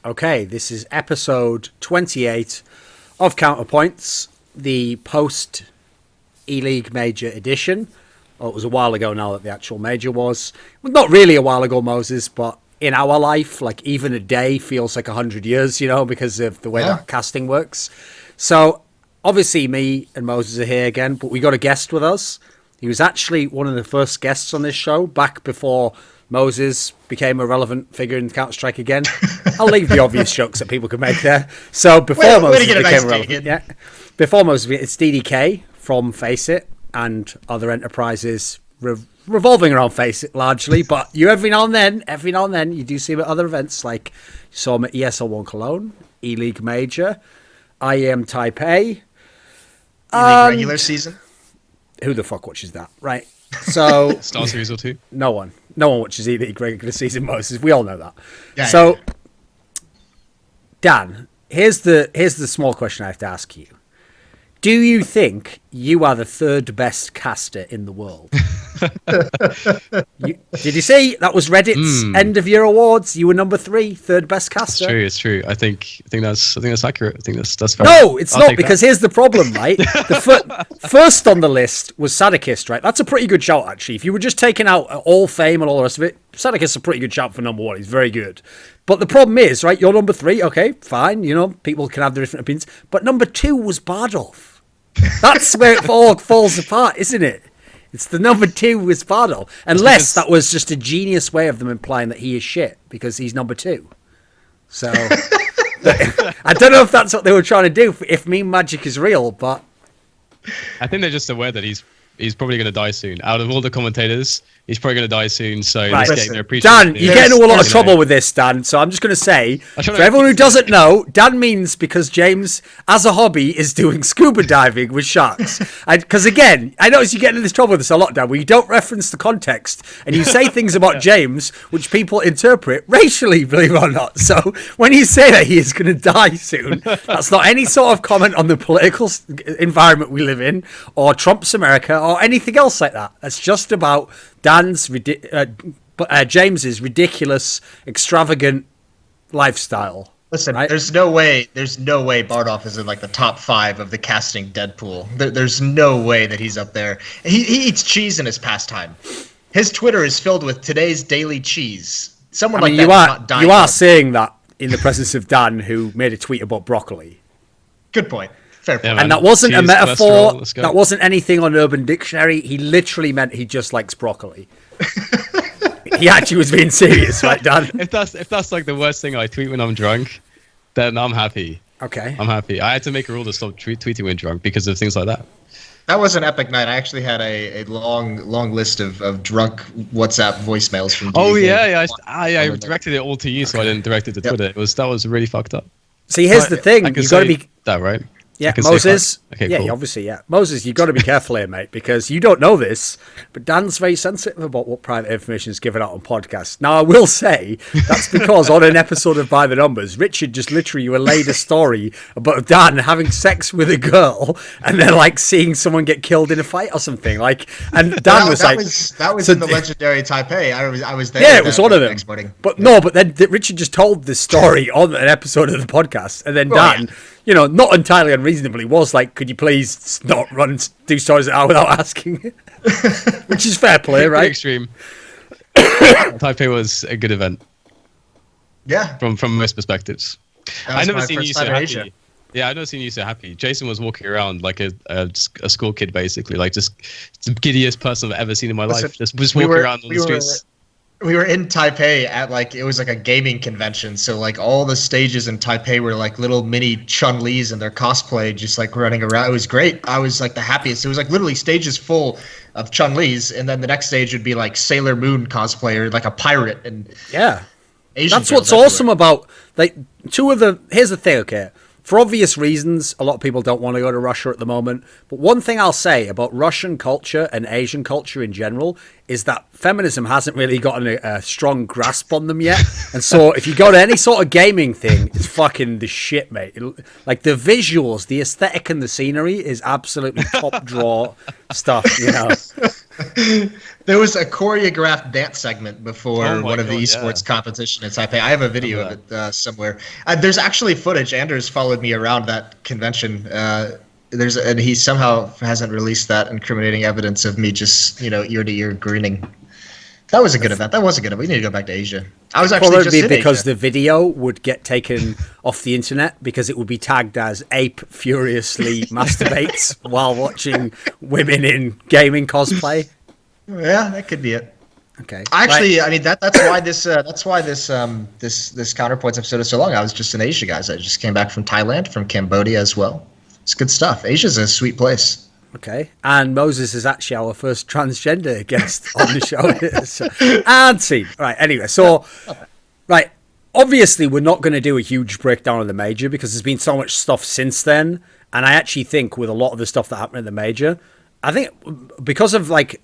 Okay, this is episode 28 of Counterpoints, the post ELEAGUE Major edition. Well, it was a while ago now that the actual major was. Well, not really a while ago, Moses, but in our life, like even a day feels like 100 years, you know, because of the way that casting works. So obviously me and Moses are here again, but we got a guest with us. He was actually one of the first guests on this show back before Moses became a relevant figure in Counter-Strike again. I'll leave the obvious jokes that people can make there. So before Moses became relevant, before Moses, it's DDK from FACEIT and other enterprises revolving around FACEIT largely. But you every now and then, you do see him at other events, like you saw him at ESL1 Cologne, ELEAGUE Major, IEM Taipei. ELEAGUE regular season. Who the fuck watches that, right? So Star Series or two. No one watches ELEAGUE regular season, Moses. We all know that. Yeah, so, Dan, here's the small question I have to ask you. Do you think you are the third best caster in the world? Did you see that was Reddit's end of year awards? You were number 3, third best caster. It's true. I think that's accurate. I think that's fair. No, it's not, because here's the problem, right? The first on the list was Sadikist, right? That's a pretty good shout, actually. If you were just taking out all fame and all the rest of it, Sadikist's a pretty good shout for number 1. He's very good. But the problem is, right, you're number 3, okay, fine, you know, people can have their different opinions. But number 2 was Bardolph. That's where it all falls apart, isn't it? It's the number 2 was Bardolph. Unless that was just a genius way of them implying that he is shit because he's number 2. So I don't know if that's what they were trying to do, if meme magic is real, but I think they're just aware that he's probably going to die soon. Out of all the commentators, he's probably going to die soon. So right. Dan, you're getting into a lot of trouble with this, Dan. So I'm just going to say, for everyone who doesn't know, Dan means because James, as a hobby, is doing scuba diving with sharks. Because again, I notice you get into this trouble with this a lot, Dan, where you don't reference the context and you say things about James which people interpret racially, believe it or not. So when you say that he is going to die soon, that's not any sort of comment on the political environment we live in, or Trump's America, or anything else like that. That's just about James's ridiculous, extravagant lifestyle. Listen, right? there's no way Bardolph is in like the top 5 of the casting Deadpool. There's no way that he's up there. He eats cheese in his pastime. His Twitter is filled with today's daily cheese. Someone like that you are saying that in the presence of Dan, who made a tweet about broccoli. Good point. Fair point. Yeah, and that wasn't a metaphor. That wasn't anything on Urban Dictionary. He literally meant he just likes broccoli. He actually was being serious, right, Dan? If that's like the worst thing I tweet when I'm drunk, then I'm happy. Okay. I'm happy. I had to make a rule to stop tweeting when drunk because of things like that. That was an epic night. I actually had a long list of drunk WhatsApp voicemails from DDK. Oh yeah. I directed it all to you, so I didn't direct it to Twitter. That was really fucked up. See, here's the thing. You've got to be that, right? Yeah, Moses. Okay, cool. Obviously, yeah. Moses, you've got to be careful here, mate, because you don't know this, but Dan's very sensitive about what private information is given out on podcasts. Now, I will say that's because on an episode of By the Numbers, Richard just literally relayed a story about Dan having sex with a girl and then like seeing someone get killed in a fight or something. Like, and Dan that was in the legendary Taipei. I was there. Yeah, it was one of them. But then Richard just told this story on an episode of the podcast, and then Dan. Yeah. You know, not entirely unreasonably, was like, could you please not do stories without asking? Which is fair play, right? Extreme. Taipei was a good event. Yeah. From most perspectives. I never seen you so happy. Yeah, I never seen you so happy. Jason was walking around like a school kid, basically, like just the giddiest person I've ever seen in my life. Just walking around on the streets. We were in Taipei at it was like a gaming convention. So like all the stages in Taipei were like little mini Chun-Li's and their cosplay just like running around. It was great. I was like the happiest. It was like literally stages full of Chun-Li's. And then the next stage would be like Sailor Moon cosplayer, like a pirate. And yeah, Asian that's what's awesome about like here's the thing, okay? For obvious reasons, a lot of people don't want to go to Russia at the moment. But one thing I'll say about Russian culture and Asian culture in general is that feminism hasn't really gotten a strong grasp on them yet. And so if you go to any sort of gaming thing, it's fucking the shit, mate. Like the visuals, the aesthetic and the scenery is absolutely top draw stuff, you know. There was a choreographed dance segment before one of the esports competition in Taipei. I have a video of it somewhere. There's actually footage. Anders followed me around that convention. And he somehow hasn't released that incriminating evidence of me just, ear to ear grinning. That was a good event. That was a good event. We need to go back to Asia. I was actually just in because Asia. The video would get taken off the internet because it would be tagged as ape furiously masturbates while watching women in gaming cosplay. Yeah, that could be it. Okay. Actually, I mean that's why this Counterpoints episode is so long. I was just in Asia, guys. I just came back from Thailand, from Cambodia as well. It's good stuff. Asia's a sweet place. Okay. And Moses is actually our first transgender guest on the show. And team. Right. Anyway, so, right. Obviously, we're not going to do a huge breakdown of the major because there's been so much stuff since then. And I actually think with a lot of the stuff that happened in the major, I think because of like,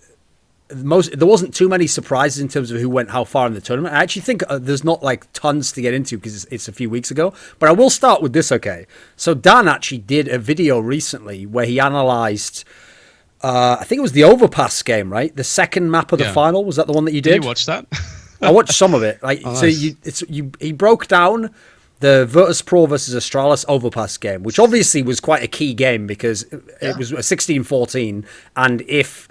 there wasn't too many surprises in terms of who went how far in the tournament. I actually think there's not like tons to get into because it's a few weeks ago. But I will start with this, okay? So Dan actually did a video recently where he analysed, I think it was the Overpass game, right? The second map of the final. Was that the one that you did? Did you watch that? I watched some of it. Like, so nice. He broke down the Virtus.pro versus Astralis Overpass game, which obviously was quite a key game because it was a 16-14, and if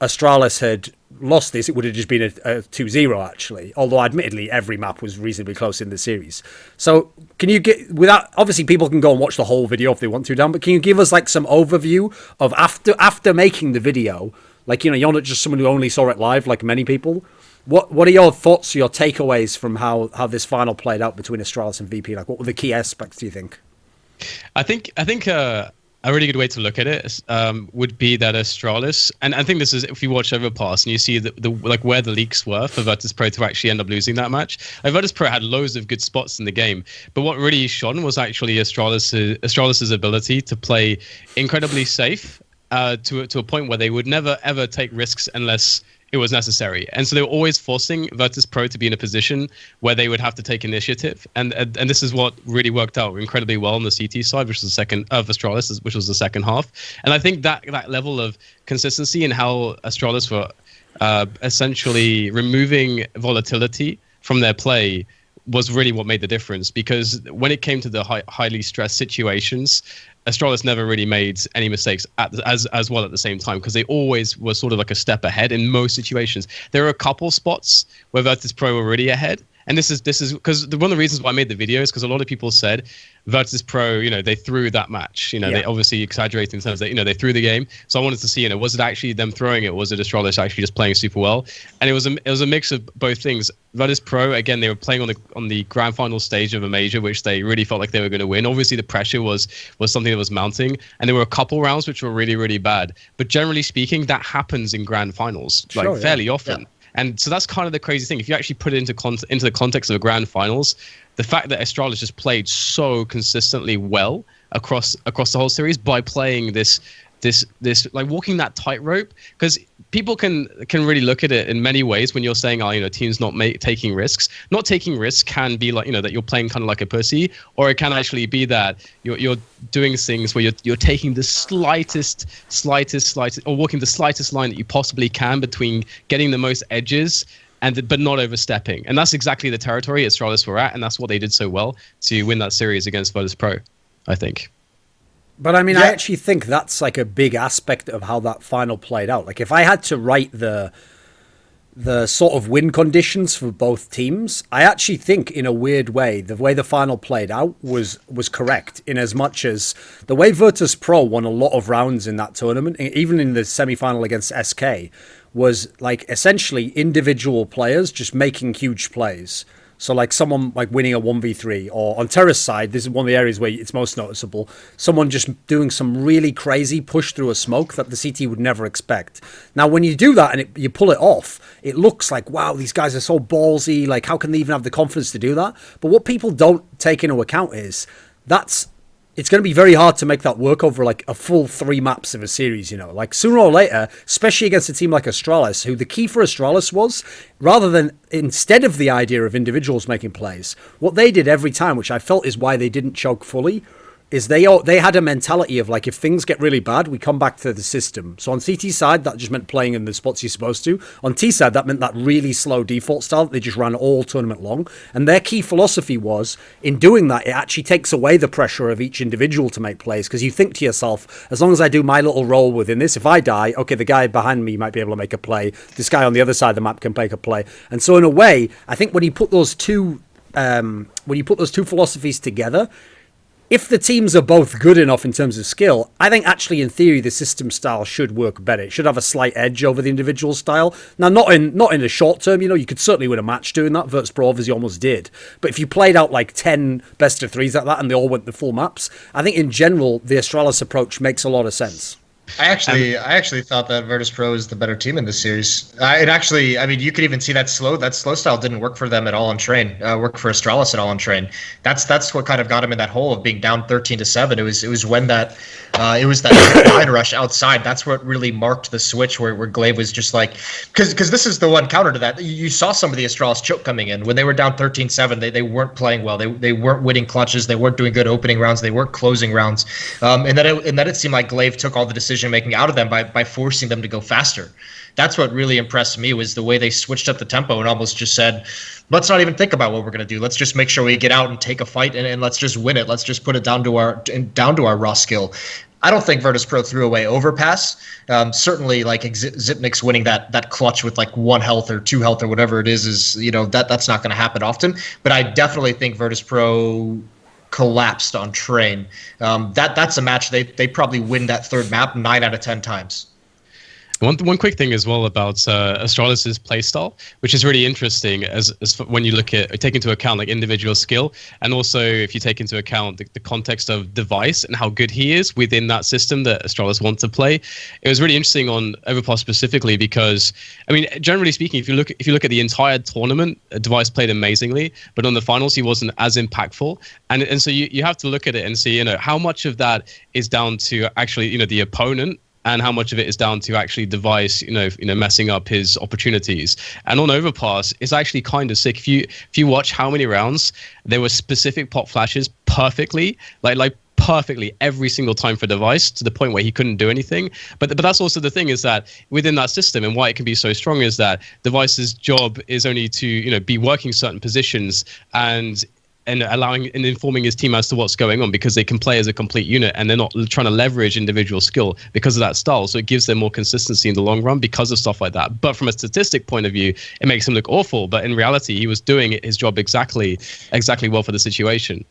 Astralis had lost this, it would have just been a 2-0 actually, although admittedly every map was reasonably close in the series. So can you get, without, obviously people can go and watch the whole video if they want to, Dan, but can you give us like some overview of after making the video, like, you're not just someone who only saw it live like many people, what are your thoughts, your takeaways from how this final played out between Astralis and VP? Like, what were the key aspects, do you think? I think a really good way to look at it would be that Astralis, and I think this is if you watch Overpass and you see the like where the leaks were for Virtus.pro to actually end up losing that match. Like, Virtus.pro had loads of good spots in the game, but what really shone was actually Astralis's ability to play incredibly safe to a point where they would never ever take risks unless it was necessary. And so they were always forcing Virtus.pro to be in a position where they would have to take initiative. And this is what really worked out incredibly well on the CT side, which was the second of Astralis, which was the second half. And I think that level of consistency in how Astralis were essentially removing volatility from their play was really what made the difference. Because when it came to the highly stressed situations, Astralis never really made any mistakes as well at the same time, because they always were sort of like a step ahead in most situations. There are a couple spots where Virtus.pro were really ahead, and this is because one of the reasons why I made the video is because a lot of people said Virtus.pro, they threw that match. They obviously exaggerated in terms that they threw the game. So I wanted to see, was it actually them throwing it, or was it Astralis actually just playing super well? And it was a mix of both things. Virtus.pro, again, they were playing on the grand final stage of a major, which they really felt like they were going to win. Obviously, the pressure was something that was mounting, and there were a couple rounds which were really, really bad. But generally speaking, that happens in grand finals fairly often. Yeah. And so that's kind of the crazy thing. If you actually put it into the context of a grand finals, the fact that Astralis just played so consistently well across the whole series by playing this like walking that tightrope, because people can really look at it in many ways when you're saying, teams not taking risks. Not taking risks can be like, that you're playing kind of like a pussy, or it can actually be that you're doing things where you're taking the slightest, or walking the slightest line that you possibly can between getting the most edges but not overstepping. And that's exactly the territory Astralis were at, and that's what they did so well to win that series against Virtus.pro, I think. But I mean, I actually think that's like a big aspect of how that final played out. Like, if I had to write the sort of win conditions for both teams, I actually think in a weird way, the way the final played out was correct, in as much as the way Virtus.pro won a lot of rounds in that tournament, even in the semi-final against SK, was like essentially individual players just making huge plays. So like someone like winning a 1v3, or on Terra's side, this is one of the areas where it's most noticeable, someone just doing some really crazy push through a smoke that the CT would never expect. Now, when you do that and you pull it off, it looks like, wow, these guys are so ballsy, like how can they even have the confidence to do that? But what people don't take into account is that's it's going to be very hard to make that work over like a full 3 maps of a series, like sooner or later, especially against a team like Astralis, who the key for Astralis was, rather than instead of the idea of individuals making plays, what they did every time, which I felt is why they didn't choke fully, is they had a mentality of like, if things get really bad, we come back to the system. So on CT side, that just meant playing in the spots you're supposed to. On T side, that meant that really slow default style that they just ran all tournament long. And their key philosophy was, in doing that, it actually takes away the pressure of each individual to make plays, because you think to yourself, as long as I do my little role within this, if I die, okay, the guy behind me might be able to make a play. This guy on the other side of the map can make a play. And so in a way, I think when you put those two philosophies together, if the teams are both good enough in terms of skill, I think actually in theory the system style should work better. It should have a slight edge over the individual style. Now, not in the short term, you could certainly win a match doing that. Virtus.pro obviously almost did. But if you played out like 10 best of 3s like that and they all went the full maps, I think in general the Astralis approach makes a lot of sense. I actually thought that Virtus.pro is the better team in this series. You could even see that slow style didn't work for them at all on train. Work for Astralis at all on train. That's what kind of got him in that hole of being down 13-7. It was when that line rush outside. That's what really marked the switch where Glaive was just like, because this is the one counter to that. You saw some of the Astralis choke coming in when they were down 13-7. They weren't playing well. They weren't winning clutches. They weren't doing good opening rounds. They weren't closing rounds. And then it seemed like Glaive took all the decision making out of them by forcing them to go faster. That's what really impressed me, was the way they switched up the tempo and almost just said, let's not even think about what we're going to do. Let's just make sure we get out and take a fight and let's just win it. Let's just put it down to our raw skill. I don't think Virtus.pro threw away Overpass. Certainly, like Zipnik's winning that clutch with like 1 health or 2 health or whatever it is that's not going to happen often. But I definitely think Virtus.pro collapsed on train. That's a match they probably win that 3rd map 9 out of 10 times. One quick thing as well about Astralis' playstyle, which is really interesting as when you take into account like individual skill, and also if you take into account the context of device and how good he is within that system that Astralis want to play. It was really interesting on Overpass specifically because, I mean, generally speaking, if you look at the entire tournament, Device played amazingly, but on the finals he wasn't as impactful, and so you have to look at it and see how much of that is down to actually the opponent, and how much of it is down to actually Device, messing up his opportunities. And on Overpass, it's actually kind of sick. If you watch how many rounds there were specific pop flashes perfectly, like perfectly every single time for Device, to the point where he couldn't do anything. But that's also the thing, is that within that system, and why it can be so strong, is that Device's job is only to be working certain positions and allowing and informing his team as to what's going on, because they can play as a complete unit and they're not trying to leverage individual skill because of that style. So it gives them more consistency in the long run because of stuff like that. But from a statistic point of view, it makes him look awful. But in reality, he was doing his job exactly well for the situation.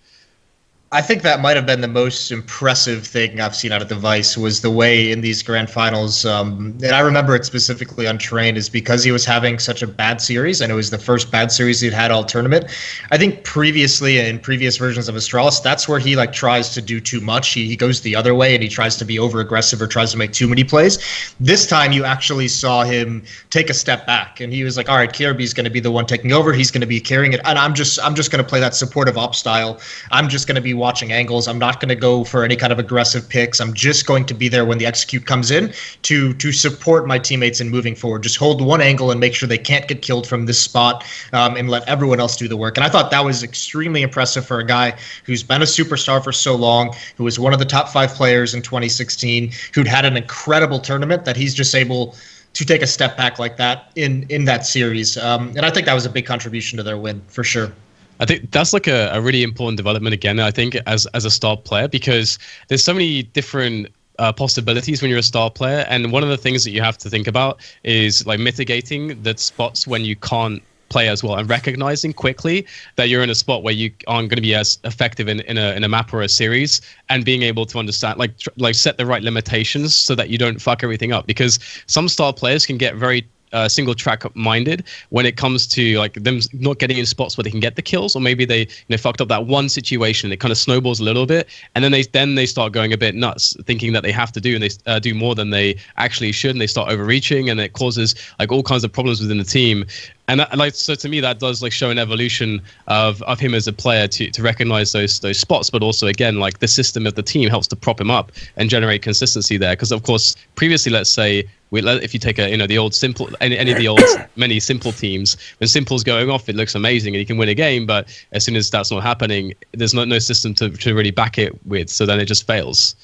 I think that might have been the most impressive thing I've seen out of Device, was the way in these grand finals, and I remember it specifically on Train, is because he was having such a bad series, and it was the first bad series he'd had all tournament. I think previously, in previous versions of Astralis, that's where he tries to do too much. He goes the other way and he tries to be over aggressive or tries to make too many plays. This time you actually saw him take a step back, and he was like, all right, Kjaerbye is going to be the one taking over. He's going to be carrying it, and I'm just going to play that supportive op style. I'm just going to be watching angles. I'm not going to go for any kind of aggressive picks. I'm just going to be there when the execute comes in to support my teammates in moving forward. Just hold one angle and make sure they can't get killed from this spot, and let everyone else do the work. And I thought that was extremely impressive for a guy who's been a superstar for so long, who was one of the top 5 players in 2016, who'd had an incredible tournament, that he's just able to take a step back like that in that series. And I think that was a big contribution to their win, for sure. I think that's like a really important development again, I think, as a star player, because there's so many different possibilities when you're a star player. And one of the things that you have to think about is like mitigating the spots when you can't play as well, and recognizing quickly that you're in a spot where you aren't going to be as effective in a map or a series, and being able to understand, like set the right limitations so that you don't fuck everything up. Because some star players can get very single track minded when it comes to like them not getting in spots where they can get the kills, or maybe they fucked up that one situation. It kind of snowballs a little bit, and then they start going a bit nuts, thinking that they have to do, and they do more than they actually should, and they start overreaching, and it causes like all kinds of problems within the team. And like, so to me, that does like show an evolution of him as a player to recognize those spots, but also again, like the system of the team helps to prop him up and generate consistency there. Because of course, previously, let's say if you take the old simple any of the old many simple teams, when simple's going off, it looks amazing and you can win a game. But as soon as that's not happening, there's no system to really back it with. So then it just fails.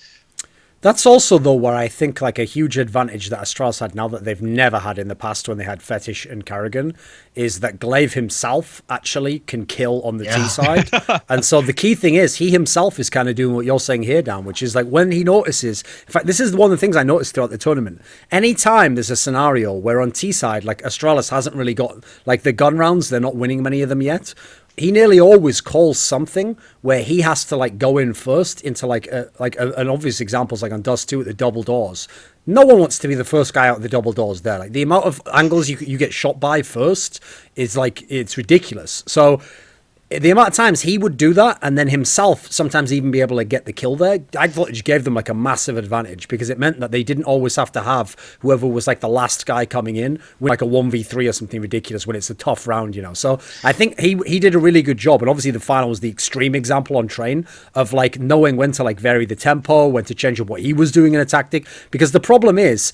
That's also, though, where I think like a huge advantage that Astralis had now that they've never had in the past when they had Fetish and Karrigan is that Glaive himself actually can kill on the T side. And so the key thing is he himself is kind of doing what you're saying here, Dan, which is like when he notices, in fact, this is one of the things I noticed throughout the tournament. Anytime there's a scenario where on T side, like Astralis hasn't really got like the gun rounds, they're not winning many of them yet. He nearly always calls something where he has to like go in first into an obvious example is like on Dust 2 at the double doors. No one wants to be the first guy out the double doors there. Like the amount of angles you get shot by first is like, it's ridiculous. So the amount of times he would do that and then himself sometimes even be able to get the kill there, I thought it just gave them like a massive advantage because it meant that they didn't always have to have whoever was like the last guy coming in with like a 1v3 or something ridiculous when it's a tough round, you know. So I think he did a really good job. And obviously the final was the extreme example on Train of like knowing when to like vary the tempo, when to change up what he was doing in a tactic. Because the problem is,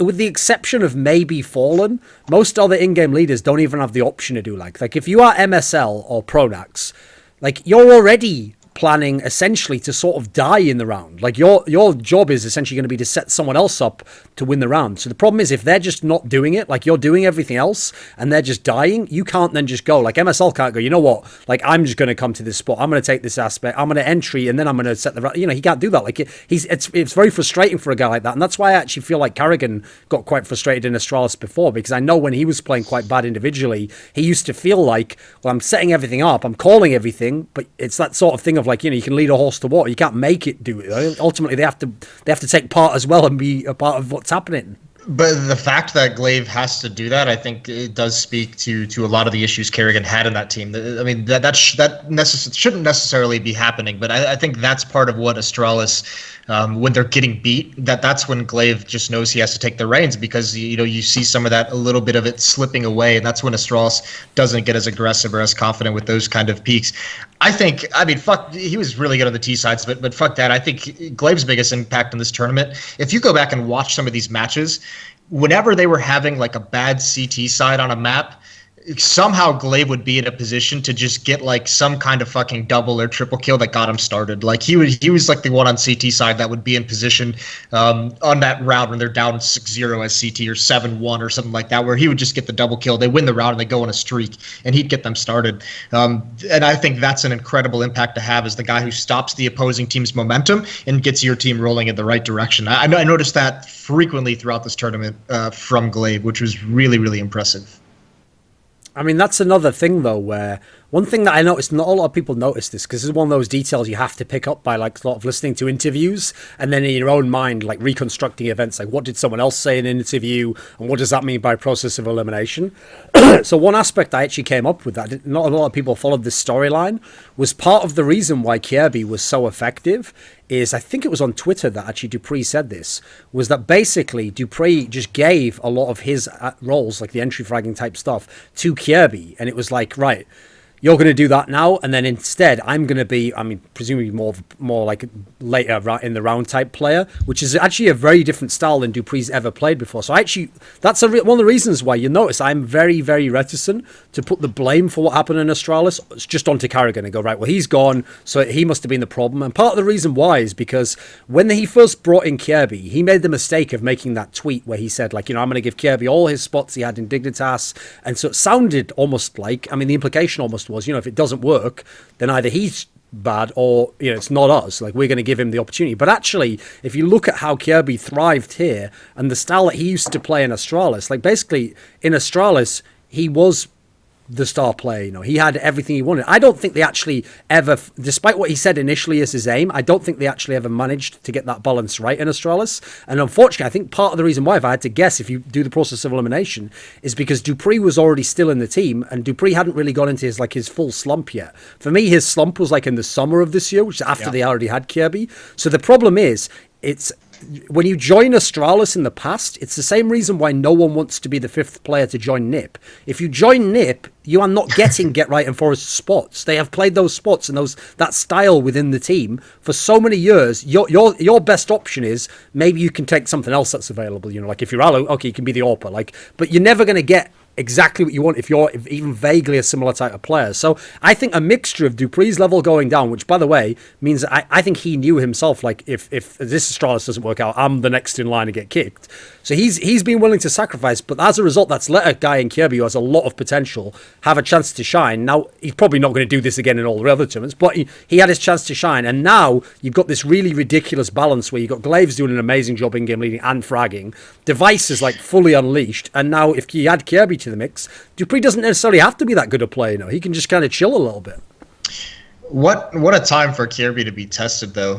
with the exception of maybe Fallen, most other in-game leaders don't even have the option to do like if you are MSL or Pronax, like you're already planning essentially to sort of die in the round. Like your job is essentially going to be to set someone else up to win the round. So the problem is if they're just not doing it, like you're doing everything else and they're just dying, you can't then just go like MSL can't go, you know what, like I'm just going to come to this spot, I'm going to take this aspect, I'm going to entry and then I'm going to set the, you know, he can't do that. Like it's very frustrating for a guy like that. And that's why I actually feel like Karrigan got quite frustrated in Astralis before, because I know when he was playing quite bad individually, he used to feel like, well, I'm setting everything up, I'm calling everything, but it's that sort of thing of like, you know, you can lead a horse to water, you can't make it do it. Ultimately, they have to take part as well and be a part of what's happening. But the fact that Glaive has to do that, I think it does speak to a lot of the issues Karrigan had in that team. I mean, that shouldn't necessarily be happening, but I think that's part of what Astralis, when they're getting beat, that's when Glaive just knows he has to take the reins, because you see some of that, a little bit of it slipping away, and that's when Astralis doesn't get as aggressive or as confident with those kind of peaks. Fuck, he was really good on the T sides, but fuck that. I think Glaive's biggest impact in this tournament, if you go back and watch some of these matches, whenever they were having like a bad CT side on a map, somehow Glaive would be in a position to just get like some kind of fucking double or triple kill that got him started. Like he was like the one on CT side that would be in position on that round when they're down 6-0 as CT or 7-1 or something like that, where he would just get the double kill. They win the round and they go on a streak, and he'd get them started. And I think that's an incredible impact to have as the guy who stops the opposing team's momentum and gets your team rolling in the right direction. I noticed that frequently throughout this tournament from Glaive, which was really, really impressive. I mean, that's another thing, though, where one thing that I noticed, not a lot of people notice this, because this is one of those details you have to pick up by, like, sort of listening to interviews, and then in your own mind, like, reconstructing events, like, what did someone else say in an interview, and what does that mean by process of elimination? So one aspect I actually came up with that, not a lot of people followed this storyline, was part of the reason why Kjaerbye was so effective is, I think it was on Twitter that actually dupreeh said this, was that basically dupreeh just gave a lot of his roles, like the entry fragging type stuff, to Kjaerbye, and it was like, right, you're going to do that now, and then instead I'm going to be, presumably more like later in the round type player, which is actually a very different style than dupreeh's ever played before. So actually, that's one of the reasons why you notice I'm very, very reticent to put the blame for what happened in Astralis just onto Karrigan and go, right, well, he's gone, so he must have been the problem. And part of the reason why is because when he first brought in Kjaerbye, he made the mistake of making that tweet where he said, like, I'm going to give Kjaerbye all his spots he had in Dignitas. And so it sounded almost like, the implication almost was, if it doesn't work, then either he's bad or, it's not us. Like, we're going to give him the opportunity. But actually, if you look at how Kjaerbye thrived here and the style that he used to play in Astralis, like basically in Astralis, he was the star player, he had everything he wanted. I don't think they actually ever, despite what he said initially as his aim, I don't think they actually ever managed to get that balance right in Astralis. And unfortunately, I think part of the reason why, if I had to guess, if you do the process of elimination, is because dupreeh was already still in the team, and dupreeh hadn't really gone into his full slump yet. For me, his slump was like in the summer of this year, which is after they already had Kjaerbye. So the problem is, when you join Astralis in the past, it's the same reason why no one wants to be the 5th player to join NiP. If you join NiP, you are not getting Get Right and Forest spots. They have played those spots and that style within the team for so many years. Your best option is maybe you can take something else that's available. You know, like if you're Alu, okay, you can be the AWPer. Like, but you're never going to get exactly what you want if you're even vaguely a similar type of player. So I think a mixture of dupree's level going down, which by the way means that I think he knew himself, like if this Astralis doesn't work out, I'm the next in line to get kicked. So he's been willing to sacrifice, but as a result, that's let a guy in Kjaerbye who has a lot of potential have a chance to shine. Now he's probably not going to do this again in all the other tournaments, but he had his chance to shine, and now you've got this really ridiculous balance where you've got Glaives doing an amazing job in game leading and fragging. Device is like fully unleashed, and now if you add Kjaerbye to the mix, dupreeh doesn't necessarily have to be that good a player. You know, he can just kind of chill a little bit. What a time for Kjaerbye to be tested, though.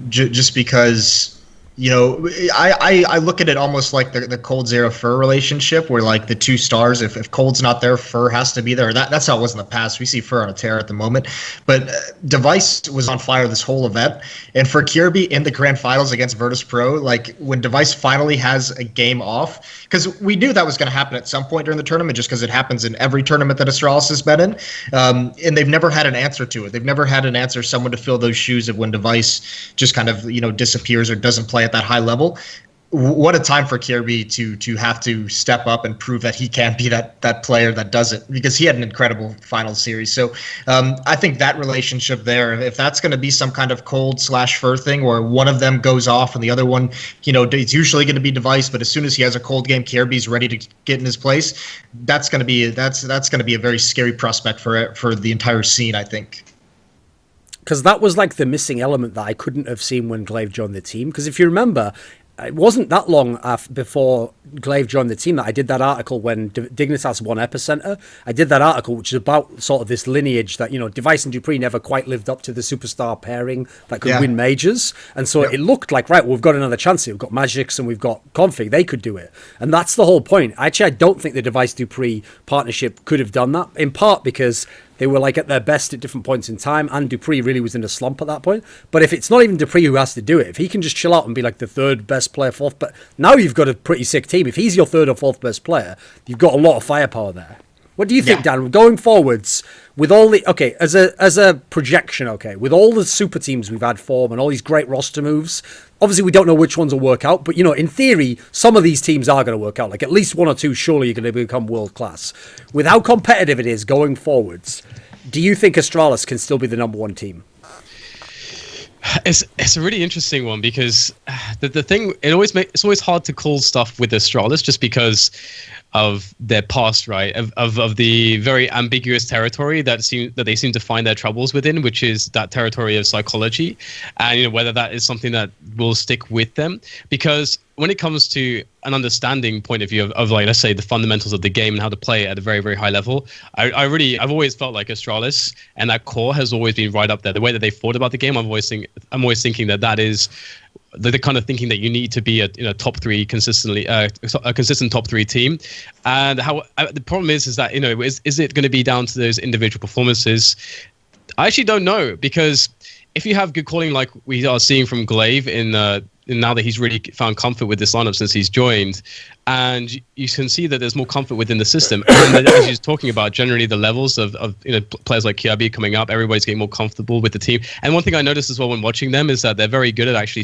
Just because, you know, I look at it almost like the Cold Zero Fur relationship, where like the 2 stars, if Cold's not there, Fur has to be there. That's how it was in the past. We see Fur on a tear at the moment, but Device was on fire this whole event, and for Kjaerbye in the grand finals against Virtus.pro, like when Device finally has a game off, because we knew that was going to happen at some point during the tournament, just because it happens in every tournament that Astralis has been in, and they've never had an answer to it. They've never had an answer, someone to fill those shoes of when Device just kind of, you know, disappears or doesn't play at that high level. What a time for Kjaerbye to have to step up and prove that he can be that player that does it, because he had an incredible final series. So I think that relationship there, if that's going to be some kind of Cold/Fur thing where one of them goes off and the other one, you know, it's usually going to be Device, but as soon as he has a Cold game, Kjaerbye's ready to get in his place. That's going to be a very scary prospect for the entire scene, I think. Because that was like the missing element that I couldn't have seen when Glaive joined the team. Because if you remember, it wasn't that long before Glaive joined the team that I did that article when Dignitas won Epicenter. I did that article, which is about sort of this lineage that, you know, Device and dupreeh never quite lived up to the superstar pairing that could win majors. And so it looked like, right, we've got another chance here. We've got Magix and we've got Config. They could do it. And that's the whole point. Actually, I don't think the Device dupreeh partnership could have done that, in part because they were like at their best at different points in time, and dupreeh really was in a slump at that point. But if it's not even dupreeh who has to do it, if he can just chill out and be like the 3rd best player, 4th, but now you've got a pretty sick team. If he's your 3rd or 4th best player, you've got a lot of firepower there. What do you think, Dan? Going forwards, with all the as a projection, with all the super teams we've had form and all these great roster moves, obviously we don't know which ones will work out, but you know, in theory, some of these teams are going to work out. Like at least 1 or 2, surely you're going to become world class. With how competitive it is going forwards, do you think Astralis can still be the number 1 team? It's a really interesting one, because the thing, it's always hard to call stuff with Astralis just because of their past, right? Of the very ambiguous territory that they seem to find their troubles within, which is that territory of psychology, and you know, whether that is something that will stick with them. Because when it comes to an understanding point of view of like, let's say, the fundamentals of the game and how to play at a very, very high level, I've always felt like Astralis and that core has always been right up there. The way that they thought about the game, I'm always thinking that is the kind of thinking that you need to be a top 3 consistently, a consistent top 3 team. And how the problem is that, you know, is it going to be down to those individual performances? I actually don't know, because if you have good calling like we are seeing from Glaive in now that he's really found comfort with this lineup since he's joined, and you can see that there's more comfort within the system. And as he's talking about, generally the levels of you know, players like Kjaerbye coming up, everybody's getting more comfortable with the team. And one thing I noticed as well when watching them is that they're very good at actually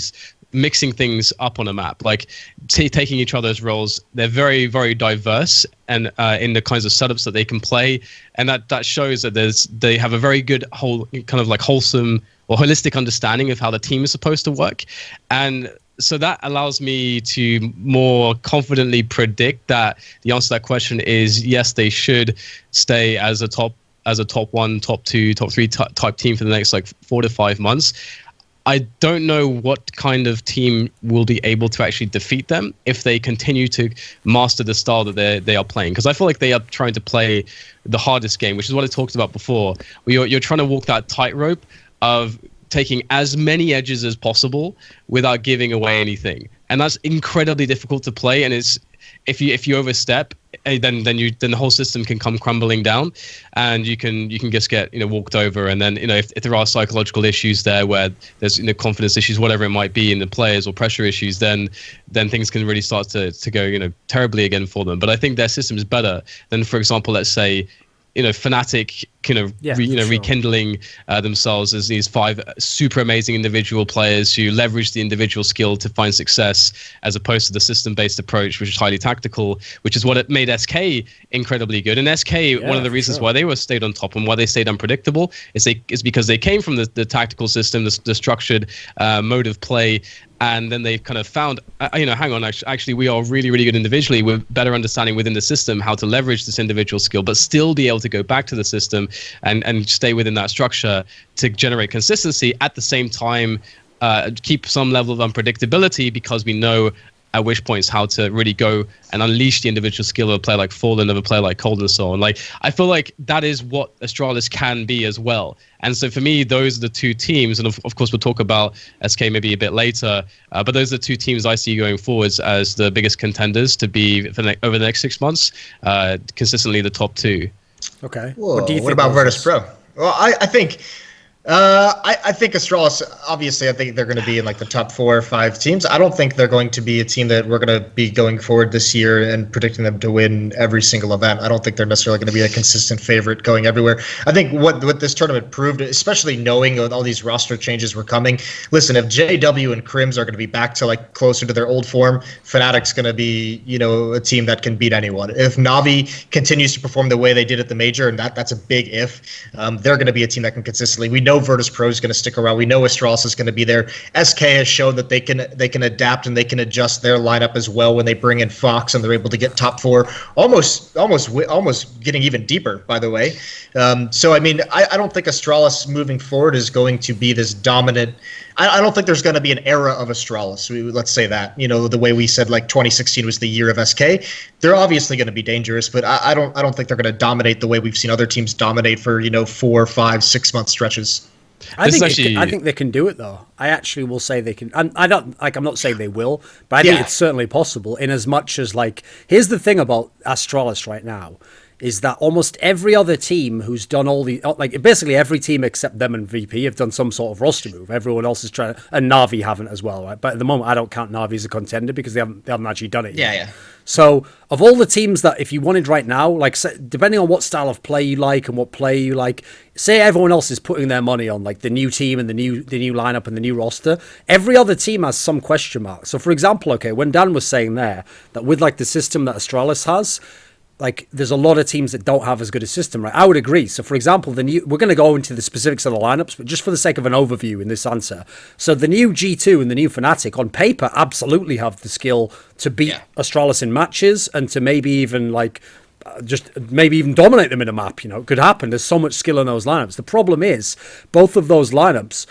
mixing things up on a map, like taking each other's roles. They're very, very diverse and in the kinds of setups that they can play, and that shows that they have a very good wholesome or holistic understanding of how the team is supposed to work. And so that allows me to more confidently predict that the answer to that question is yes, they should stay as a top 1, top 2, top 3 type team for the next like 4 to 5 months. I don't know what kind of team will be able to actually defeat them if they continue to master the style that they are playing. Because I feel like they are trying to play the hardest game, which is what I talked about before. You're trying to walk that tightrope of taking as many edges as possible without giving away anything. And that's incredibly difficult to play. And it's if you overstep, then the whole system can come crumbling down, and you can just get walked over. And then if there are psychological issues there, where there's confidence issues, whatever it might be in the players, or pressure issues, then things can really start to go terribly again for them. But I think their system is better than, for example, let's say Fnatic rekindling themselves as these 5 super amazing individual players who leverage the individual skill to find success, as opposed to the system-based approach, which is highly tactical, which is what it made SK incredibly good. And SK, one of the reasons why they stayed on top and why they stayed unpredictable is because they came from the tactical system, the structured mode of play. And then they've kind of found, hang on, actually, we are really, really good individually with better understanding within the system how to leverage this individual skill, but still be able to go back to the system and stay within that structure to generate consistency. At the same time, keep some level of unpredictability, because we know at which points how to really go and unleash the individual skill of a player like Fallen, of a player like Cold, and so on. Like, I feel like that is what Astralis can be as well. And so for me, those are the 2 teams, and of course we'll talk about SK maybe a bit later, but those are the 2 teams I see going forwards as the biggest contenders to be over the next 6 months, consistently the top 2. Okay. Whoa, what about Virtus.pro? Well, I think I think Astralis, obviously, I think they're going to be in like the top 4 or 5 teams. I don't think they're going to be a team that we're going to be going forward this year and predicting them to win every single event. I don't think they're necessarily going to be a consistent favorite going everywhere. I think what this tournament proved, especially knowing all these roster changes were coming, listen, if JW and Crims are going to be back to like closer to their old form, Fnatic's going to be, a team that can beat anyone. If Na'Vi continues to perform the way they did at the Major, and that's a big if, they're going to be a team that can consistently. We know Virtus.pro is going to stick around. We know Astralis is going to be there. SK has shown that they can adapt and they can adjust their lineup as well when they bring in Fox and they're able to get top 4, almost getting even deeper, by the way. So I mean, I don't think Astralis moving forward is going to be this dominant. I don't think there's going to be an era of Astralis. Let's say that, the way we said like 2016 was the year of SK. They're obviously going to be dangerous, but I don't think they're going to dominate the way we've seen other teams dominate for 4, 5, 6 month stretches. I think they can do it though. I actually will say they can. I'm not saying they will, but I think it's certainly possible. In as much as here's the thing about Astralis right now, is that almost every other team who's done all the basically every team except them and VP have done some sort of roster move. Everyone else is trying, and Na'Vi haven't as well, right? But at the moment, I don't count Na'Vi as a contender because they haven't actually done it yet. Yeah. So of all the teams that if you wanted right now, depending on what style of play you like and what player you like, say everyone else is putting their money on the new team and the new lineup and the new roster, every other team has some question mark. So for example, when Dan was saying there that with the system that Astralis has, there's a lot of teams that don't have as good a system, right? I would agree. So, for example, we're going to go into the specifics of the lineups, but just for the sake of an overview in this answer. So, the new G2 and the new Fnatic, on paper, absolutely have the skill to beat Astralis in matches and to maybe even maybe even dominate them in a map. It could happen. There's so much skill in those lineups. The problem is, both of those lineups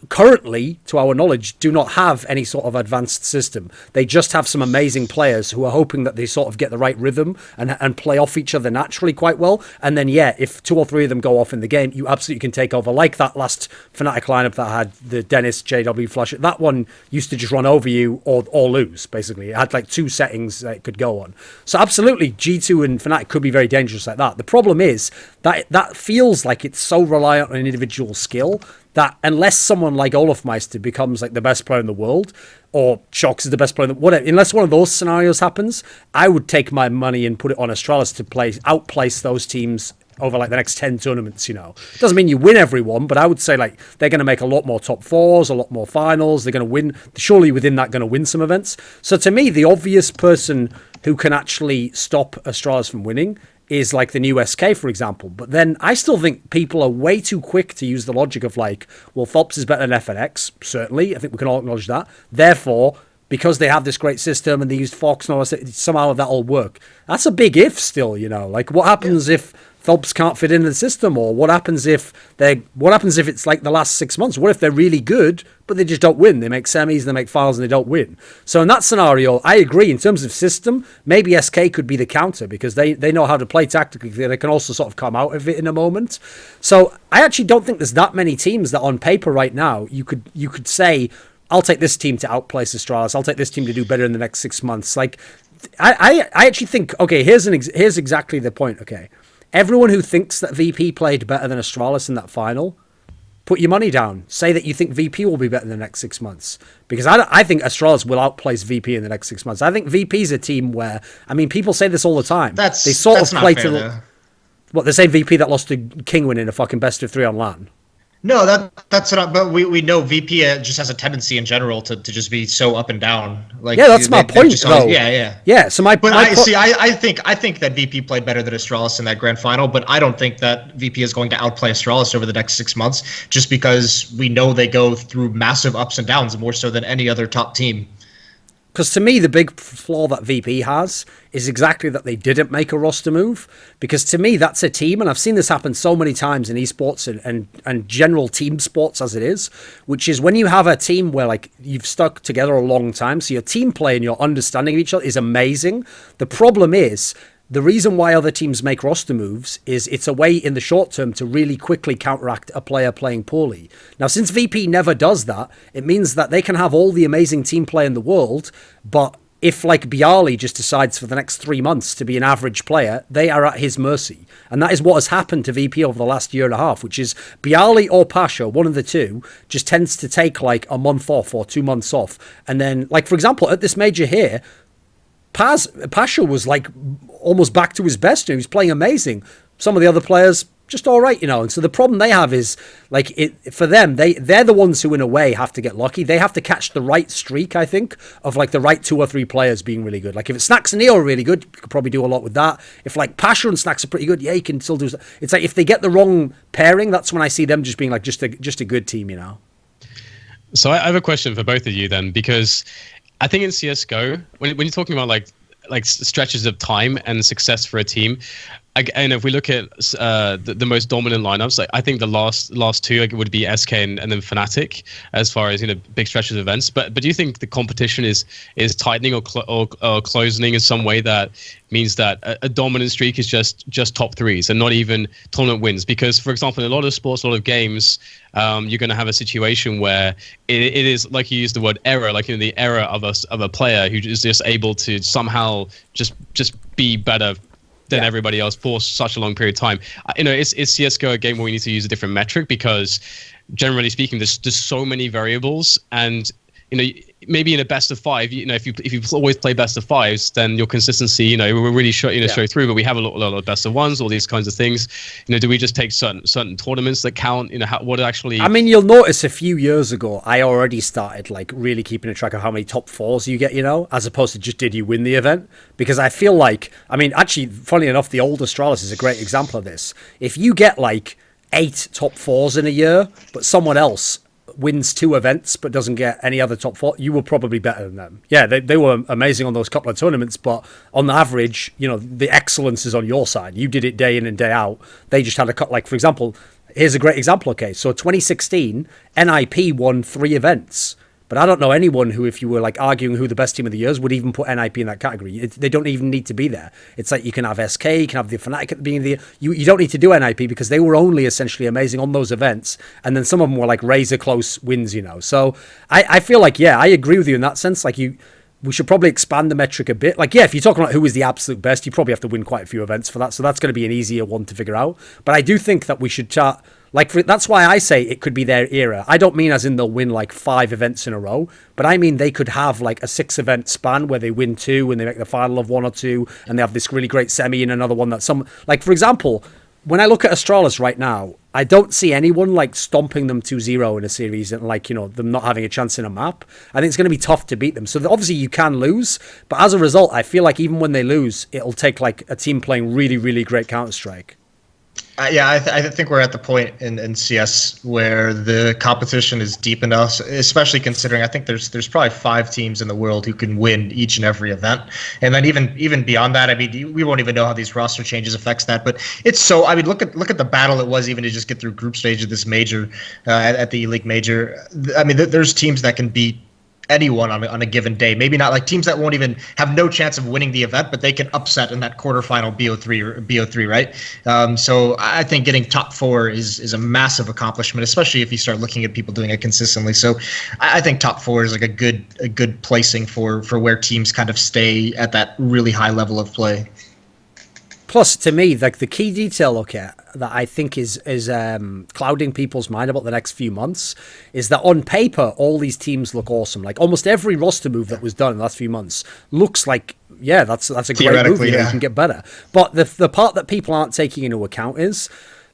currently, to our knowledge, do not have any sort of advanced system. They just have some amazing players who are hoping that they sort of get the right rhythm and play off each other naturally quite well. And then, if 2 or 3 of them go off in the game, you absolutely can take over. Like that last Fnatic lineup that had the Dennis, JW, Flusha. That one used to just run over you or lose, basically. It had 2 settings that it could go on. So absolutely, G2 and Fnatic could be very dangerous like that. The problem is that feels like it's so reliant on individual skill that unless someone like Olafmeister becomes the best player in the world, or Shox is the best player in the whatever, unless one of those scenarios happens, I would take my money and put it on Astralis to outplace those teams over the next 10 tournaments. It doesn't mean you win every one, but I would say they're going to make a lot more top 4s, a lot more finals. They're going to win, surely within that, going to win some events. So to me, the obvious person who can actually stop Astralis from winning is the new SK, for example. But then I still think people are way too quick to use the logic of felps is better than FNX, certainly. I think we can all acknowledge that. Therefore, because they have this great system and they used Fox and all that, somehow that'll work. That's a big if still, what happens if felps can't fit into the system, or what happens if it's the last 6 months? What if they're really good, but they just don't win? They make semis, they make finals, and they don't win. So in that scenario, I agree. In terms of system, maybe SK could be the counter because they know how to play tactically. They can also sort of come out of it in a moment. So I actually don't think there's that many teams that on paper right now you could say, I'll take this team to outplace Astralis. I'll take this team to do better in the next 6 months. I actually think, okay, here's exactly the point. Okay, everyone who thinks that VP played better than Astralis in that final, put your money down. Say that you think VP will be better in the next 6 months. Because I think Astralis will outplace VP in the next 6 months. I think VP's a team where, I mean, people say this all the time. They sort of play to what, the same VP that lost to Kingwin in a fucking best of 3 on LAN. No, that's not. But we know VP just has a tendency in general to just be so up and down. Like, yeah, that's my point, though. Yeah. So I think that VP played better than Astralis in that grand final, but I don't think that VP is going to outplay Astralis over the next 6 months, just because we know they go through massive ups and downs more so than any other top team. Because to me, the big flaw that VP has is exactly that they didn't make a roster move. Because to me, that's a team, and I've seen this happen so many times in esports and general team sports as it is, which is when you have a team where like you've stuck together a long time, so your team play and your understanding of each other is amazing. The problem is, the reason why other teams make roster moves is it's a way in the short term to really quickly counteract a player playing poorly. Now, since VP never does that, it means that they can have all the amazing team play in the world, but if like Bialy just decides for the next 3 months to be an average player, they are at his mercy. And that is what has happened to VP over the last year and a half, which is Bialy or Pasha, one of the two, just tends to take like a month off or 2 months off. And then, like, for example, at this major here, Pasha was like almost back to his best. He was playing amazing. Some of the other players just all right, And so the problem they have is like for them, they're the ones who in a way have to get lucky. They have to catch the right streak, I think, of like the right 2 or 3 players being really good. Like if Snacks and Neo are really good, you could probably do a lot with that. If like Pasha and Snacks are pretty good, yeah, you can still do. It's like if they get the wrong pairing, that's when I see them just being like just a good team, So I have a question for both of you then, because I think in CS:GO, when you're talking about like stretches of time and success for a team, and if we look at the most dominant lineups, like I think the last two would be SK and then Fnatic as far as big stretches of events. But do you think the competition is tightening or closing in some way that means that a dominant streak is just top threes and not even tournament wins? Because for example, in a lot of sports, a lot of games, you're going to have a situation where it is like you used the word error, like the error of a player who is just able to somehow just be better than everybody else for such a long period of time. Is CS:GO a game where we need to use a different metric? Because generally speaking, there's so many variables, and maybe in a best of 5, if you always play best of 5s, then your consistency, will really show through. But we have a lot of best of 1s, all these kinds of things. Do we just take certain tournaments that count? What actually? I mean, you'll notice a few years ago, I already started like really keeping a track of how many top 4s you get, as opposed to just did you win the event? Because I feel like, I mean, actually, funny enough, the old Astralis is a great example of this. If you get like 8 top 4s in a year, but someone else wins 2 events but doesn't get any other top 4, you were probably better than them. Yeah, they were amazing on those couple of tournaments, but on the average, the excellence is on your side. You did it day in and day out. They just had a cut. Like, for example, here's a great example. Okay, so 2016, NIP won 3 events. But I don't know anyone who, if you were like arguing who the best team of the year is, would even put NIP in that category. They don't even need to be there. It's like you can have SK, you can have the Fnatic at the beginning of the year. You don't need to do NIP because they were only essentially amazing on those events. And then some of them were like razor close wins, So I feel like, yeah, I agree with you in that sense. Like we should probably expand the metric a bit. Like, yeah, if you're talking about who is the absolute best, you probably have to win quite a few events for that. So that's going to be an easier one to figure out. But I do think that we should chart. Like, that's why I say it could be their era. I don't mean as in they'll win like 5 events in a row, but I mean they could have like a 6 event span where they win 2 and they make the final of 1 or 2 and they have this really great semi and another one that like, for example, when I look at Astralis right now, I don't see anyone like stomping them 2-0 in a series and like, them not having a chance in a map. I think it's going to be tough to beat them. So obviously you can lose, but as a result, I feel like even when they lose, it'll take like a team playing really, really great Counter-Strike. I think we're at the point in CS where the competition is deep enough, especially considering I think there's probably 5 teams in the world who can win each and every event, and then even beyond that, I mean, we won't even know how these roster changes affects that. But it's so, I mean, look at the battle it was even to just get through group stage of this major at the ELEAGUE Major. I mean, there's teams that can beat anyone on a given day. Maybe not like teams that won't even have no chance of winning the event, but they can upset in that quarterfinal BO3, right? So I think getting top 4 is a massive accomplishment, especially if you start looking at people doing it consistently. So I think top 4 is like a good placing for where teams kind of stay at that really high level of play. Plus, to me, like the key detail look at that I think is clouding people's mind about the next few months is that on paper, all these teams look awesome. Like almost every roster move that was done in the last few months looks like, yeah, that's a great move. You can get better. But the part that people aren't taking into account is,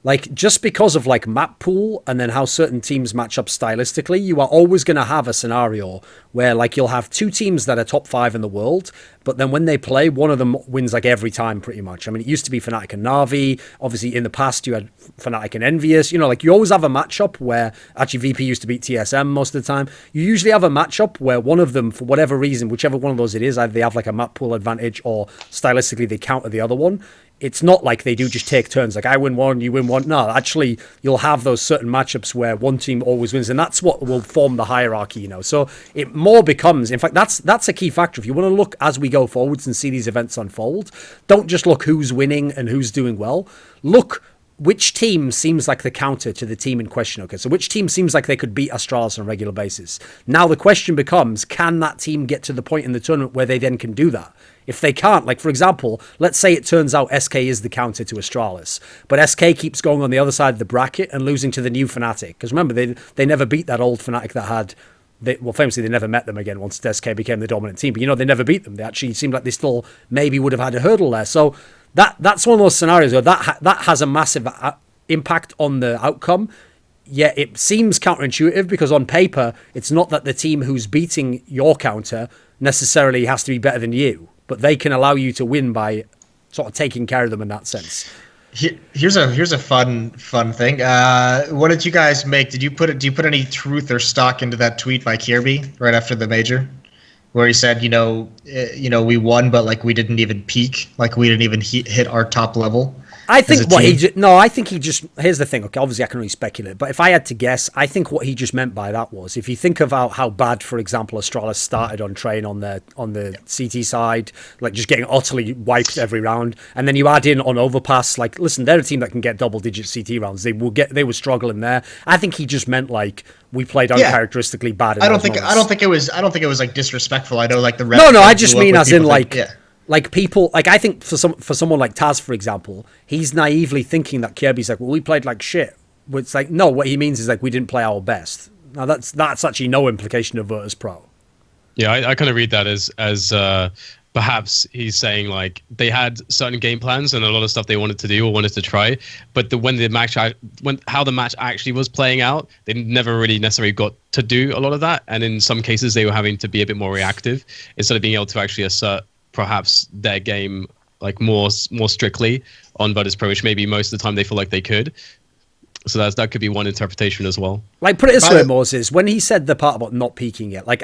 like, just because of like map pool and then how certain teams match up stylistically, you are always going to have a scenario where like you'll have 2 teams that are top 5 in the world, but then when they play, one of them wins like every time pretty much. I mean, it used to be Fnatic and Na'Vi. Obviously, in the past, you had Fnatic and Envious. You know, like you always have a matchup where actually VP used to beat TSM most of the time. You usually have a matchup where one of them, for whatever reason, whichever one of those it is, either they have like a map pool advantage or stylistically they counter the other one. It's not like they do just take turns, like I win one, you win one. No, actually, you'll have those certain matchups where one team always wins, and that's what will form the hierarchy, you know. So it more becomes, in fact, that's a key factor. If you want to look as we go forwards and see these events unfold, don't just look who's winning and who's doing well. Look which team seems like the counter to the team in question. Okay, so which team seems like they could beat Astralis on a regular basis? Now the question becomes, can that team get to the point in the tournament where they then can do that? If they can't, like for example, let's say it turns out SK is the counter to Astralis, but SK keeps going on the other side of the bracket and losing to the new Fnatic. Because remember, they never beat that old Fnatic that had, famously they never met them again once SK became the dominant team. But you know, they never beat them. They actually seemed like they still maybe would have had a hurdle there. So that's one of those scenarios where that has a massive impact on the outcome. Yet it seems counterintuitive because on paper, it's not that the team who's beating your counter necessarily has to be better than you, but they can allow you to win by sort of taking care of them in that sense. Here's a fun thing. What did you guys make? Do you put any truth or stock into that tweet by Kjaerbye right after the major, where he said, we won, but like we didn't even peak, like we didn't even hit our top level? I think I think he just, here's the thing. Okay, obviously I can only speculate, but if I had to guess, I think what he just meant by that was, if you think about how bad, for example, Astralis started on Train on the CT side, like just getting utterly wiped every round, and then you add in on Overpass, like, listen, they're a team that can get double-digit CT rounds. They were struggling there. I think he just meant like we played uncharacteristically bad. I don't think it was like disrespectful. I know like the no, I just mean as in like. Yeah. Like people, like I think for someone like Taz, for example, he's naively thinking that Kjaerbye's like, well, we played like shit. It's like, no, what he means is like we didn't play our best. Now that's actually no implication of Virtus.pro. Yeah, I kind of read that as perhaps he's saying like they had certain game plans and a lot of stuff they wanted to do or wanted to try, but how the match actually was playing out, they never really necessarily got to do a lot of that, and in some cases they were having to be a bit more reactive instead of being able to actually assert perhaps their game like more strictly on Virtus.pro, which maybe most of the time they feel like they could. So that could be one interpretation as well. Like, put it this way, Moses, when he said the part about not peaking yet, like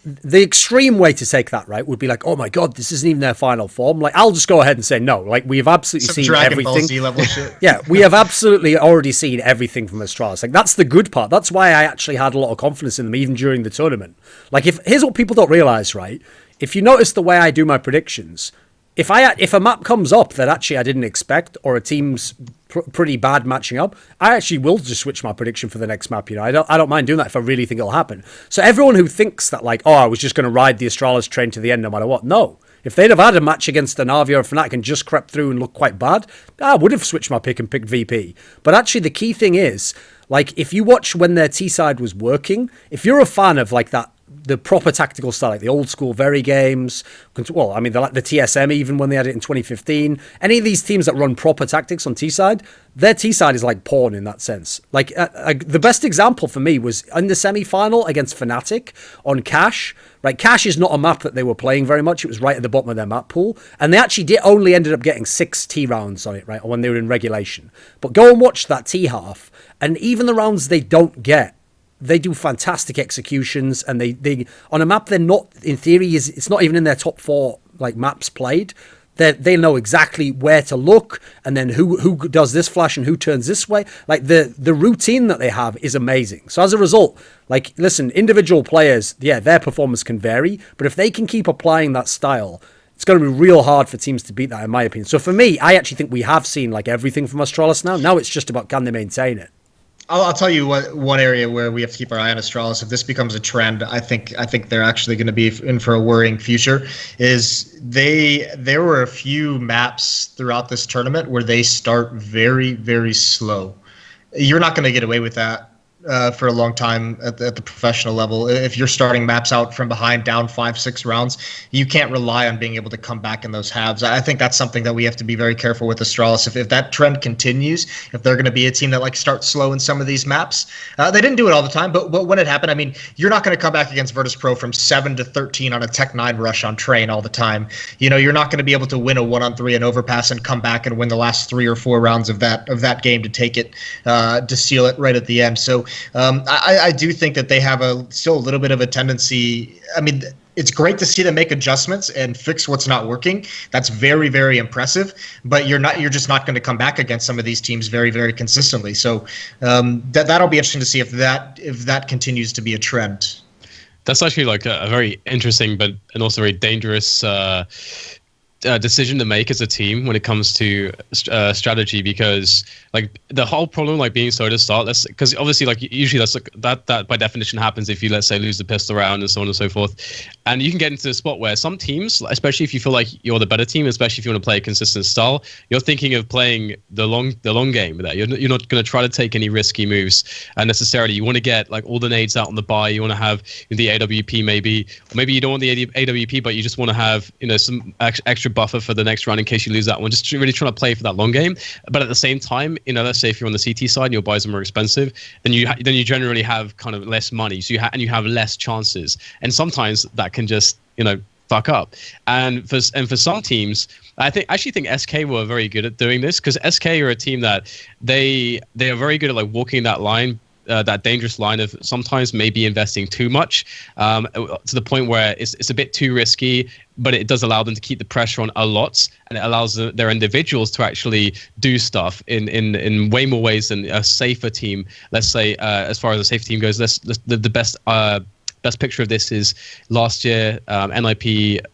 the extreme way to take that, right, would be like, oh my God, this isn't even their final form. Like, I'll just go ahead and say no. Like, we have absolutely seen Dragon everything. Ball Z level shit. Yeah, we have absolutely already seen everything from Astralis. Like, that's the good part. That's why I actually had a lot of confidence in them, even during the tournament. Like, here's what people don't realize, right? If you notice the way I do my predictions, if a map comes up that actually I didn't expect, or a team's pretty bad matching up, I actually will just switch my prediction for the next map. You know, I don't mind doing that if I really think it'll happen. So everyone who thinks that like, oh, I was just going to ride the Astralis train to the end no matter what, no. If they'd have had a match against a Na'Vi or a Fnatic and just crept through and looked quite bad, I would have switched my pick and picked VP. But actually the key thing is, like, if you watch when their T-side was working, if you're a fan of like that, the proper tactical style, like the old school Very games, well, I mean, the TSM, even when they had it in 2015, any of these teams that run proper tactics on T-side, their T-side is like porn in that sense. Like, the best example for me was in the semi-final against Fnatic on Cash. Right, Cash is not a map that they were playing very much. It was right at the bottom of their map pool, and they actually only ended up getting 6 T rounds on it, right, when they were in regulation. But go and watch that T half, and even the rounds they don't get, they do fantastic executions, and they on a map they're not, in theory, it's not even in their top 4 like maps played. They know exactly where to look, and then who does this flash and who turns this way. Like the routine that they have is amazing. So as a result, like, listen, individual players, yeah, their performance can vary, but if they can keep applying that style, it's going to be real hard for teams to beat that, in my opinion. So for me, I actually think we have seen like everything from Astralis now. Now it's just about, can they maintain it? I'll tell you one area where we have to keep our eye on Astralis. If this becomes a trend, I think they're actually going to be in for a worrying future. There were a few maps throughout this tournament where they start very, very slow. You're not going to get away with that for a long time at the professional level. If you're starting maps out from behind, down 5-6 rounds, you can't rely on being able to come back in those halves. I think that's something that we have to be very careful with Astralis. If that trend continues, if they're going to be a team that like starts slow in some of these maps, they didn't do it all the time, but when it happened, I mean, you're not going to come back against Virtus.pro from 7-13 on a Tech 9 rush on Train all the time. You know, you're not going to be able to win a 1-on-3 and overpass and come back and win the last 3 or 4 rounds of that game to take it, to seal it right at the end. So I do think that they have still a little bit of a tendency. I mean, it's great to see them make adjustments and fix what's not working. That's very, very impressive. But you're just not going to come back against some of these teams very, very consistently. So that'll be interesting to see if that continues to be a trend. That's actually like a very interesting, and also very dangerous decision to make as a team when it comes to strategy, because like the whole problem like being slow to start, because obviously like usually that's like that by definition happens if you, let's say, lose the pistol round and so on and so forth, and you can get into the spot where some teams, especially if you feel like you're the better team, especially if you want to play a consistent style, you're thinking of playing the long game with that. You're not going to try to take any risky moves necessarily. You want to get like all the nades out on the buy. You want to have the AWP maybe, or maybe you don't want the AWP, but you just want to have some extra buffer for the next round in case you lose that one. Just really trying to play for that long game. But at the same time, let's say if you're on the CT side and your buys are more expensive, then you generally have kind of less money, so you have less chances, and sometimes that can just fuck up. And for some teams, I actually think SK were very good at doing this, because SK are a team that they are very good at like walking that line. That dangerous line of sometimes maybe investing too much to the point where it's a bit too risky, but it does allow them to keep the pressure on a lot, and it allows their individuals to actually do stuff in way more ways than a safer team. Let's say as far as a safe team goes, the best picture of this is last year NIP.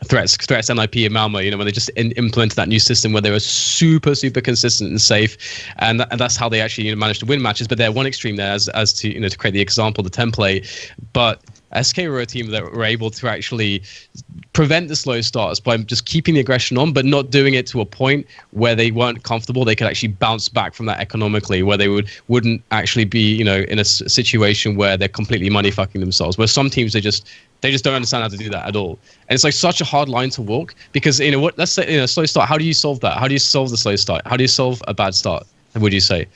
Threats NIP in Malmo, when they just implemented that new system where they were super consistent and safe, and that's how they actually managed to win matches. But they're one extreme there as to to create the example, the template. But SK were a team that were able to actually prevent the slow starts by just keeping the aggression on, but not doing it to a point where they weren't comfortable. They could actually bounce back from that economically, where they wouldn't actually be in a situation where they're completely money fucking themselves. Where some teams they just don't understand how to do that at all, and it's like such a hard line to walk, because let's say slow start. How do you solve that? How do you solve the slow start? How do you solve a bad start? Would you say?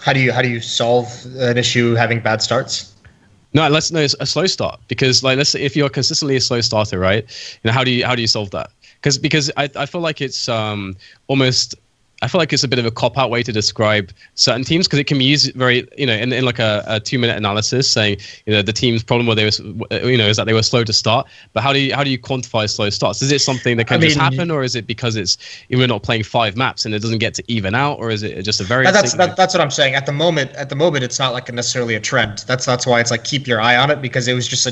How do you solve an issue having bad starts? No, it's a slow start, because like let's say if you're consistently a slow starter, right? How do you solve that? Because I feel like it's almost. I feel like it's a bit of a cop-out way to describe certain teams, because it can be used very, in like a 2-minute analysis, saying, the team's problem where they were, is that they were slow to start. But how do you quantify slow starts? Is it something that can just happen, or is it because we're not playing 5 maps and it doesn't get to even out, or is it just a very? That's what I'm saying. At the moment, it's not like necessarily a trend. That's why it's like keep your eye on it, because it was just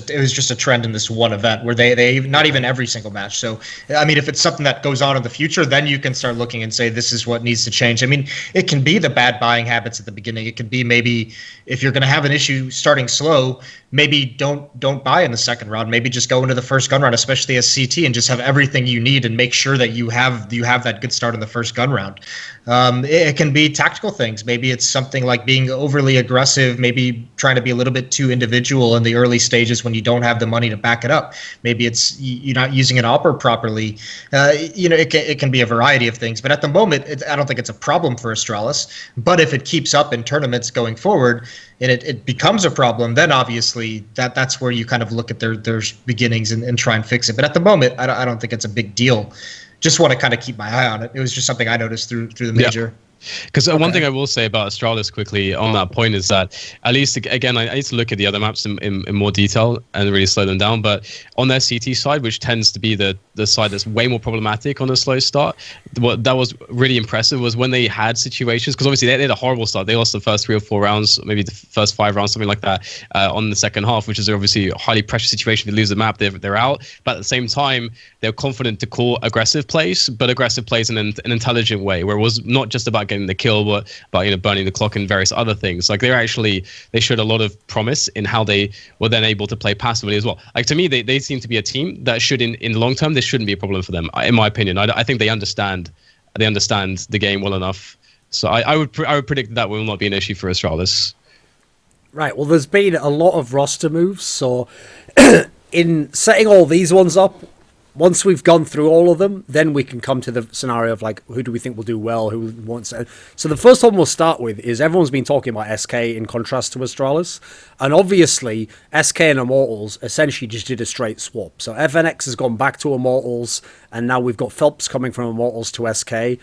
a trend in this one event where they not even every single match. So I mean, if it's something that goes on in the future, then you can start looking and say this is what needs to change. I mean, it can be the bad buying habits at the beginning. It could be maybe if you're going to have an issue starting slow, maybe don't buy in the second round. Maybe just go into the first gun round, especially as CT, and just have everything you need and make sure that you have that good start in the first gun round. It can be tactical things. Maybe it's something like being overly aggressive, maybe trying to be a little bit too individual in the early stages when you don't have the money to back it up. Maybe it's you're not using an AWPer properly. It can be a variety of things. But at the moment, I don't think it's a problem for Astralis. But if it keeps up in tournaments going forward, and it becomes a problem, then obviously that's where you kind of look at their beginnings and try and fix it. But at the moment, I don't think it's a big deal. Just want to kind of keep my eye on it. It was just something I noticed through the major. Because one thing I will say about Astralis quickly on that point is that, at least, again, I need to look at the other maps in more detail and really slow them down. But on their CT side, which tends to be the side that's way more problematic on a slow start, what that was really impressive was when they had situations, because obviously they had a horrible start. They lost the first 3 or 4 rounds, maybe the first 5 rounds, something like that, on the second half, which is obviously a highly pressure situation. If they lose the map, they're out. But at the same time, they're confident to call aggressive plays, but aggressive plays in an intelligent way, where it was not just about getting the kill, but about burning the clock and various other things. Like they showed a lot of promise in how they were then able to play passively as well. Like to me, they seem to be a team that should, in the long term, this shouldn't be a problem for them, in my opinion. I think they understand the game well enough. So I would predict that will not be an issue for Astralis. Right. Well, there's been a lot of roster moves, so in setting all these ones up, once we've gone through all of them, then we can come to the scenario of like, who do we think will do well, who wants to... So the first one we'll start with is everyone's been talking about SK in contrast to Astralis. And obviously, SK and Immortals essentially just did a straight swap. So FNX has gone back to Immortals, and now we've got felps coming from Immortals to SK.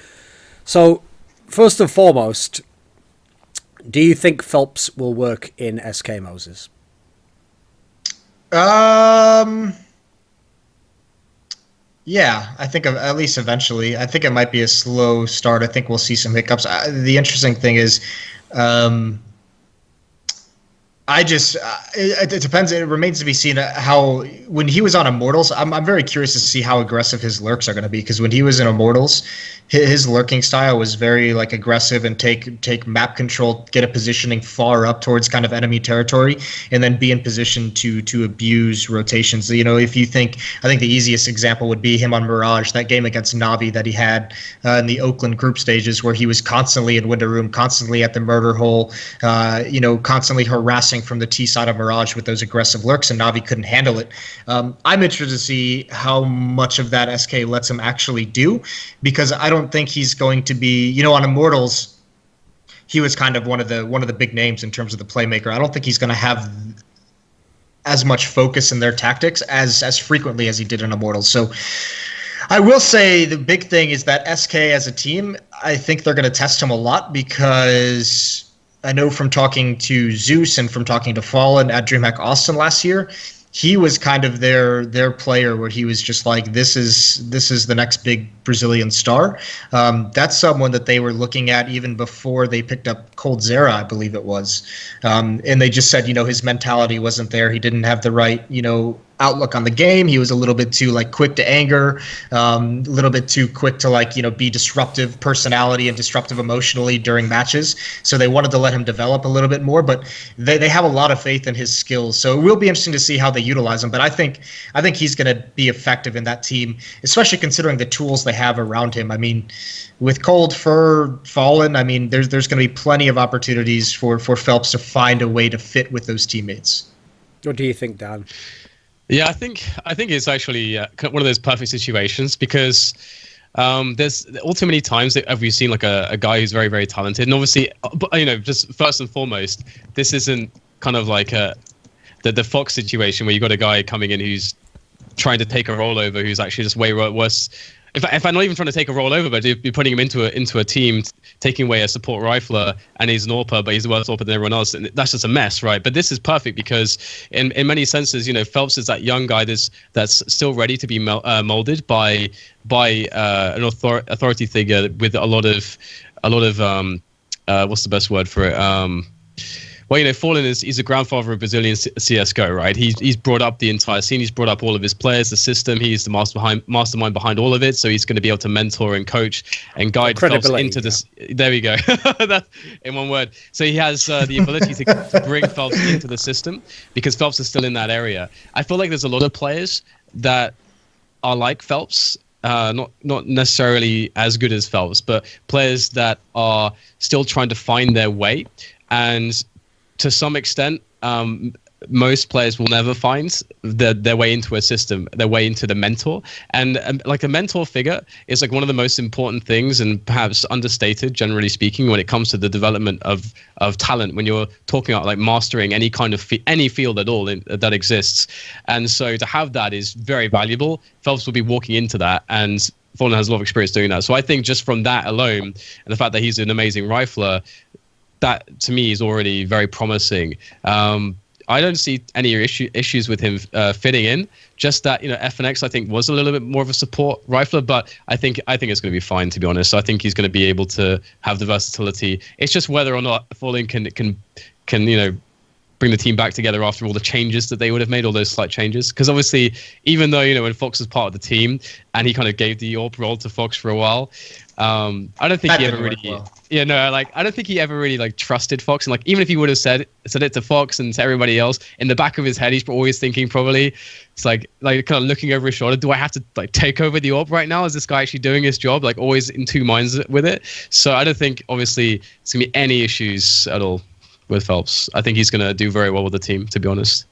So, first and foremost, do you think felps will work in SK, Moses? Yeah, I think at least eventually. I think it might be a slow start. I think we'll see some hiccups. The interesting thing is, it depends. It remains to be seen how, when he was on Immortals, I'm very curious to see how aggressive his lurks are going to be, because when he was in Immortals, his lurking style was very like aggressive and take map control, get a positioning far up towards kind of enemy territory, and then be in position to abuse rotations. If you think, I think the easiest example would be him on Mirage, that game against Navi that he had in the Oakland group stages, where he was constantly in window room, constantly at the murder hole, constantly harassing from the T side of Mirage with those aggressive lurks, and Navi couldn't handle it. I'm interested to see how much of that SK lets him actually do, because I don't think he's going to be, on Immortals, he was kind of one of the big names in terms of the playmaker. I don't think he's going to have as much focus in their tactics as frequently as he did in Immortals. So I will say the big thing is that SK as a team, I think they're going to test him a lot, because I know from talking to Zeus and from talking to Fallen at DreamHack Austin last year, he was kind of their player, where he was just like, this is the next big Brazilian star. That's someone that they were looking at even before they picked up Coldzera, I believe it was. And they just said, his mentality wasn't there. He didn't have the right, outlook on the game. He was a little bit too quick to anger, a little bit too quick to be disruptive personality and disruptive emotionally during matches. So they wanted to let him develop a little bit more, but they have a lot of faith in his skills. So it will be interesting to see how they utilize him. But I think he's going to be effective in that team, especially considering the tools they have around him. I mean, with Cold Fur, Fallen, I mean, there's going to be plenty of opportunities for felps to find a way to fit with those teammates. What do you think, Dan? Yeah, I think it's actually one of those perfect situations, because there's all too many times that have we seen like a guy who's very, very talented, and obviously, just first and foremost, this isn't kind of like the Fox situation where you got a guy coming in who's trying to take a rollover, who's actually just way worse. If I'm not even trying to take a rollover, but if you're putting him into a team, taking away a support rifler, and he's an AWPer, but he's worse AWPer than everyone else, and that's just a mess, right? But this is perfect, because in many senses, felps is that young guy that's still ready to be molded by an authority figure with a lot of what's the best word for it? Well, Fallen he's a grandfather of Brazilian CSGO, right? He's brought up the entire scene. He's brought up all of his players, the system. He's the mastermind behind all of it. So he's going to be able to mentor and coach and guide felps into this. There we go. That's in one word. So he has the ability to bring felps into the system, because felps is still in that area. I feel like there's a lot of players that are like felps. Not necessarily as good as felps, but players that are still trying to find their way. And to some extent, most players will never find their way into a system, their way into the mentor. And like a mentor figure is like one of the most important things, and perhaps understated, generally speaking, when it comes to the development of talent, when you're talking about like mastering any kind of any field at all that exists. And so to have that is very valuable. felps will be walking into that, and Fallen has a lot of experience doing that. So I think just from that alone, and the fact that he's an amazing rifler, that to me is already very promising. I don't see any issues with him fitting in. Just that, FNX I think was a little bit more of a support rifler, but I think it's going to be fine, to be honest. So I think he's going to be able to have the versatility. It's just whether or not Fallen can bring the team back together after all the changes that they would have made, all those slight changes. Because obviously, even though, when Fox was part of the team and he kind of gave the AWP role to Fox for a while, I don't think he ever really... Well. Yeah, no, I don't think he ever really trusted Fox. And even if he would have said it to Fox and to everybody else, in the back of his head, he's always thinking probably, it's like kind of looking over his shoulder, do I have to take over the AWP right now? Is this guy actually doing his job? Always in two minds with it. So I don't think, obviously, it's going to be any issues at all with felps. I think he's going to do very well with the team, to be honest.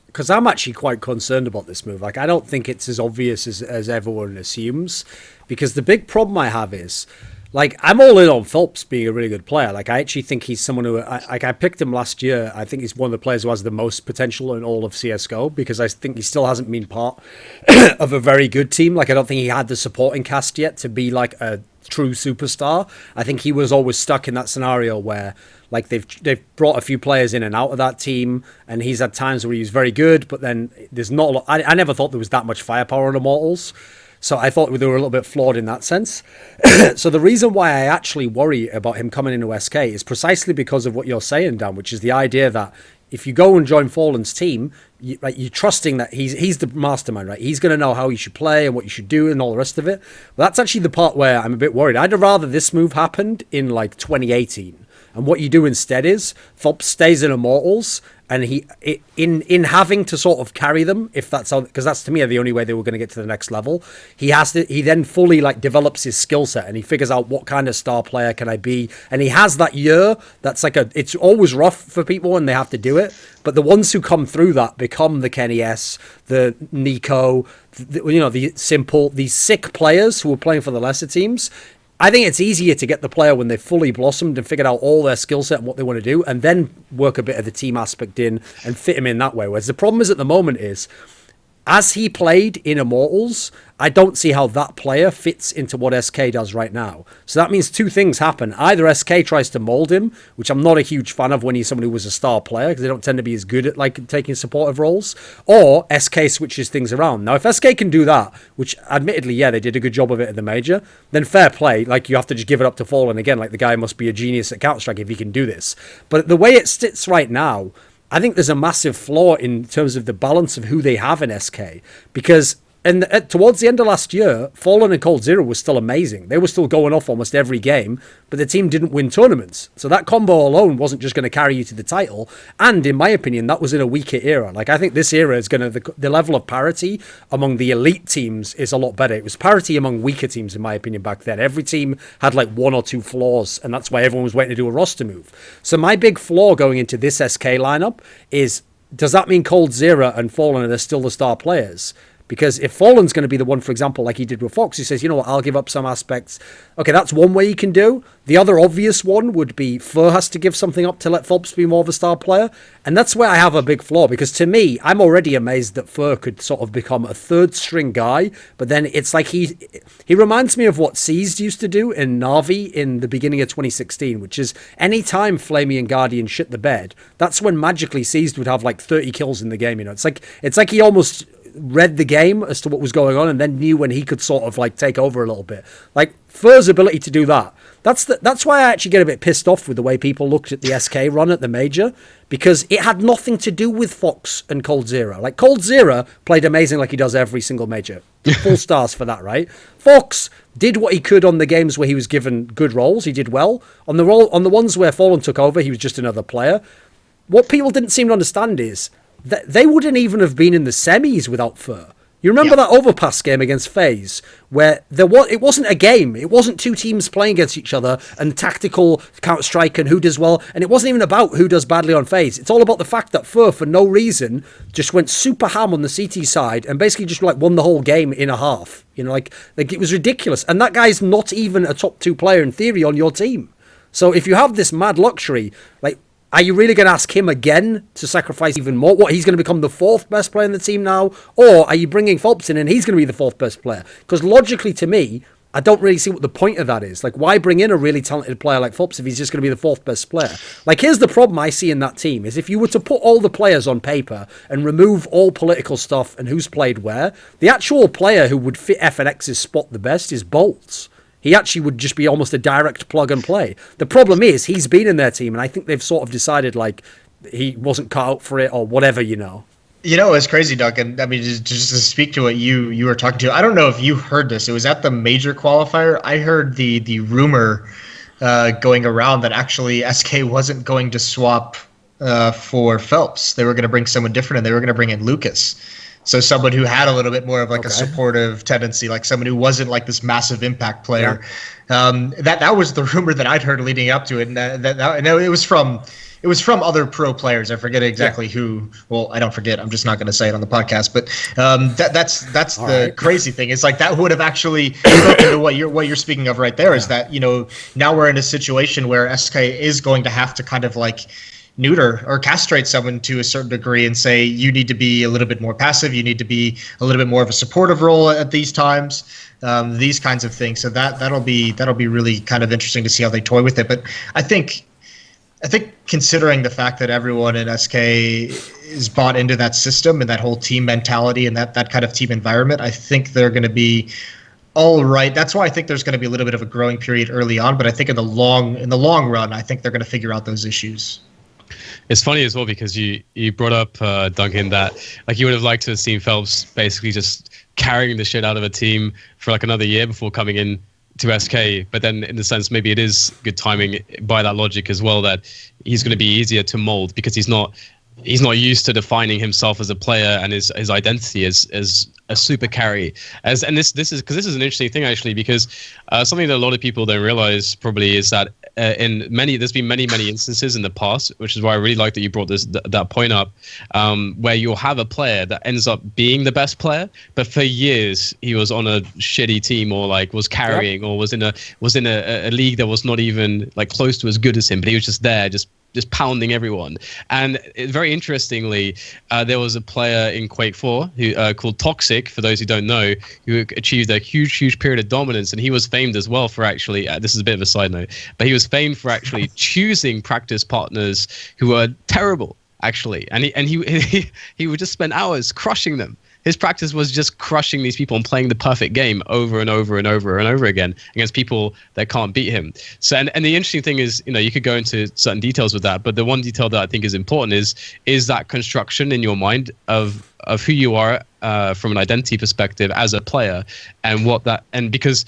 Because I'm actually quite concerned about this move. I don't think it's as obvious as everyone assumes. Because the big problem I have is, I'm all in on felps being a really good player. I actually think he's someone who, I picked him last year. I think he's one of the players who has the most potential in all of CSGO, because I think he still hasn't been part of a very good team. I don't think he had the supporting cast yet to be a true superstar. I think he was always stuck in that scenario where they've brought a few players in and out of that team, and he's had times where he was very good, but then there's not a lot. I never thought there was that much firepower on Immortals. So I thought they were a little bit flawed in that sense. So the reason why I actually worry about him coming into SK is precisely because of what you're saying, Dan, which is the idea that if you go and join Fallen's team, you're trusting that he's the mastermind, right? He's going to know how you should play and what you should do and all the rest of it. But that's actually the part where I'm a bit worried. I'd rather this move happened in 2018. And what you do instead is felps stays in Immortals, and he in having to sort of carry them, if that's how, because that's to me the only way they were going to get to the next level. He then fully develops his skill set, and he figures out what kind of star player can I be, and he has that year that's it's always rough for people when they have to do it, but the ones who come through that become the Kenny S, the Nico, the simple, these sick players who are playing for the lesser teams. I think it's easier to get the player when they've fully blossomed and figured out all their skill set and what they want to do, and then work a bit of the team aspect in and fit him in that way. Whereas the problem is at the moment is, as he played in Immortals, I don't see how that player fits into what SK does right now. So that means two things happen. Either SK tries to mold him, which I'm not a huge fan of when he's someone who was a star player, because they don't tend to be as good at taking supportive roles, or SK switches things around. Now, if SK can do that, which admittedly, yeah, they did a good job of it at the major, then fair play. You have to just give it up to Fallen again. The guy must be a genius at Counter-Strike if he can do this. But the way it sits right now, I think there's a massive flaw in terms of the balance of who they have in SK, because towards the end of last year, Fallen and Cold Zero was still amazing. They were still going off almost every game, but the team didn't win tournaments. So that combo alone wasn't just going to carry you to the title. And in my opinion, that was in a weaker era. I think this era is going to, the level of parity among the elite teams is a lot better. It was parity among weaker teams, in my opinion, back then. Every team had one or two flaws, and that's why everyone was waiting to do a roster move. So my big flaw going into this SK lineup is, does that mean Cold Zero and Fallen are still the star players? Because if Fallen's going to be the one, for example, like he did with Fox, he says, you know what, I'll give up some aspects. Okay, that's one way you can do. The other obvious one would be Fur has to give something up to let felps be more of a star player. And that's where I have a big flaw, because to me, I'm already amazed that Fur could sort of become a third string guy. But then it's he reminds me of what Seized used to do in Na'Vi in the beginning of 2016, which is anytime Flamey and Guardian shit the bed, that's when magically Seized would have 30 kills in the game. It's like he almost read the game as to what was going on and then knew when he could sort of take over a little bit. Fur's ability to do that. That's why I actually get a bit pissed off with the way people looked at the SK run at the major, because it had nothing to do with Fox and Cold Zero. Cold Zero played amazing like he does every single major. Full stars for that, right? Fox did what he could on the games where he was given good roles. He did well. On the ones where Fallen took over, he was just another player. What people didn't seem to understand is they wouldn't even have been in the semis without Fur. You remember that overpass game against FaZe, where it wasn't a game. It wasn't two teams playing against each other and tactical Counter-Strike and who does well. And it wasn't even about who does badly on FaZe. It's all about the fact that Fur, for no reason, just went super ham on the CT side and basically just won the whole game in a half. It was ridiculous. And that guy's not even a top 2 player in theory on your team. So if you have this mad luxury, Are you really going to ask him again to sacrifice even more? What, he's going to become the 4th best player in the team now? Or are you bringing felps in and he's going to be the 4th best player? Because logically, to me, I don't really see what the point of that is. Like, why bring in a really talented player like felps if he's just going to be the 4th best player? Like, here's the problem I see in that team, is if you were to put all the players on paper and remove all political stuff and who's played where, the actual player who would fit FNX's spot the best is Bolts. He actually would just be almost a direct plug and play. The problem is he's been in their team, and I think they've sort of decided like he wasn't cut out for it or whatever, you know. You know, it's crazy, Duncan. I mean, just to speak to what you were talking to, I don't know if you heard this. It was at the major qualifier. I heard the rumor going around that actually SK wasn't going to swap for felps. They were going to bring someone different, and they were going to bring in Lucas. So someone who had a little bit more of like a supportive tendency, like someone who wasn't like this massive impact player. Yeah. That was the rumor that I'd heard leading up to it, and and it was from other pro players. I forget exactly who. Well, I don't forget. I'm just not going to say it on the podcast. But that's the crazy thing. It's like that would have actually spoken to what you're speaking of right there. Is that, you know, now we're in a situation where SK is going to have to kind of like neuter or castrate someone to a certain degree and say, you need to be a little bit more passive, you need to be a little bit more of a supportive role at these times, these kinds of things. So that'll be really kind of interesting to see how they toy with it. But I think considering the fact that everyone in SK is bought into that system and that whole team mentality and that kind of team environment, I think they're going to be all right. That's why I think there's going to be a little bit of a growing period early on, but I think in the long run, I think they're going to figure out those issues. It's funny as well because you brought up, Duncan, that like you would have liked to have seen felps basically just carrying the shit out of a team for like another year before coming in to SK. But then in the sense, maybe it is good timing by that logic as well, that he's going to be easier to mold because he's not used to defining himself as a player and his identity as a super carry. And this is because this is an interesting thing actually, because something that a lot of people don't realize probably is that there's been many instances in the past, which is why I really like that you brought that point up, where you'll have a player that ends up being the best player, but for years he was on a shitty team or like was carrying or was in a league that was not even like close to as good as him, but he was just there, just pounding everyone. And very interestingly, there was a player in Quake 4 who called Toxic, for those who don't know, who achieved a huge period of dominance, and he was famed as well for actually, this is a bit of a side note, but he was famed for actually choosing practice partners who were terrible, actually. And he would just spend hours crushing them. His practice was just crushing these people and playing the perfect game over and over and over and over again against people that can't beat him. So, and the interesting thing is, you know, you could go into certain details with that, but the one detail that I think is important is that construction in your mind of who you are from an identity perspective as a player, and because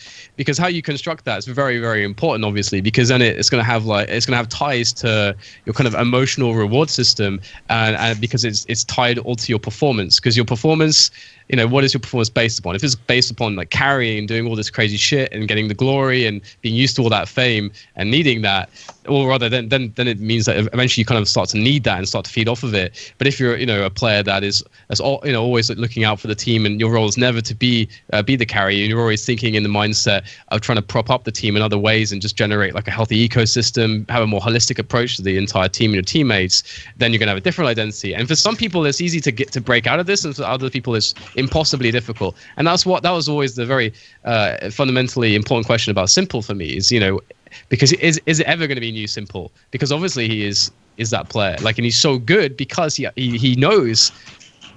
how you construct that is very, very important, obviously, because then it's going to have ties to your kind of emotional reward system, and because it's tied all to your performance, because your performance, you know, what is your performance based upon? If it's based upon like carrying and doing all this crazy shit and getting the glory and being used to all that fame and needing that, or rather then it means that eventually you kind of start to need that and start to feed off of it. But if you're, you know, a player that's always looking out for the team, and your role is never to be the carry, and you're always thinking in the mindset of trying to prop up the team in other ways and just generate like a healthy ecosystem, have a more holistic approach to the entire team and your teammates, then you're going to have a different identity. And for some people it's easy to break out of this, and for other people it's impossibly difficult. And that was always the very fundamentally important question about Simple for me, is, you know, because is it ever going to be new Simple? Because obviously he is that player, like, and he's so good because he knows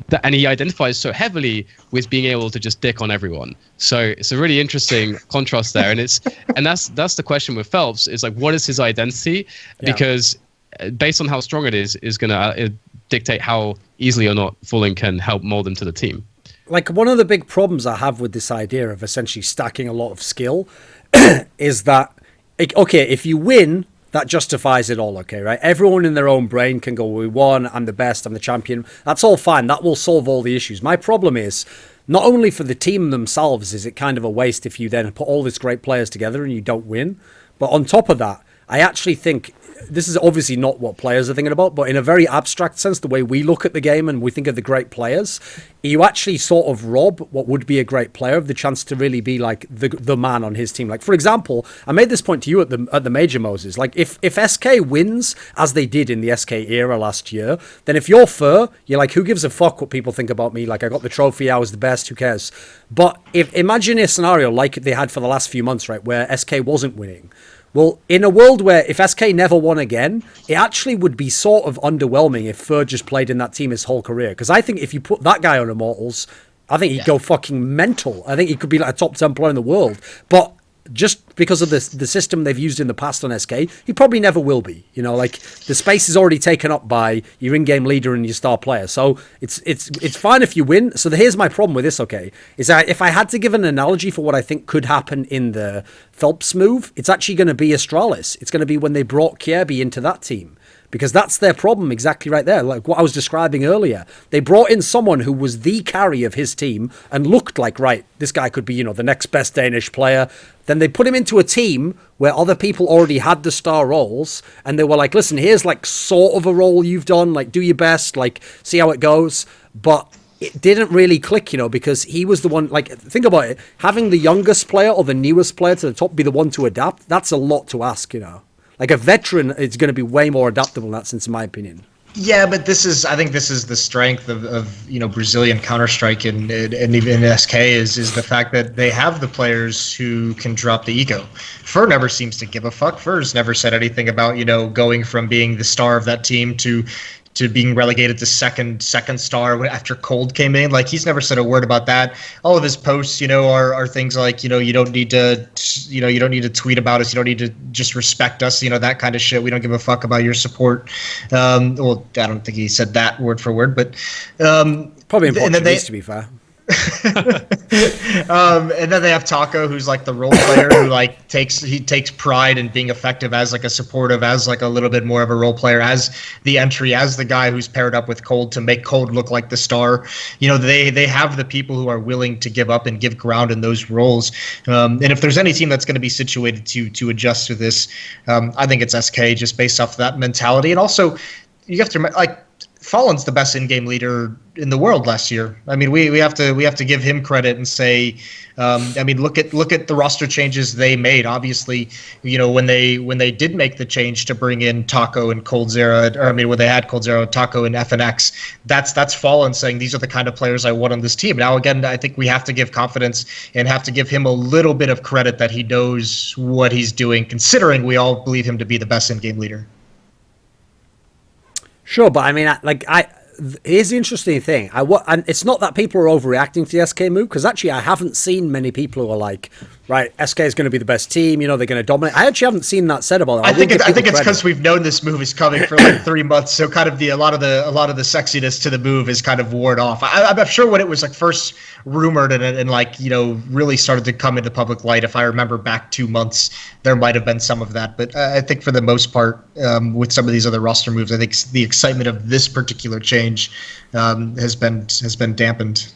that, and he identifies so heavily with being able to just dick on everyone. So it's a really interesting contrast there, and that's the question with felps, is like, what is his identity? Because based on how strong it is going to dictate how easily or not Fallen can help mold him to the team. Like, one of the big problems I have with this idea of essentially stacking a lot of skill is that, okay, if you win, that justifies it all, okay, right? Everyone in their own brain can go, we won, I'm the best, I'm the champion. That's all fine. That will solve all the issues. My problem is, not only for the team themselves is it kind of a waste if you then put all these great players together and you don't win, but on top of that, I actually think this is obviously not what players are thinking about, but in a very abstract sense, the way we look at the game and we think of the great players, you actually sort of rob what would be a great player of the chance to really be like the man on his team. Like, for example, I made this point to you at the Major, Moses. Like, if SK wins, as they did in the SK era last year, then if you're Fur, you're like, who gives a fuck what people think about me? Like, I got the trophy, I was the best, who cares? But imagine a scenario like they had for the last few months, right, where SK wasn't winning. Well, in a world where if SK never won again, it actually would be sort of underwhelming if Fur just played in that team his whole career. Because I think if you put that guy on Immortals, I think he'd go fucking mental. I think he could be like a top 10 player in the world. But just because of the system they've used in the past on SK, he probably never will be. You know, like, the space is already taken up by your in-game leader and your star player. So it's fine if you win. So here's my problem with this, okay, is that if I had to give an analogy for what I think could happen in the felps move, it's actually going to be Astralis. It's going to be when they brought Kjaerbye into that team. Because that's their problem exactly right there. Like what I was describing earlier. They brought in someone who was the carry of his team and looked like, right, this guy could be, you know, the next best Danish player. Then they put him into a team where other people already had the star roles. And they were like, listen, here's like sort of a role you've done. Like, do your best. Like, see how it goes. But it didn't really click, you know, because he was the one, like, think about it. Having the youngest player or the newest player to the top be the one to adapt, that's a lot to ask, you know. Like, a veteran is going to be way more adaptable in that sense, in my opinion. Yeah, but I think this is the strength of you know, Brazilian Counter-Strike and even SK is the fact that they have the players who can drop the ego. Fur never seems to give a fuck. Fur's never said anything about, you know, going from being the star of that team to being relegated to second star after Cold came in. Like, he's never said a word about that. All of his posts, you know, are things like, you know, you don't need to tweet about us. You don't need to just respect us. You know, that kind of shit. We don't give a fuck about your support. Well, I don't think he said that word for word, but probably in Portuguese, to be fair. And then they have Taco, who's like the role player who like takes pride in being effective as like a supportive, as like a little bit more of a role player, as the entry, as the guy who's paired up with Cold to make Cold look like the star. You know, they have the people who are willing to give up and give ground in those roles. And if there's any team that's going to be situated to adjust to this, I think it's SK, just based off of that mentality. And also, you have to like, Fallen's the best in-game leader in the world last year. I mean, we have to give him credit and say, I mean, look at the roster changes they made. Obviously, you know, when they did make the change to bring in Taco and coldzera, or I mean, when they had coldzera, Taco and FNX, that's Fallen saying these are the kind of players I want on this team. Now, again, I think we have to give confidence and have to give him a little bit of credit that he knows what he's doing, considering we all believe him to be the best in-game leader. Sure, but I mean, here's the interesting thing. And it's not that people are overreacting to the SK move, because actually I haven't seen many people who are like, right, SK is going to be the best team, you know, they're going to dominate. I actually haven't seen that said about it. I think it's because we've known this move is coming for like 3 months, so kind of a lot of the sexiness to the move is kind of worn off. I'm sure when it was like first rumored and like, you know, really started to come into public light, if I remember back 2 months, there might have been some of that. But I think for the most part, with some of these other roster moves, I think the excitement of this particular change has been dampened.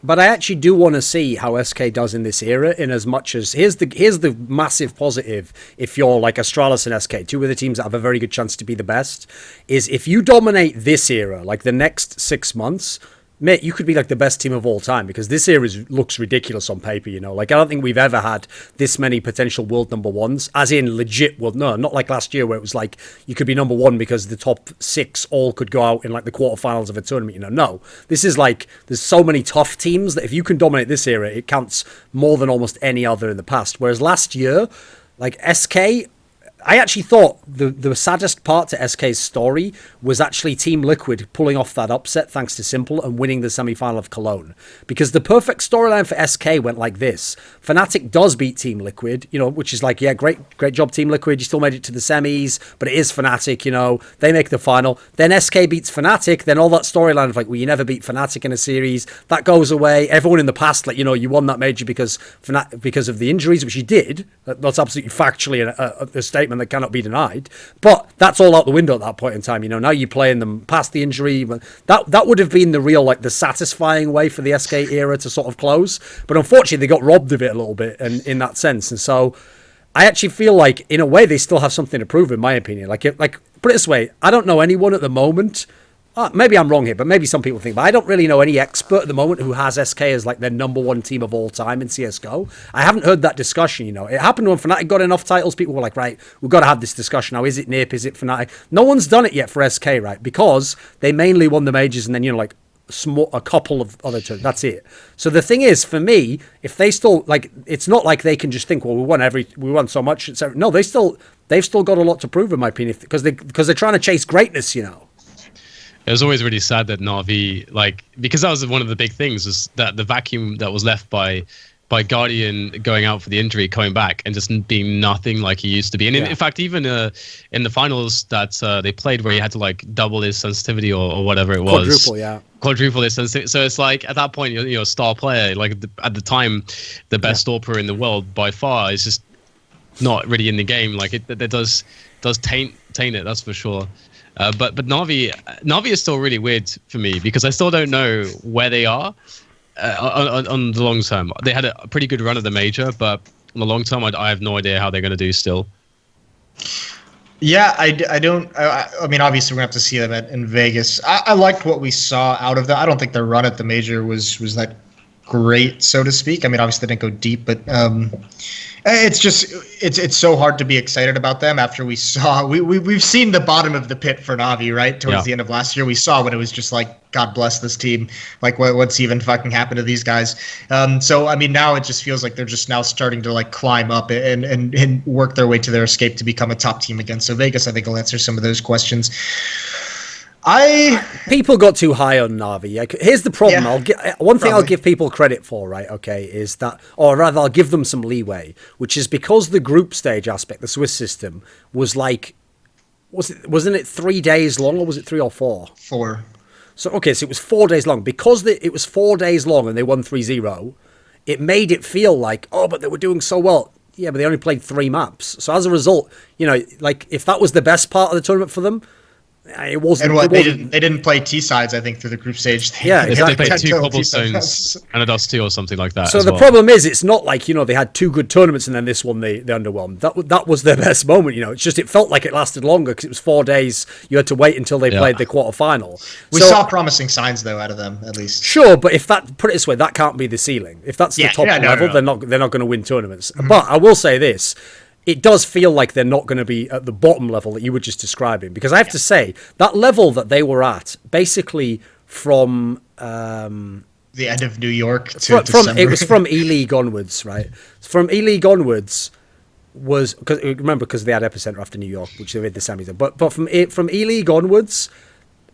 But I actually do want to see how SK does in this era, in as much as here's the massive positive. If you're like Astralis and SK, two of the teams that have a very good chance to be the best, is if you dominate this era, like the next 6 months, mate, you could be like the best team of all time, because this era looks ridiculous on paper, you know. Like, I don't think we've ever had this many potential world number ones, as in legit world. No, not like last year where it was like you could be number one because the top 6 all could go out in like the quarterfinals of a tournament, you know. No, this is like, there's so many tough teams that if you can dominate this era, it counts more than almost any other in the past. Whereas last year, like SK, I actually thought the saddest part to SK's story was actually Team Liquid pulling off that upset thanks to Simple and winning the semi-final of Cologne. Because the perfect storyline for SK went like this. Fnatic does beat Team Liquid, you know, which is like, yeah, great job, Team Liquid. You still made it to the semis, but it is Fnatic, you know. They make the final. Then SK beats Fnatic. Then all that storyline of like, well, you never beat Fnatic in a series. That goes away. Everyone in the past, like, you know, you won that major because of the injuries, which you did. That's absolutely factually a statement that cannot be denied, but that's all out the window at that point in time. You know, now you're playing them past the injury. That would have been the real, like, the satisfying way for the SK era to sort of close, but unfortunately they got robbed of it a little bit in that sense. And so I actually feel like, in a way, they still have something to prove, in my opinion. Like put it this way, I don't know anyone at the moment. Maybe I'm wrong here, but maybe some people think. But I don't really know any expert at the moment who has SK as like their number one team of all time in CS:GO. I haven't heard that discussion. It happened when Fnatic got enough titles. People were like, right, we've got to have this discussion now. Is it NiP? Is it Fnatic? No one's done it yet for SK, right? Because they mainly won the majors, and then like a couple of other turns. That's it. So the thing is, for me, if they still like, it's not like they can just think, well, we won so much. No, they've still got a lot to prove, in my opinion, because they're trying to chase greatness. It was always really sad that Na'Vi, because that was one of the big things, was that the vacuum that was left by Guardian going out for the injury, coming back, and just being nothing like he used to be. And in fact, even in the finals that they played, where he had to double his sensitivity or whatever it was, quadruple his sensitivity. So it's like, at that point, you're a star player. At the time, the best star player in the world by far is just not really in the game. It does taint it, that's for sure. But Na'Vi is still really weird for me, because I still don't know where they are on the long term. They had a pretty good run of the major, but on the long term, I have no idea how they're going to do still. Yeah, I don't. I mean, obviously, we're going to have to see them in Vegas. I liked what we saw out of them. I don't think their run at the major was that great, so to speak. I mean, obviously, they didn't go deep, but it's just it's so hard to be excited about them after we saw we've seen the bottom of the pit for Na'Vi, right? Towards the end of last year, we saw when it was just like, God bless this team. Like, what's even fucking happened to these guys? So I mean, now it just feels like they're just now starting to climb up and work their way to their escape to become a top team again. So Vegas, I think, will answer some of those questions. People got too high on Na'Vi. Here's the problem. I'll give people credit for, right? Okay, is that, or rather, I'll give them some leeway, which is because the group stage aspect, the Swiss system, was wasn't it 3 days long, or was it 3 or 4? 4. So okay, so it was 4 days long. Because it was 4 days long and they won 3-0, it made it feel like, oh, but they were doing so well. Yeah, but they only played 3 maps. So as a result, if that was the best part of the tournament for them, it wasn't. And they didn't play T sides, I think, through the group stage. Exactly. They played 2 cobblestones and a dust 2 or something like that. So the problem is, it's not like they had 2 good tournaments and then this one they underwhelmed. That was their best moment. It's just, it felt like it lasted longer because it was 4 days. You had to wait until they played the quarterfinal. We saw promising signs though out of them, at least. Sure, but put it this way, that can't be the ceiling. If that's the top level, they're not going to win tournaments. Mm-hmm. But I will say this. It does feel like they're not going to be at the bottom level that you were just describing. Because I have to say, that level that they were at, basically from the end of New York to December. It was from ELEAGUE onwards, right? From ELEAGUE onwards was, because they had Epicenter after New York, which they made the semis. But from ELEAGUE onwards,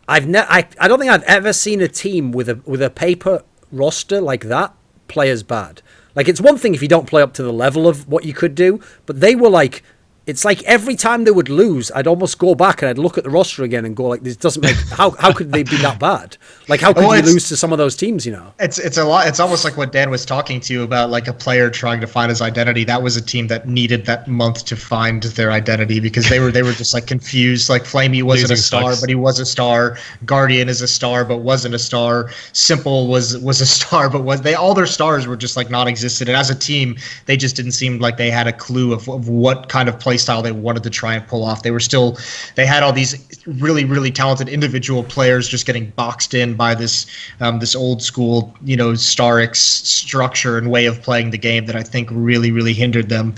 I don't think I've ever seen a team with a paper roster like that play as bad. It's one thing if you don't play up to the level of what you could do, but they were it's like every time they would lose, I'd almost go back and I'd look at the roster again and go this doesn't make, how could they be that bad? How could you lose to some of those teams, It's a lot. It's almost like what Dan was talking to you about, a player trying to find his identity. That was a team that needed that month to find their identity because they were just confused. Flamey wasn't a star, but he was a star. Guardian is a star, but wasn't a star. Simple was a star, but all their stars were just non-existent. And as a team, they just didn't seem like they had a clue of what kind of play style they wanted to try and pull off. They had all these really, really talented individual players just getting boxed in by this old school, Starix structure and way of playing the game that I think really, really hindered them.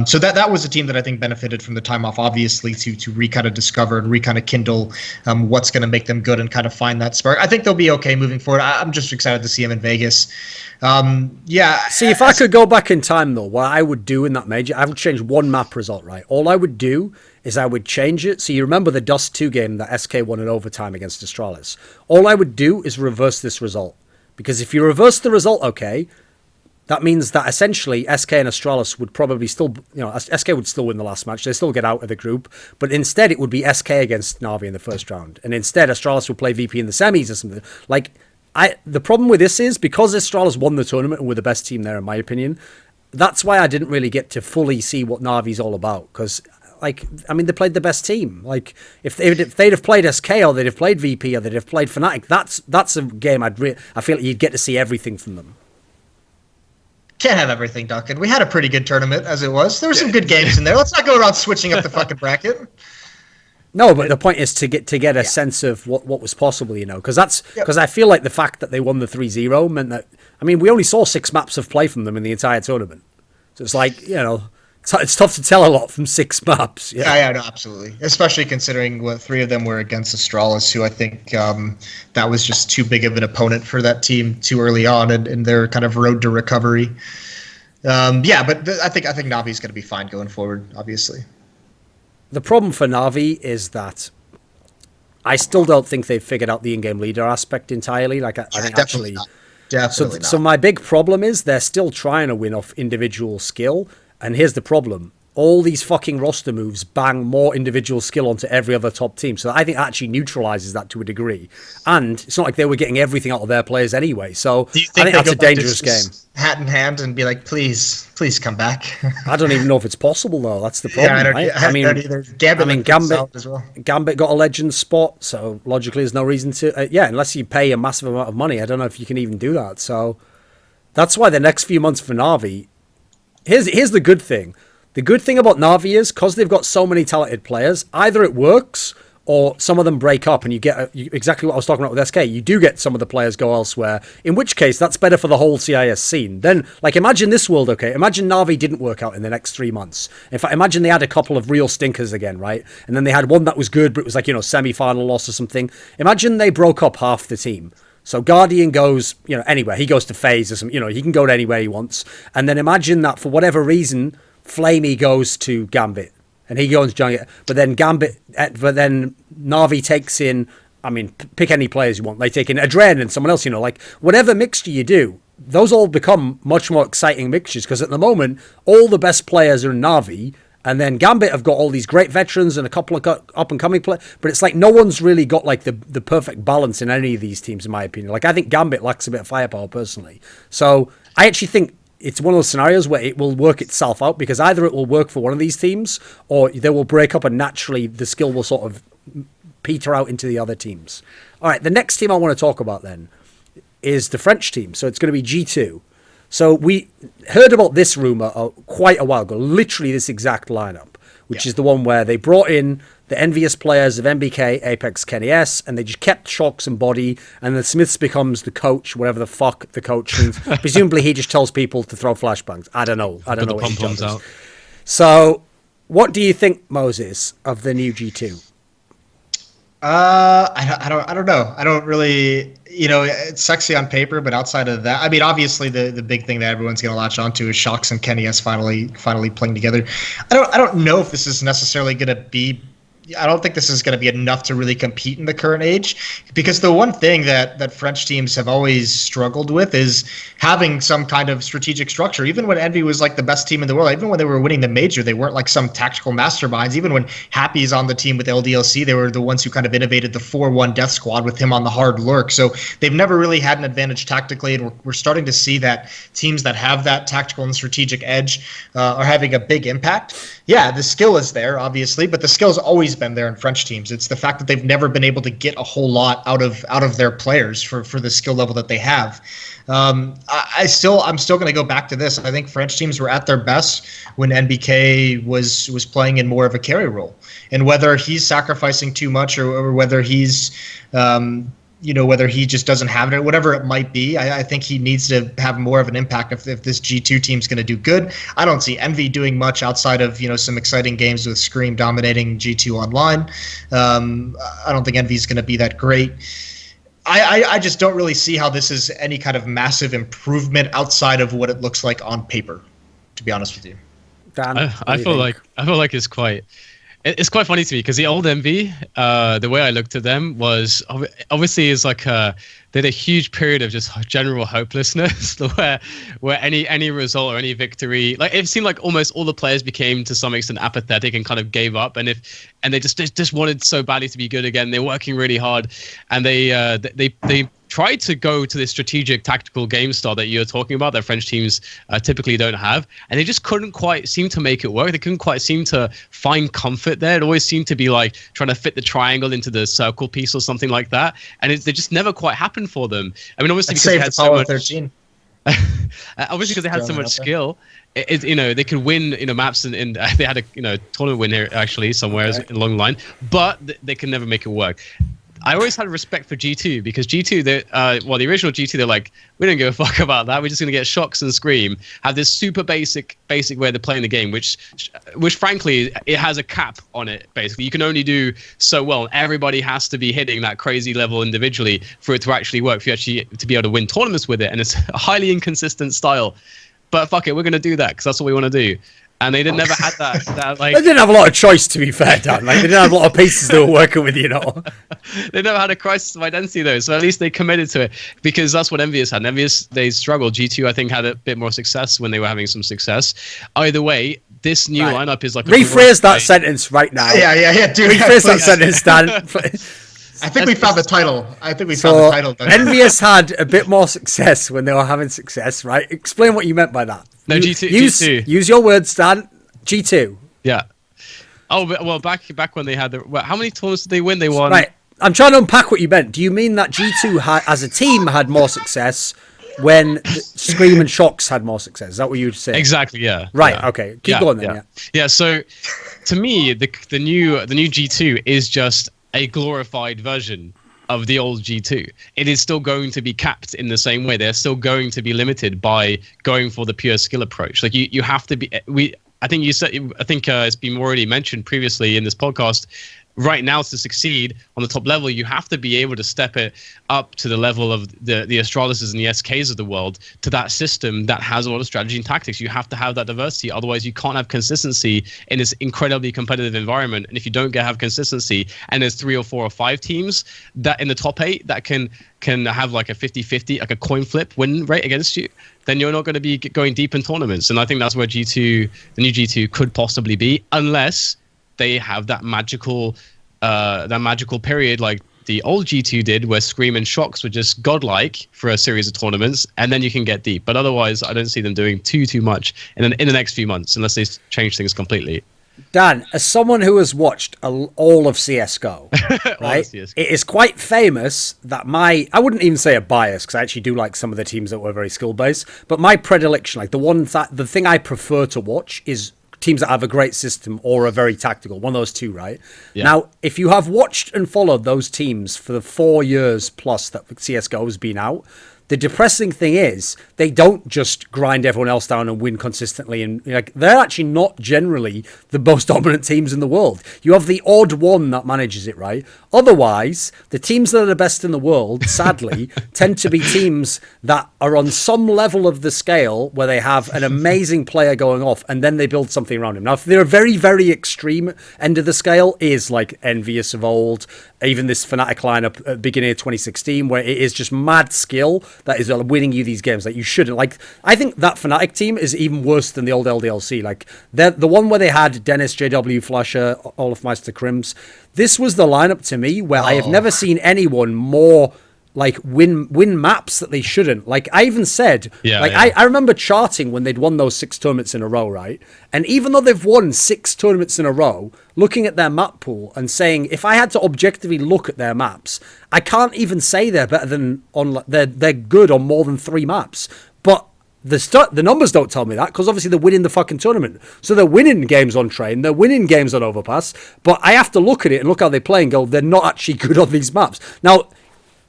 So that was a team that I think benefited from the time off, obviously, to kind of discover and kind of kindle what's going to make them good and kind of find that spark. I think they'll be okay moving forward. I'm just excited to see them in Vegas. See, if I could go back in time, though, what I would do in that major, I would change one map result, right? All I would do is I would change it. So you remember the Dust 2 game that SK won in overtime against Astralis. All I would do is reverse this result. Because if you reverse the result, okay, that means that essentially SK and Astralis would probably still, SK would still win the last match. They still get out of the group. But instead, it would be SK against Na'Vi in the first round. And instead, Astralis would play VP in the semis or something. The problem with this is, because Astralis won the tournament and were the best team there, in my opinion, that's why I didn't really get to fully see what Na'Vi's all about. Because, they played the best team. If they'd have played SK, or they'd have played VP, or they'd have played Fnatic, that's a game I feel like you'd get to see everything from them. Can't have everything, Duncan. We had a pretty good tournament as it was. There were some good games in there. Let's not go around switching up the fucking bracket. No, but the point is to get a sense of what was possible, because I feel like the fact that they won the 3-0 meant that, I mean, we only saw 6 maps of play from them in the entire tournament. So it's like, it's tough to tell a lot from 6 maps. Yeah, no, absolutely. Especially considering what 3 of them were against Astralis, who I think that was just too big of an opponent for that team too early on in their kind of road to recovery. But I think Navi's going to be fine going forward, obviously. The problem for Na'Vi is that I still don't think they've figured out the in-game leader aspect entirely. Like, I think actually... Definitely not. So my big problem is they're still trying to win off individual skill. And here's the problem. All these fucking roster moves bang more individual skill onto every other top team. So I think that actually neutralizes that to a degree. And it's not like they were getting everything out of their players anyway. So I think that's a dangerous game. Hat in hand and be like, please come back. I don't even know if it's possible, though. That's the problem, right? I mean, Gambit got a legend spot, so logically there's no reason to... unless you pay a massive amount of money, I don't know if you can even do that. So that's why the next few months for Na'Vi... Here's the good thing. The good thing about Na'Vi is, because they've got so many talented players, either it works or some of them break up and you get exactly what I was talking about with SK. You do get some of the players go elsewhere, in which case that's better for the whole CIS scene. Then, like, imagine this world, okay? Imagine Na'Vi didn't work out in the next 3 months. In fact, imagine they had a couple of real stinkers again, right? And then they had one that was good, but it was like, semi-final loss or something. Imagine they broke up half the team. So Guardian goes, anywhere. He goes to FaZe or something, he can go to anywhere he wants. And then imagine that for whatever reason, Flamey goes to Gambit. And he goes to join it. But then Na'Vi takes in, pick any players you want. They take in Adren and someone else, like whatever mixture you do, those all become much more exciting mixtures. Because at the moment, all the best players are in Na'Vi. And then Gambit have got all these great veterans and a couple of up-and-coming players. But it's like no one's really got like the perfect balance in any of these teams, in my opinion. Like, I think Gambit lacks a bit of firepower, personally. So I actually think it's one of those scenarios where it will work itself out, because either it will work for one of these teams or they will break up and naturally the skill will sort of peter out into the other teams. All right, the next team I want to talk about then is the French team. So it's going to be G2. So we heard about this rumor quite a while ago, literally this exact lineup, which is the one where they brought in the envious players of MBK, Apex, Kenny S, and they just kept Shocks and Body, and then Smiths becomes the coach, whatever the fuck the coach means. Presumably he just tells people to throw flashbangs. I don't know what he does. So what do you think, Moses, of the new G2? I don't know. I don't really, it's sexy on paper, but outside of that, obviously the big thing that everyone's going to latch onto is Shocks and Kenny S finally playing together. I don't know if this is necessarily going to be. I don't think this is going to be enough to really compete in the current age, because the one thing that French teams have always struggled with is having some kind of strategic structure. Even when Envy was like the best team in the world, even when they were winning the major, they weren't like some tactical masterminds. Even when Happy's on the team with LDLC, they were the ones who kind of innovated the 4-1 death squad with him on the hard lurk. So they've never really had an advantage tactically, and we're starting to see that teams that have that tactical and strategic edge are having a big impact. Yeah, the skill is there, obviously, but the skill's always been there in French teams. It's the fact that they've never been able to get a whole lot out of their players for the skill level that they have. I'm still going to go back to this. I think French teams were at their best when NBK was playing in more of a carry role, and whether he's sacrificing too much or whether he's whether he just doesn't have it, whatever it might be, I think he needs to have more of an impact if this G2 team's going to do good. I don't see Envy doing much outside of, some exciting games with Scream dominating G2 online. I don't think Envy's going to be that great. I just don't really see how this is any kind of massive improvement outside of what it looks like on paper, to be honest with you. Dan, I feel like it's quite funny to me, because the old Envy, the way I looked at them was obviously is like they had a huge period of just general hopelessness, where any result or any victory, like it seemed like almost all the players became to some extent apathetic and kind of gave up, and they just wanted so badly to be good again. They're working really hard, and they tried to go to this strategic tactical game style that you're talking about that French teams typically don't have, and they just couldn't quite seem to make it work. They couldn't quite seem to find comfort there. It always seemed to be like trying to fit the triangle into the circle piece or something like that, and they just never quite happened for them. Obviously, because they had so much. 13. Obviously, because they had so much skill. They could win maps, and they had a tournament win here actually somewhere along the line, but they can never make it work. I always had respect for G2 because G2, the original G2, they're like, we don't give a fuck about that. We're just gonna get shocks and scream. Have this super basic way they're playing the game, which frankly it has a cap on it. Basically, you can only do so well. Everybody has to be hitting that crazy level individually for it to actually work. For you actually to be able to win tournaments with it, and it's a highly inconsistent style. But fuck it, we're gonna do that because that's what we want to do. And they never had that like. They didn't have a lot of choice, to be fair, Dan. Like, they didn't have a lot of pieces they were working with, They never had a crisis of identity, though, so at least they committed to it, because that's what Envious had. Envious, they struggled. G2, I think, had a bit more success when they were having some success. Either way, this new lineup is like... Rephrase that sentence right now. Yeah, dude. Rephrase that sentence, Dan. I think we found the title. Envious had a bit more success when they were having success, right? Explain what you meant by that. No, G2. Use your words, Dan. G2. Yeah. Oh, well, back when they had how many tournaments did they win? They won. Right. I'm trying to unpack what you meant. Do you mean that G2 as a team had more success when Scream and Shocks had more success? Is that what you would say? Exactly. Yeah. Right. Yeah. Okay. Keep going then. Yeah. So, to me, the new G2 is just a glorified version of the old G2. It is still going to be capped in the same way. They're still going to be limited by going for the pure skill approach. Like you have to be. I think it's been already mentioned previously in this podcast. Right now, to succeed on the top level, you have to be able to step it up to the level of the Astraluses and the SKs of the world, to that system that has a lot of strategy and tactics. You have to have that diversity. Otherwise, you can't have consistency in this incredibly competitive environment. And if you don't have consistency, and there's 3 or 4 or 5 teams that in the top 8 that can have like a 50-50, like a coin flip win rate against you, then you're not going to be going deep in tournaments. And I think that's where the new G2 could possibly be, unless they have that magical period like the old G2 did, where Scream and Shocks were just godlike for a series of tournaments, and then you can get deep. But otherwise, I don't see them doing too much in the next few months, unless they change things completely. Dan, as someone who has watched all of CSGO, right, it is quite famous that I wouldn't even say a bias, because I actually do like some of the teams that were very skill-based, but my predilection, like the thing I prefer to watch is teams that have a great system or are very tactical. One of those two, right? Yeah. Now, if you have watched and followed those teams for the 4 years plus that CSGO has been out, the depressing thing is they don't just grind everyone else down and win consistently, and they're actually not generally the most dominant teams in the world. You have the odd one that manages it, right? Otherwise, the teams that are the best in the world, sadly, tend to be teams that are on some level of the scale where they have an amazing player going off, and then they build something around him. Now, if they're a very, very extreme end of the scale, is like Envious of old, even this Fnatic lineup at the beginning of 2016, where it is just mad skill that is winning you these games. Like, you shouldn't. Like, I think that Fnatic team is even worse than the old LDLC. Like, the one where they had Dennis, JW, Flusha, Olafmeister, Crims. This was the lineup to me where I have never seen anyone more like win maps that they shouldn't. Like, I even said, I remember charting when they'd won those 6 tournaments in a row, right? And even though they've won 6 tournaments in a row, looking at their map pool and saying, if I had to objectively look at their maps, I can't even say they're better than they're good on more than 3 maps. But the numbers don't tell me that, because obviously they're winning the fucking tournament. So they're winning games on Train, they're winning games on Overpass, but I have to look at it and look how they play and go, they're not actually good on these maps. Now,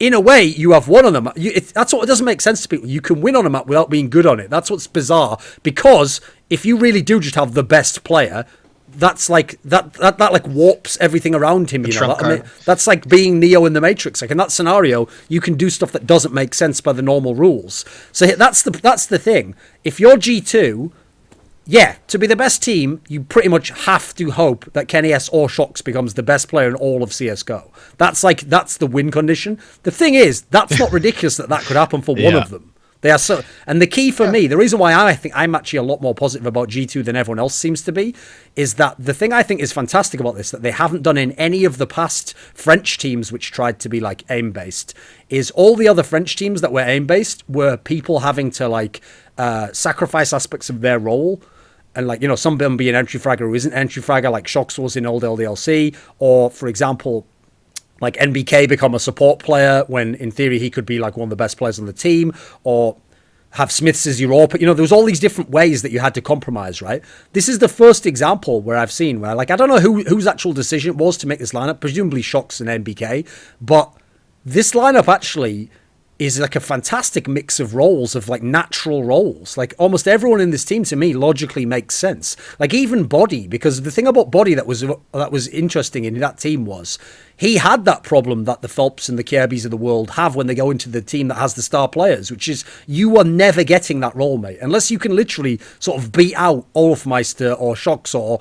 in a way, you have won on them. That's what it doesn't make sense to people. You can win on a map without being good on it. That's what's bizarre. Because if you really do just have the best player, that's like that like warps everything around him. That's like being Neo in the Matrix. Like, in that scenario, you can do stuff that doesn't make sense by the normal rules. So that's the thing. If you're G2. Yeah, to be the best team, you pretty much have to hope that Kenny S or Shocks becomes the best player in all of CSGO. That's the win condition. The thing is, that's not ridiculous that could happen for one of them. They are so, and the key for me, the reason why I think I'm actually a lot more positive about G2 than everyone else seems to be, is that the thing I think is fantastic about this, that they haven't done in any of the past French teams which tried to be like aim-based, is all the other French teams that were aim-based were people having to sacrifice aspects of their role. And some of them be an entry fragger who isn't entry fragger, like Shocks was in old LDLC, or for example, like NBK become a support player when in theory he could be like one of the best players on the team, or have Smiths as your AWP. You know, there was all these different ways that you had to compromise, right? This is the first example where I've seen where, like, I don't know whose actual decision it was to make this lineup, presumably Shox and NBK, but this lineup actually is like a fantastic mix of roles, of like natural roles. Like almost everyone in this team to me logically makes sense. Like even Body, because the thing about Body that was interesting in that team was he had that problem that the felps and the Kjaerbyes of the world have when they go into the team that has the star players, which is you are never getting that role, mate, unless you can literally sort of beat out Olafmeister or Shox or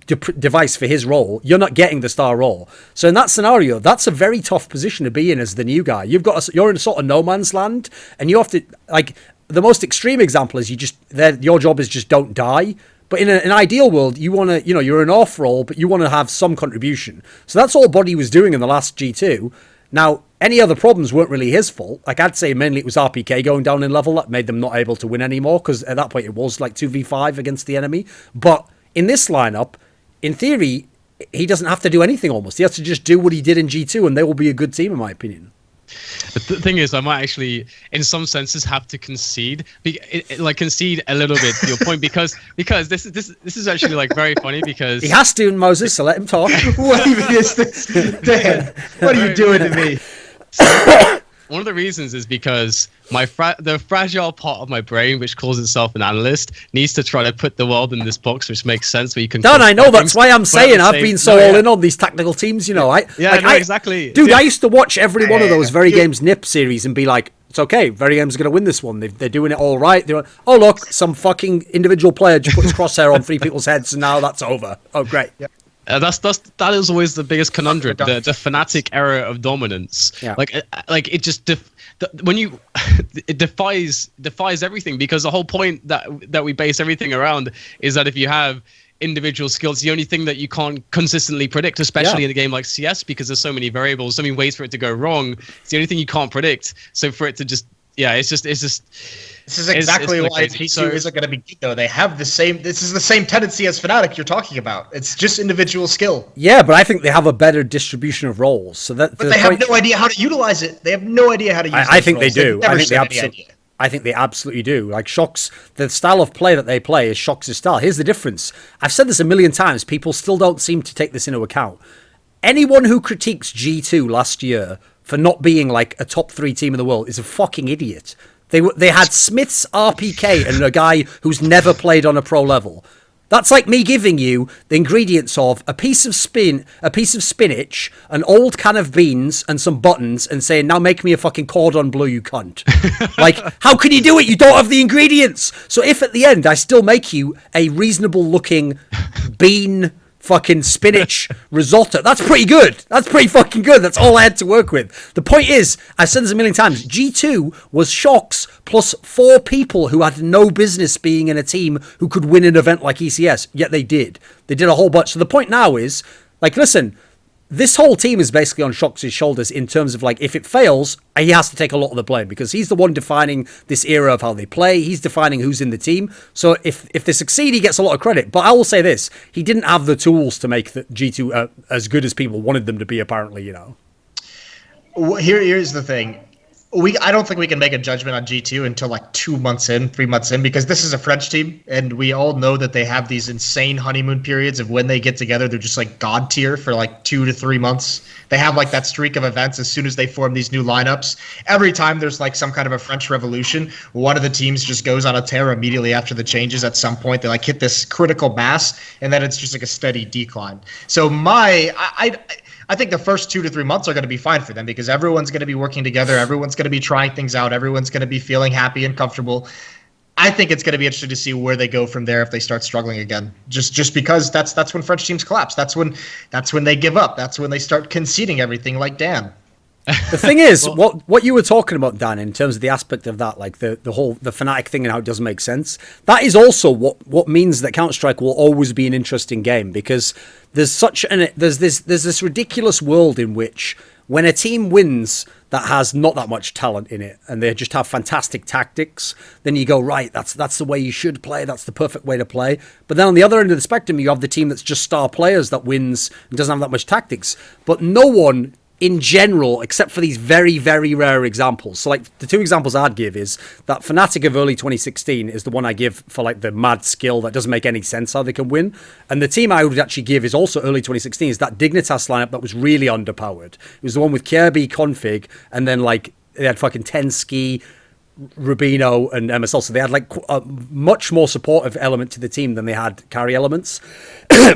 device for his role. You're not getting the star role. So in that scenario, that's a very tough position to be in as the new guy. You're in a sort of no man's land, and you have to, like, the most extreme example is your job is just don't die. But in an ideal world, you want to, you're an off role, but you want to have some contribution. So that's all Body was doing in the last G2. Now, any other problems weren't really his fault. Like, I'd say mainly it was RPK going down in level that made them not able to win anymore, because at that point it was like 2v5 against the enemy. But in this lineup, in theory, he doesn't have to do anything almost. He has to just do what he did in G2 and they will be a good team, in my opinion. The thing is, I might actually, in some senses, have to concede, concede a little bit to your point, because this is actually like very funny because he has to, Moses, so let him talk. What even is this? Dan, what are you doing to me? So, one of the reasons is because the fragile part of my brain, which calls itself an analyst, needs to try to put the world in this box, which makes sense. Where you can. Dan, I know that's why I'm saying I've been so all in on these tactical teams. Exactly, dude. I used to watch every one of those Very Games NIP series and be like, it's okay, Very Games are going to win this one. They're doing it all right. They're like, oh look, some fucking individual player just put his crosshair on 3 people's heads, and now that's over. Oh great. Yeah. That is always the biggest conundrum, the Fnatic era of dominance. Yeah. Like it just when you it defies everything, because the whole point that we base everything around is that if you have individual skills, the only thing that you can't consistently predict, especially in a game like CS, because there's so many variables, so many ways for it to go wrong. It's the only thing you can't predict. So for it to just it's just. This is exactly why G2 isn't going to be good, though. They have the same. This is the same tendency as Fnatic you're talking about. It's just individual skill. Yeah, but I think they have a better distribution of roles. So that. But they have no idea how to utilize it. They have no idea how to use it. I think they do. I think they absolutely do. Like Shox, the style of play that they play is Shox's style. Here's the difference. I've said this a million times. People still don't seem to take this into account. Anyone who critiques G2 last year for not being like a top 3 team in the world is a fucking idiot. They had Smiths, RPK, and a guy who's never played on a pro level. That's like me giving you the ingredients of a piece of spinach, an old can of beans, and some buttons, and saying, now make me a fucking cordon bleu, you cunt. Like, how can you do it? You don't have the ingredients. So if at the end I still make you a reasonable looking bean fucking spinach risotto, that's pretty good. That's pretty fucking good. That's all I had to work with. The point is, I've said this a million times, G2 was Shox plus 4 people who had no business being in a team who could win an event like ECS, yet they did. They did a whole bunch. So the point now is, like, listen, this whole team is basically on Shox's shoulders in terms of, like, if it fails, he has to take a lot of the blame because he's the one defining this era of how they play. He's defining who's in the team. So if they succeed, he gets a lot of credit. But I will say this, he didn't have the tools to make the G2 as good as people wanted them to be, apparently, Here's the thing. I don't think we can make a judgment on G2 until like 2 months in, 3 months in, because this is a French team, and we all know that they have these insane honeymoon periods of when they get together, they're just like god tier for like 2 to 3 months. They have like that streak of events as soon as they form these new lineups. Every time there's like some kind of a French revolution, one of the teams just goes on a tear immediately after the changes. At some point, they like hit this critical mass, and then it's just like a steady decline. So I think the first 2 to 3 months are going to be fine for them because everyone's going to be working together. Everyone's going to be trying things out. Everyone's going to be feeling happy and comfortable. I think it's going to be interesting to see where they go from there if they start struggling again. Just because that's when French teams collapse. That's when they give up. That's when they start conceding everything like Dan. The thing is, what you were talking about, Dan, in terms of the aspect of that, like the Fnatic thing and how it doesn't make sense, that is also what means that Counter-Strike will always be an interesting game because there's this ridiculous world in which when a team wins that has not that much talent in it and they just have fantastic tactics, then you go, right, that's the way you should play, that's the perfect way to play. But then on the other end of the spectrum, you have the team that's just star players that wins and doesn't have that much tactics. But no one in general, except for these very, very rare examples. So, like, the two examples I'd give is that Fnatic of early 2016 is the one I give for, like, the mad skill that doesn't make any sense how they can win. And the team I would actually give is also early 2016 is that Dignitas lineup that was really underpowered. It was the one with Kjaerbye, Config, and then, like, they had fucking Tenski, Rubino and MSL, so they had like a much more supportive element to the team than they had carry elements.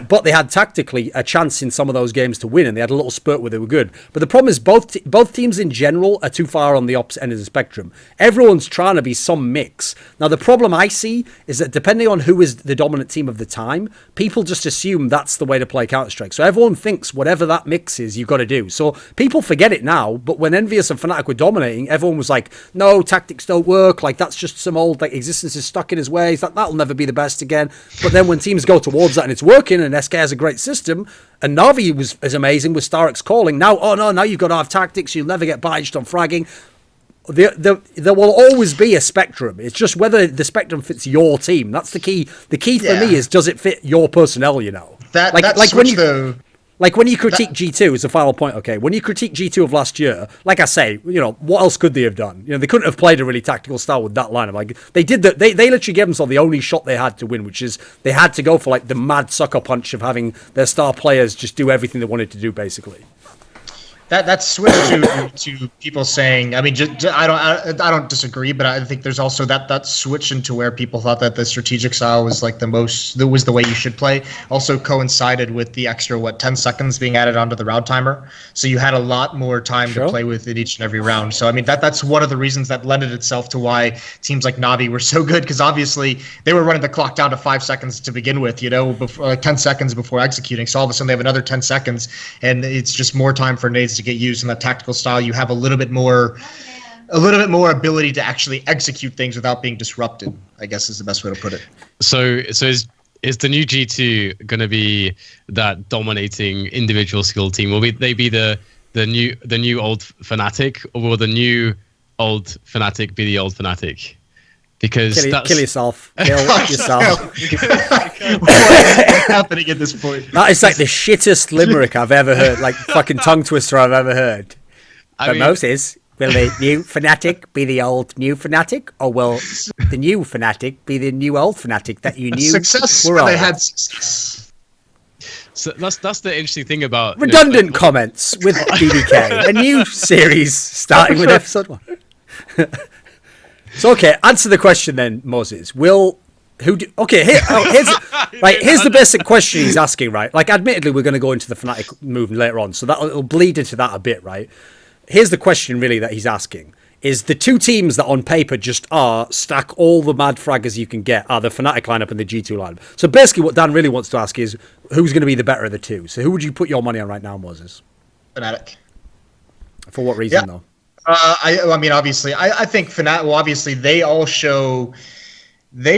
But they had tactically a chance in some of those games to win, and they had a little spurt where they were good. But the problem is both teams in general are too far on the opposite end of the spectrum. Everyone's trying to be some mix. Now the problem I see is that depending on who is the dominant team of the time, people just assume that's the way to play Counter-Strike. So everyone thinks whatever that mix is, you've got to do. So people forget it now, but when Envious and Fnatic were dominating, everyone was like, no, tactics don't work, like that's just some old like existence is stuck in his ways, that'll never be the best again. But then when teams go towards that and it's working and SK has a great system and Na'Vi is amazing with Starix calling, now you've got to have tactics, you'll never get badged on fragging. There will always be a spectrum. It's just whether the spectrum fits your team. That's the key. The key for me is, does it fit your personnel, you know? Like when you critique G2 as a final point, okay, when you critique G2 of last year, like I say, you know, what else could they have done? You know, they couldn't have played a really tactical style with that lineup. Like they did that, they literally gave themselves the only shot they had to win, which is they had to go for like the mad sucker punch of having their star players just do everything they wanted to do, basically. That switch to people saying, I mean, I don't disagree, but I think there's also that switch into where people thought that the strategic style was like the way you should play. Also coincided with the extra 10 seconds being added onto the round timer, so you had a lot more time to play with in each and every round. So I mean that's one of the reasons that lended itself to why teams like Na'Vi were so good, because obviously they were running the clock down to 5 seconds to begin with, you know, before 10 seconds before executing. So all of a sudden they have another 10 seconds, and it's just more time for nades to get used in that tactical style. You have a little bit more ability to actually execute things without being disrupted, I guess is the best way to put it. So is the new G2 going to be that dominating individual skill team? Will they be the new old Fnatic, or will the new old Fnatic be the old Fnatic? Because kill yourself. Kill yourself. What's happening at this point? That is like the shittest limerick I've ever heard, like fucking tongue twister I've ever heard. But Moses, will the new Fnatic be the old new Fnatic, or will the new Fnatic be the new old Fnatic that you knew were old? They had success. So that's the interesting thing about redundant comments with DDK, a new series starting with episode 1. So okay, answer the question then, Moses. Here's the basic question he's asking, right? Like, admittedly, we're going to go into the Fnatic move later on, so it'll bleed into that a bit, right? Here's the question really that he's asking: is the two teams that on paper just stack all the mad fraggers you can get are the Fnatic lineup and the G2 lineup. So basically, what Dan really wants to ask is who's going to be the better of the two. So who would you put your money on right now, Moses? Fnatic. For what reason, though? I mean, obviously, I think Fnatic. Well, obviously, they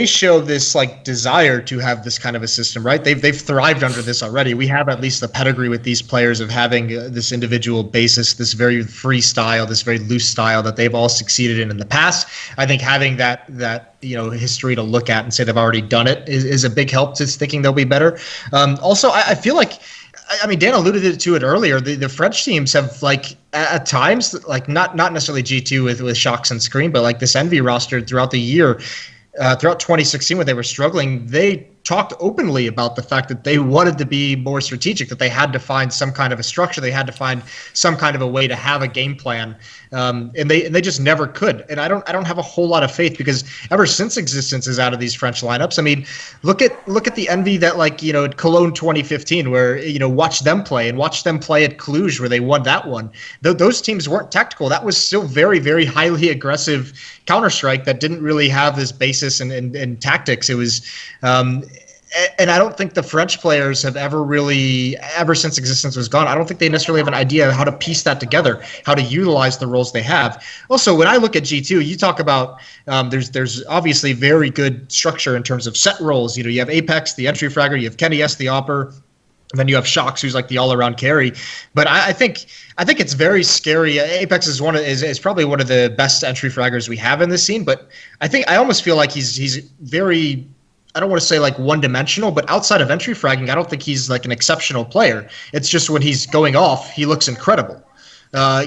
show this like desire to have this kind of a system, right? They've thrived under this already. We have at least the pedigree with these players of having this individual basis, this very free style, this very loose style that they've all succeeded in the past. I think having that history to look at and say they've already done it is a big help to thinking they'll be better. Also, I feel like. I mean, Dan alluded to it earlier. The French teams have, like, at times, like, not necessarily G2 with Shocks and Scream, but like this Envy roster throughout the year, throughout 2016 when they were struggling, they talked openly about the fact that they wanted to be more strategic, that they had to find some kind of a structure, they had to find some kind of a way to have a game plan, and they just never could. And I don't have a whole lot of faith, because ever since existence is out of these French lineups, I mean, look at the Envy that, like, Cologne 2015, where watch them play at Cluj, where they won that one. Those teams weren't tactical. That was still very, very highly aggressive Counter-Strike that didn't really have this basis in tactics. It was and I don't think the French players have ever since existence was gone, I don't think they necessarily have an idea of how to piece that together, how to utilize the roles they have. Also, when I look at G2, you talk about there's obviously very good structure in terms of set roles. You have Apex, the entry fragger, you have Kenny S, the Opper, and then you have Shocks, who's like the all-around carry. But I think it's very scary. Apex is probably one of the best entry fraggers we have in this scene. But I almost feel like he's very, I don't want to say like one-dimensional, but outside of entry fragging, I don't think he's like an exceptional player. It's just when he's going off, he looks incredible.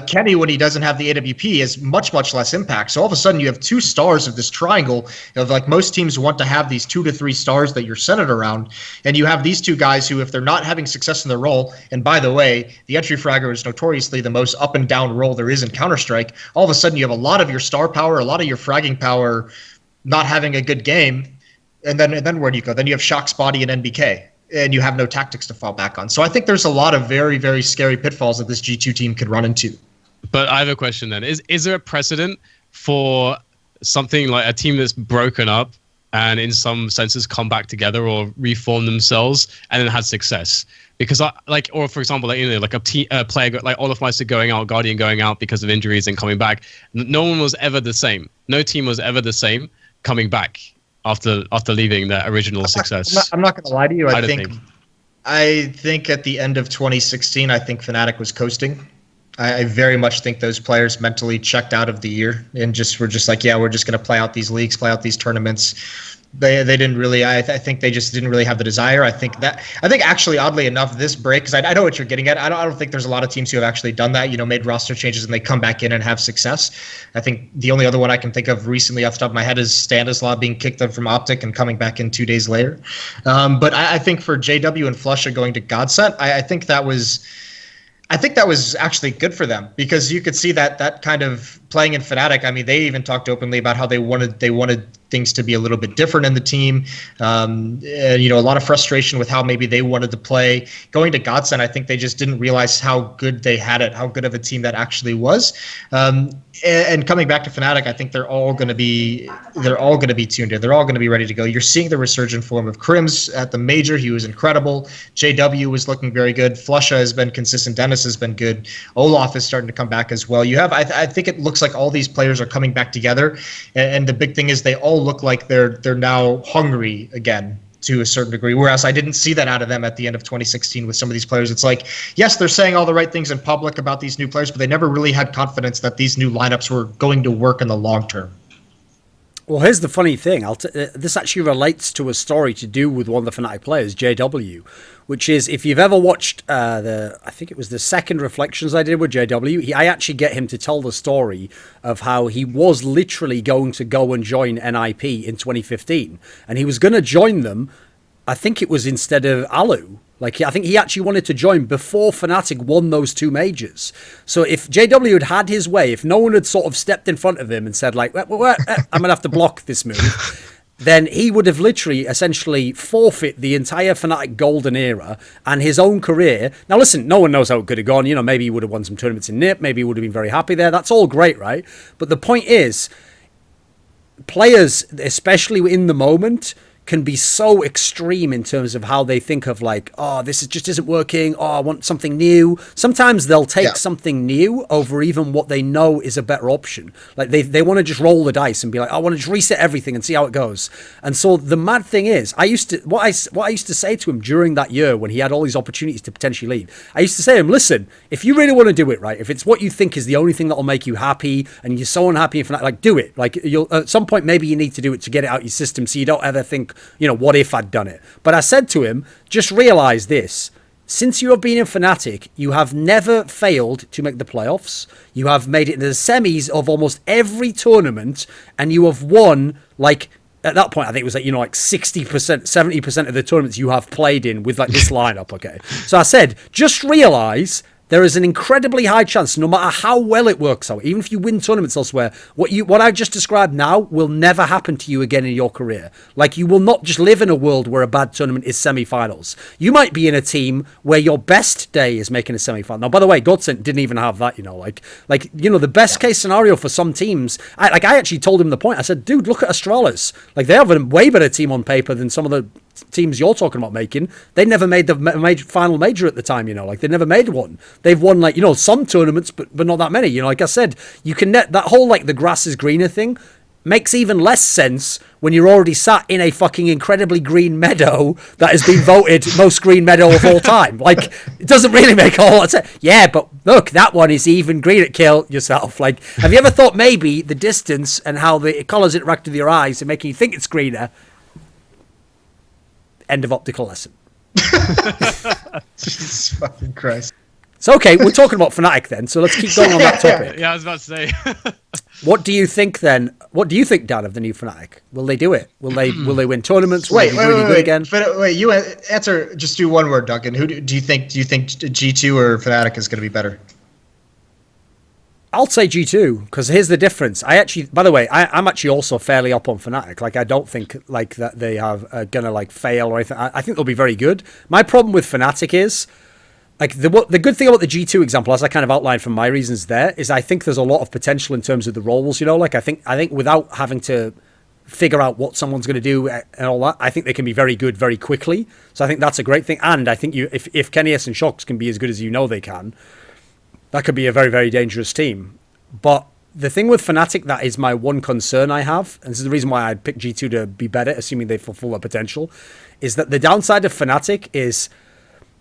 Kenny, when he doesn't have the AWP, has much less impact. So all of a sudden, you have 2 stars of this triangle of like most teams want to have these 2 to 3 stars that you're centered around, and you have these 2 guys who, if they're not having success in their role, and by the way, the entry fragger is notoriously the most up and down role there is in Counter-Strike. All of a sudden, you have a lot of your star power, a lot of your fragging power, not having a good game, and then where do you go? Then you have Shock's body and NBK. And you have no tactics to fall back on. So I think there's a lot of very, very scary pitfalls that this G2 team could run into. But I have a question then. Is there a precedent for something like a team that's broken up and in some senses come back together or reform themselves and then had success? Because or for example, like a player like Olafmeister going out, Guardian going out because of injuries and coming back. No one was ever the same. No team was ever the same coming back after leaving that original success. I'm not going to lie to you. I think at the end of 2016, I think Fnatic was coasting. I very much think those players mentally checked out of the year and were just like, yeah, we're just going to play out these leagues, play out these tournaments. They didn't really. I think they just didn't really have the desire. I think actually, oddly enough, this break, because I know what you're getting at. I don't think there's a lot of teams who have actually done that. Made roster changes and they come back in and have success. I think the only other one I can think of recently off the top of my head is Stanislav being kicked up from Optic and coming back in 2 days later. But I think for JW and Flusha going to Godsent, I think that was actually good for them, because you could see that kind of playing in Fnatic. I mean, they even talked openly about how they wanted things to be a little bit different in the team. And, a lot of frustration with how maybe they wanted to play. Going to Godsent, I think they just didn't realize how good they had it, how good of a team that actually was. And coming back to Fnatic, I think they're all going to be tuned in. They're all going to be ready to go. You're seeing the resurgent form of Crims at the major. He was incredible. JW was looking very good. Flusha has been consistent. Dennis has been good. Olaf is starting to come back as well. You have, I think it looks like all these players are coming back together, and the big thing is they all look like they're now hungry again to a certain degree, whereas I didn't see that out of them at the end of 2016 with some of these players. It's like, yes, they're saying all the right things in public about these new players, but they never really had confidence that these new lineups were going to work in the long term. Well, here's the funny thing. This actually relates to a story to do with one of the Fnatic players, JW, which is, if you've ever watched I think it was the second Reflections I did with JW, I actually get him to tell the story of how he was literally going to go and join NIP in 2015. And he was going to join them, I think it was instead of Alu. Like, I think he actually wanted to join before Fnatic won those 2 majors. So if JW had his way, if no one had sort of stepped in front of him and said, like, I'm going to have to block this move, then he would have literally essentially forfeit the entire Fnatic golden era and his own career. Now, listen, no one knows how it could have gone. Maybe he would have won some tournaments in NIP. Maybe he would have been very happy there. That's all great, right? But the point is, players, especially in the moment, can be so extreme in terms of how they think of, like, oh, this just isn't working. Oh, I want something new. Sometimes they'll take something new over even what they know is a better option. Like they want to just roll the dice and be like, I want to just reset everything and see how it goes. And so the mad thing is, what I used to say to him during that year when he had all these opportunities to potentially lead, I used to say to him, listen, if you really want to do it right, if it's what you think is the only thing that will make you happy and you're so unhappy, like, do it. Like, you'll at some point maybe you need to do it to get it out your system so you don't ever think, what if I'd done it? But I said to him, just realize this. Since you have been in Fnatic, you have never failed to make the playoffs. You have made it into the semis of almost every tournament, and you have won, like, at that point, I think it was like, like 60%, 70% of the tournaments you have played in with, like, this lineup, okay? So I said, just realize there is an incredibly high chance, no matter how well it works out, even if you win tournaments elsewhere, what I just described now will never happen to you again in your career. Like, you will not just live in a world where a bad tournament is semi-finals. You might be in a team where your best day is making a semi-final. Now, by the way, Godsent didn't even have that, the best case scenario for some teams. I actually told him the point. I said, dude, look at Astralis. Like, they have a way better team on paper than some of the teams you're talking about making. They never made the final major at the time, they never made one. They've won, some tournaments, but not that many. Like I said, you can that whole, the grass is greener thing makes even less sense when you're already sat in a fucking incredibly green meadow that has been voted most green meadow of all time. Like, it doesn't really make a whole lot of sense. Yeah, but look, that one is even greener. Kill yourself. Like, have you ever thought maybe the distance and how the colours interact with your eyes and making you think it's greener? End of optical lesson. Jesus fucking Christ. So, okay, we're talking about Fnatic then, so let's keep going on that topic. Yeah, I was about to say. What do you think then? What do you think, Dan, of the new Fnatic? Will they do it? Will they win tournaments? Will they be really good again? Wait, you answer. Just do one word, Duncan. Who do you think? Do you think G2 or Fnatic is going to be better? I'll say G2 because here's the difference. By the way, I'm actually also fairly up on Fnatic. Like, I don't think like that they have gonna like fail or anything. I think they'll be very good. My problem with Fnatic is, like, the good thing about the G2 example, as I kind of outlined from my reasons there, is I think there's a lot of potential in terms of the roles. You know, like I think without having to figure out what someone's going to do and all that, I think they can be very good very quickly. So I think that's a great thing. And I think if Kennius and Shox can be as good as you know they can, that could be a very, very dangerous team. But the thing with Fnatic that is my one concern I have, and this is the reason why I'd pick G2 to be better, assuming they fulfill their potential, is that the downside of Fnatic is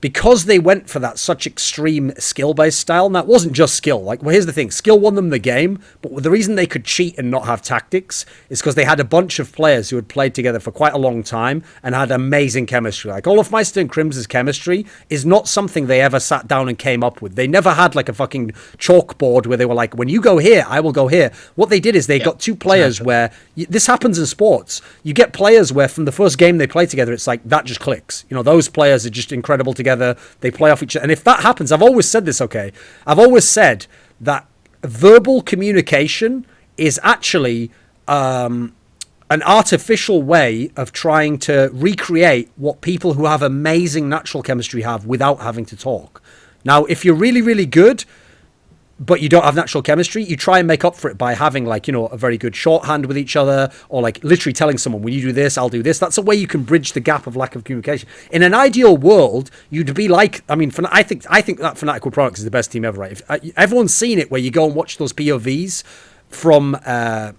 because they went for that such extreme skill-based style, and that wasn't just skill. Like, well, here's the thing. Skill won them the game, but the reason they could cheat and not have tactics is because they had a bunch of players who had played together for quite a long time and had amazing chemistry. Like, Olofmeister and Crim's chemistry is not something they ever sat down and came up with. They never had, like, a fucking chalkboard where they were like, when you go here, I will go here. What they did is they got two players where... this happens in sports. You get players where from the first game they play together, it's like, that just clicks. You know, those players are just incredible together. They play off each other. And if that happens, I've always said this, okay? I've always said that verbal communication is actually an artificial way of trying to recreate what people who have amazing natural chemistry have without having to talk. Now, if you're really, really good, but you don't have natural chemistry, you try and make up for it by having, like, you know, a very good shorthand with each other, or like literally telling someone, when you do this, I'll do this. That's a way you can bridge the gap of lack of communication. In an ideal world, you'd be like, I mean, I think that Fnatic with Products is the best team ever, right? If, everyone's seen it where you go and watch those POVs from kind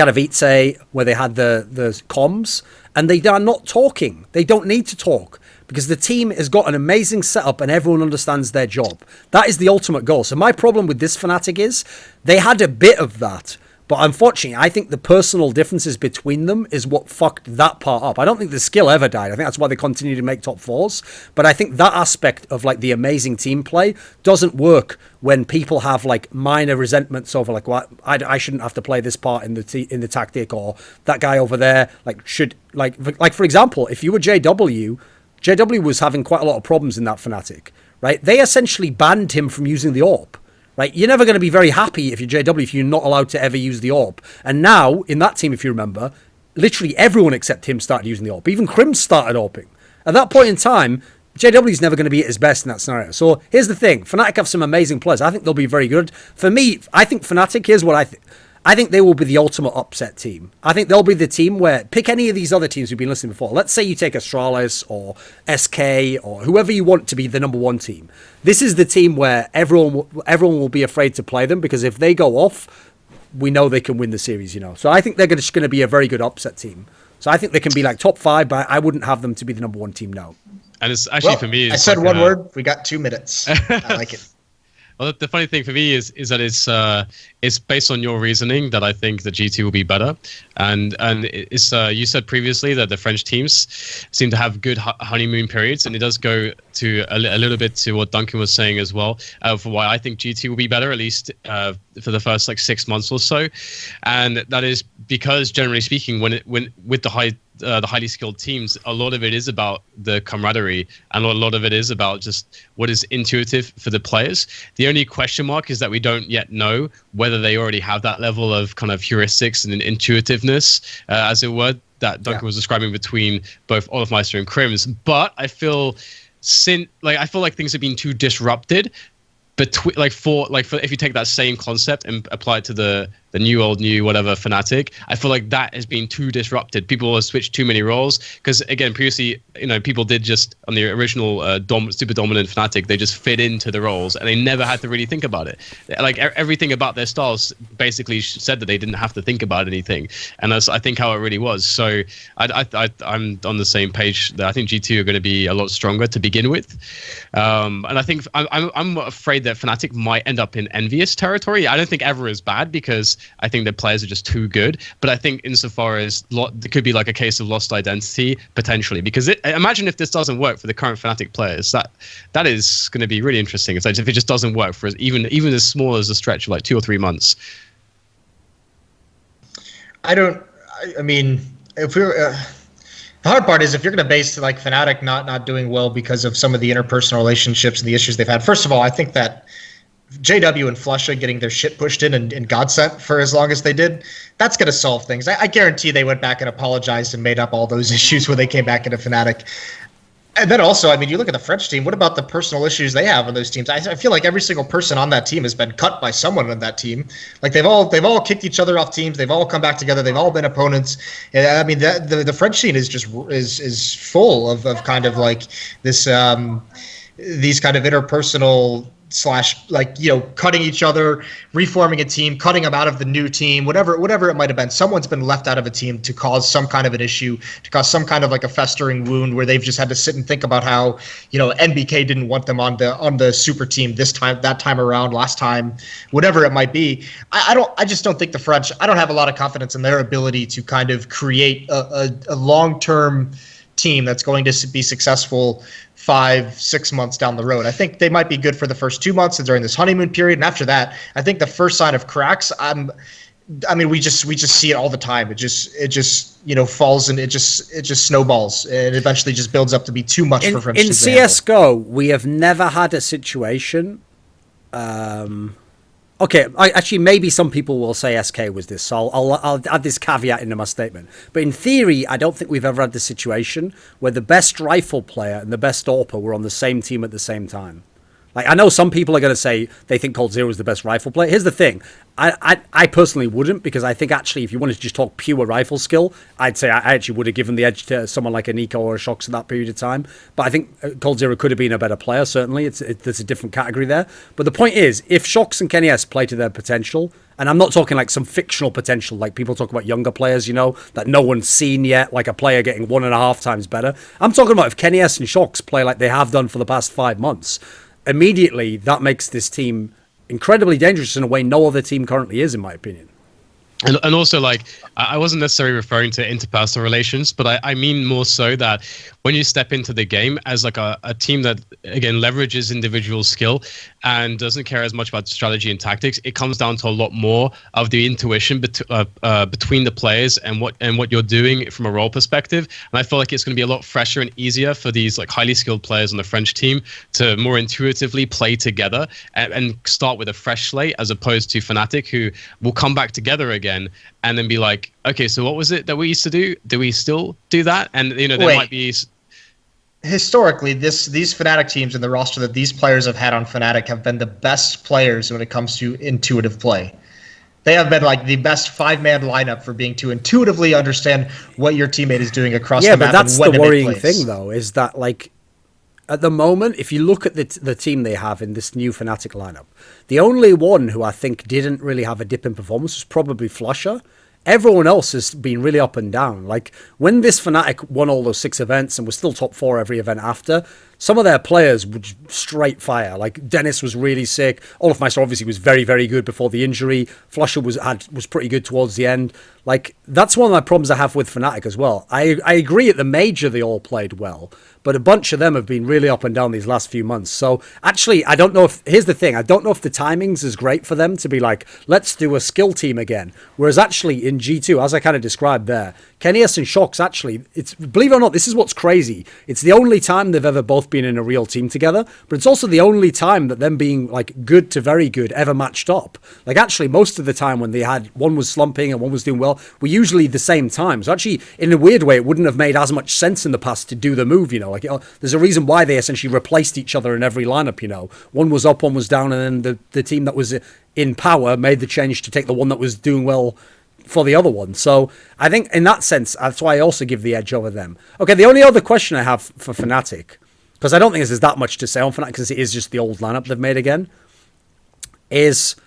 of Aizy, where they had the comms, and they are not talking. They don't need to talk, because the team has got an amazing setup and everyone understands their job. That is the ultimate goal. So my problem with this Fnatic is they had a bit of that, but unfortunately, I think the personal differences between them is what fucked that part up. I don't think the skill ever died. I think that's why they continue to make top fours. But I think that aspect of, like, the amazing team play doesn't work when people have, like, minor resentments over, like, well, I shouldn't have to play this part in the tactic, or that guy over there, like, should, like for example, if you were JW was having quite a lot of problems in that Fnatic, right? They essentially banned him from using the AWP, right? You're never going to be very happy if you're JW if you're not allowed to ever use the AWP. And now, in that team, if you remember, literally everyone except him started using the AWP. Even Crim started AWPing. At that point in time, JW's never going to be at his best in that scenario. So here's the thing. Fnatic have some amazing players. I think they'll be very good. For me, I think Fnatic, here's what I think. I think they will be the ultimate upset team. I think they'll be the team where, pick any of these other teams we've been listening before. Let's say you take Astralis or SK or whoever you want to be the number one team. This is the team where everyone will be afraid to play them, because if they go off, we know they can win the series, you know. So I think they're just going to be a very good upset team. So I think they can be like top 5, but I wouldn't have them to be the number one team now. And it's actually, for me... I said one word. We got 2 minutes. I like it. Well, the funny thing for me is that it's based on your reasoning that I think the G2 will be better, and it's you said previously that the French teams seem to have good honeymoon periods, and it does go to a little bit to what Duncan was saying as well, for why I think G2 will be better, at least for the first, like, 6 months or so, and that is because, generally speaking, when with the highly skilled teams, a lot of it is about the camaraderie, and a lot of it is about just what is intuitive for the players. The only question mark is that we don't yet know whether they already have that level of kind of heuristics and intuitiveness, as it were, that Duncan was describing between both Olofmeister and Crims. But I feel like things have been too disrupted. If you take that same concept and apply it to the new old new whatever Fnatic, I feel like that has been too disrupted. People have switched too many roles, because again, previously, you know, people did just on the original super dominant Fnatic, they just fit into the roles and they never had to really think about it. Like everything about their styles basically said that they didn't have to think about anything, and that's, I think, how it really was. So I'm on the same page that I think G2 are going to be a lot stronger to begin with, and I think I'm afraid that Fnatic might end up in envious territory. I don't think ever is bad, because I think the players are just too good. But I think insofar as there could be like a case of lost identity potentially, because imagine if this doesn't work for the current Fnatic players, that is going to be really interesting. It's like if it just doesn't work for even as small as a stretch of like 2 or 3 months. I mean, if we're the hard part is if you're going to base like Fnatic not doing well because of some of the interpersonal relationships and the issues they've had. First of all, I think that JW and Flusha getting their shit pushed in and godsent for as long as they did, that's going to solve things. I guarantee they went back and apologized and made up all those issues when they came back into Fnatic. And then also, I mean, you look at the French team. What about the personal issues they have on those teams? I feel like every single person on that team has been cut by someone on that team. Like they've all kicked each other off teams. They've all come back together. They've all been opponents. And, I mean, the French scene is just is full of kind of like this these kind of interpersonal / like, you know, cutting each other, reforming a team, cutting them out of the new team, whatever it might have been. Someone's been left out of a team to cause some kind of an issue, to cause some kind of like a festering wound where they've just had to sit and think about how, you know, NBK didn't want them on the super team this time, that time around, last time, whatever it might be. I just don't think the French, I don't have a lot of confidence in their ability to kind of create a long-term team that's going to be successful 5-6 months down the road. I think they might be good for the first 2 months and during this honeymoon period, and after that, I think the first sign of cracks. I mean, we just see it all the time. It just you know falls and it just snowballs and eventually just builds up to be too much for French teams. In CS:GO, we have never had a situation. Okay, actually, maybe some people will say SK was this, so I'll add this caveat into my statement. But in theory, I don't think we've ever had the situation where the best rifle player and the best AWPer were on the same team at the same time. Like, I know some people are going to say they think coldzera is the best rifle player. Here's the thing. I personally wouldn't, because I think actually if you wanted to just talk pure rifle skill, I'd say I actually would have given the edge to someone like a Nico or a Shox at that period of time. But I think coldzera could have been a better player, certainly. There's a different category there. But the point is, if Shox and kennyS play to their potential, and I'm not talking like some fictional potential, like people talk about younger players, you know, that no one's seen yet, like a player getting 1.5 times better. I'm talking about if kennyS and Shox play like they have done for the past 5 months, immediately that makes this team incredibly dangerous in a way no other team currently is, in my opinion. And also, like, I wasn't necessarily referring to interpersonal relations, but I mean more so that when you step into the game as like a team that, again, leverages individual skill and doesn't care as much about strategy and tactics, it comes down to a lot more of the intuition between the players and what you're doing from a role perspective. And I feel like it's going to be a lot fresher and easier for these like highly skilled players on the French team to more intuitively play together and start with a fresh slate, as opposed to Fnatic, who will come back together again and then be like, okay, so what was it that we used to do? Do we still do that? And, you know, there might be... Historically, these Fnatic teams and the roster that these players have had on Fnatic have been the best players when it comes to intuitive play. They have been like the best 5-man lineup for being to intuitively understand what your teammate is doing across the map. Yeah, but that's the worrying thing, though, is that, like, at the moment, if you look at the team they have in this new Fnatic lineup, the only one who I think didn't really have a dip in performance was probably Flusha. Everyone else has been really up and down. Like, when this Fnatic won all those 6 events and was still top 4 every event after, some of their players would straight fire. Like, Dennis was really sick. Olafmeister obviously was very, very good before the injury. Flusha was pretty good towards the end. Like, that's one of my problems I have with Fnatic as well. I agree at the Major they all played well, but a bunch of them have been really up and down these last few months. So, actually, I don't know if... Here's the thing. I don't know if the timings is great for them to be like, let's do a skill team again. Whereas, actually, in G2, as I kind of described there, kennyS and Shox, actually, it's... Believe it or not, this is what's crazy. It's the only time they've ever both been in a real team together, but it's also the only time that them being, like, good to very good ever matched up. Like, actually, most of the time when they had... One was slumping and one was doing well, were usually the same time. So, actually, in a weird way, it wouldn't have made as much sense in the past to do the move, you know. Like, there's a reason why they essentially replaced each other in every lineup, you know. One was up, one was down, and then the team that was in power made the change to take the one that was doing well for the other one. So I think in that sense, that's why I also give the edge over them. Okay, the only other question I have for Fnatic, because I don't think there's that much to say on Fnatic, because it is just the old lineup they've made again, is...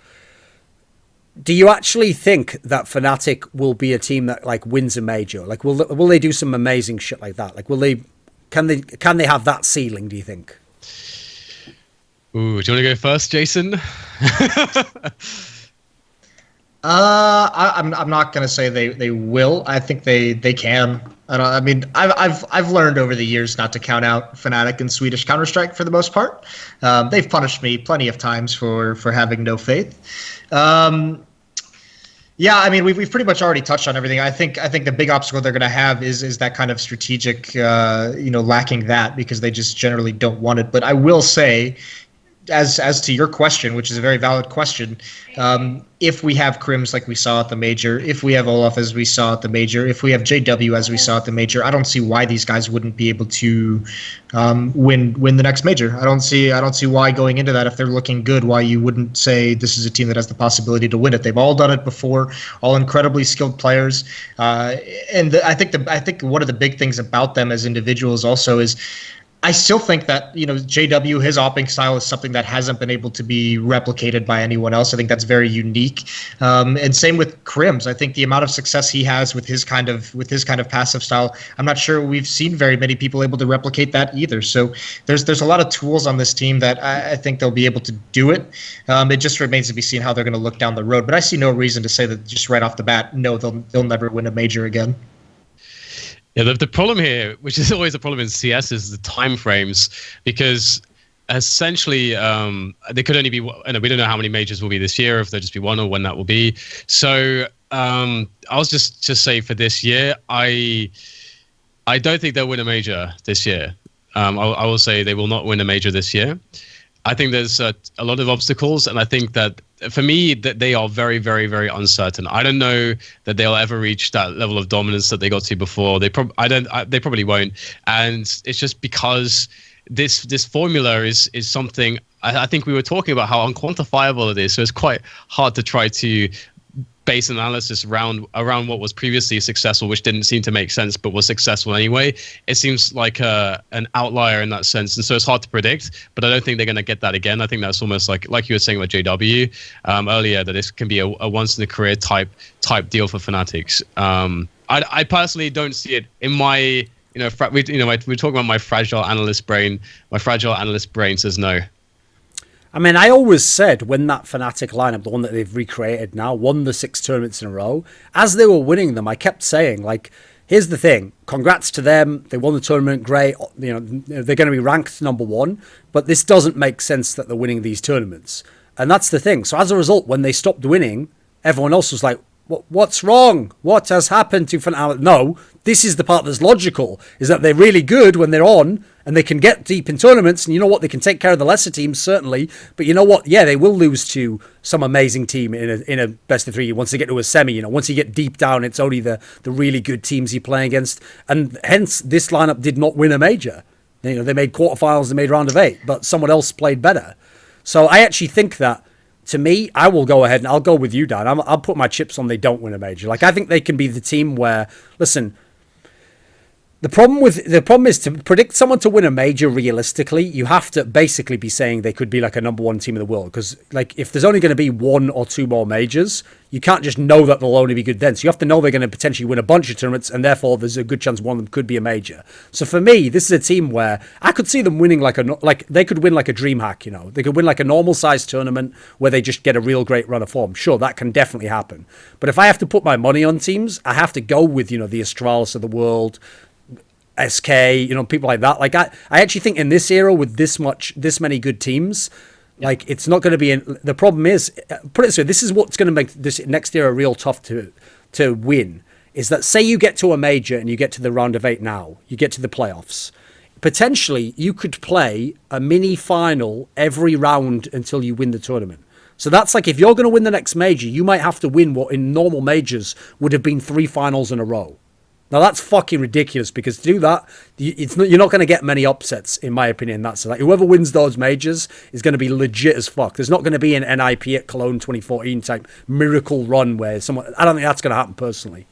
Do you actually think that Fnatic will be a team that, like, wins a major? Like, will they do some amazing shit like that? Like, can they have that ceiling, do you think? Ooh, do you want to go first, Jason? I'm not gonna say they will. I think they can. I mean, I've learned over the years not to count out Fnatic and Swedish Counter-Strike for the most part. They've punished me plenty of times for having no faith. Yeah, I mean, we've pretty much already touched on everything. I think the big obstacle they're going to have is that kind of strategic, lacking that, because they just generally don't want it. But I will say, as to your question, which is a very valid question, if we have Crims like we saw at the Major, if we have Olaf as we saw at the Major, if we have JW as we saw at the Major, I don't see why these guys wouldn't be able to win the next Major. I don't see why going into that, if they're looking good, why you wouldn't say this is a team that has the possibility to win it. They've all done it before, all incredibly skilled players, and I think one of the big things about them as individuals also is, I still think that, JW, his opping style is something that hasn't been able to be replicated by anyone else. I think that's very unique. And same with Crims. I think the amount of success he has with his kind of passive style, I'm not sure we've seen very many people able to replicate that either. So there's a lot of tools on this team that I think they'll be able to do it. It just remains to be seen how they're going to look down the road. But I see no reason to say that just right off the bat, no, they'll never win a Major again. Yeah, the problem here, which is always a problem in CS, is the time frames, because essentially they could only be, we don't know how many majors will be this year, if there'll just be one or when that will be. So I'll just say for this year, I don't think they'll win a major this year. I will say they will not win a major this year. I think there's a lot of obstacles, and I think that for me that they are very, very, very uncertain. I don't know that they'll ever reach that level of dominance that they got to before. They probably won't, and it's just because this formula is something. I think we were talking about how unquantifiable it is, so it's quite hard to try to base analysis around what was previously successful, which didn't seem to make sense but was successful anyway. It seems like an outlier in that sense, and so it's hard to predict, but I don't think they're going to get that again. I think that's almost like you were saying about JW earlier, that this can be a once in a career type deal for Fnatic. I personally don't see it in my we're talking about my fragile analyst brain. My fragile analyst brain says no. I mean, I always said when that Fnatic lineup, the one that they've recreated now, won the 6 tournaments in a row, as they were winning them, I kept saying, like, here's the thing, congrats to them, they won the tournament, great, they're going to be ranked number 1, but this doesn't make sense that they're winning these tournaments. And that's the thing. So as a result, when they stopped winning, everyone else was like, what's wrong? What has happened to Fnatic? No, this is the part that's logical, is that they're really good when they're on, and they can get deep in tournaments, and you know what, they can take care of the lesser teams, certainly, but you know what, yeah, they will lose to some amazing team in a best of 3 once they get to a semi. Once you get deep down, it's only the really good teams you're playing against, and hence this lineup did not win a major. They made quarterfinals, they made round of 8, but someone else played better. So I actually think that, to me, I will go ahead and I'll go with you, Dan. I'll put my chips on they don't win a major. Like, I think they can be the team where, listen, the problem is to predict someone to win a major realistically, you have to basically be saying they could be like a number 1 team in the world. Because, like, if there's only going to be 1 or 2 more majors, you can't just know that they'll only be good then. So you have to know they're going to potentially win a bunch of tournaments, and therefore there's a good chance one of them could be a major. So for me, this is a team where I could see them winning they could win like a Dreamhack. They could win like a normal sized tournament where they just get a real great run of form. Sure, that can definitely happen. But if I have to put my money on teams, I have to go with the Astralis of the world, SK, people like that. Like I actually think in this era with this many good teams, like it's not going to be. The problem is, put it this way: this is what's going to make this next era real tough to win. Is that say you get to a major and you get to the round of 8 now, you get to the playoffs. Potentially, you could play a mini final every round until you win the tournament. So that's like if you're going to win the next major, you might have to win what in normal majors would have been 3 finals in a row. Now that's fucking ridiculous, because to do that, you're not going to get many upsets, in my opinion. That's like whoever wins those majors is going to be legit as fuck. There's not going to be an NIP at Cologne 2014 type miracle run where someone. I don't think that's going to happen personally.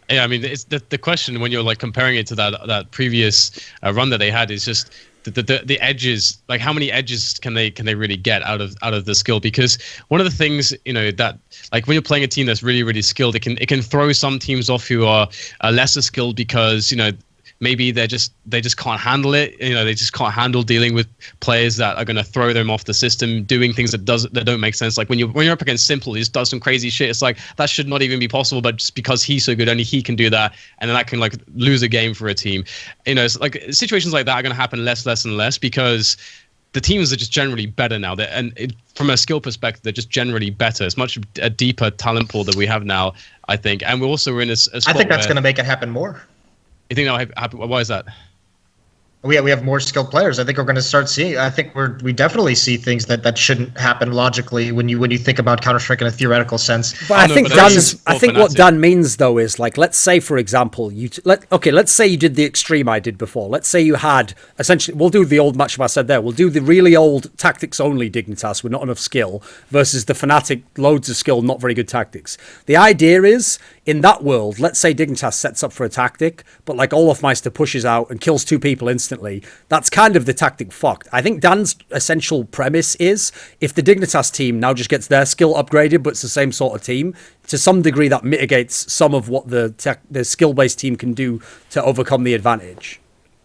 Yeah, I mean, it's the question when you're like comparing it to that previous run that they had is just the edges. Like, how many edges can they really get out of the skill? Because one of the things that, like, when you're playing a team that's really, really skilled, it can throw some teams off who are lesser skilled, because maybe they just can't handle it. They just can't handle dealing with players that are going to throw them off the system, doing things that don't make sense. Like when you're up against Simple, he just does some crazy shit. It's like that should not even be possible, but just because he's so good, only he can do that, and then that can like lose a game for a team. It's like situations like that are going to happen less and less because the teams are just generally better now. From a skill perspective, they're just generally better. It's much a deeper talent pool that we have now, I think. And we're also in a spot I think that's going to make it happen more. You think that'll happen? Why is that? We have more skilled players. I think we're going to start seeing. I think we definitely see things that shouldn't happen logically when you think about Counter-Strike in a theoretical sense. But I think what Dan means though is like, let's say for example, let's say you did the extreme I did before. Let's say you had essentially, we'll do the old matchup I said there. We'll do the really old tactics only Dignitas with not enough skill versus the Fnatic loads of skill, not very good tactics. The idea is in that world, let's say Dignitas sets up for a tactic, but like Olofmeister pushes out and kills 2 people instantly. That's kind of the tactic fucked. I think Dan's essential premise is if the Dignitas team now just gets their skill upgraded, but it's the same sort of team, to some degree that mitigates some of what the skill-based team can do to overcome the advantage.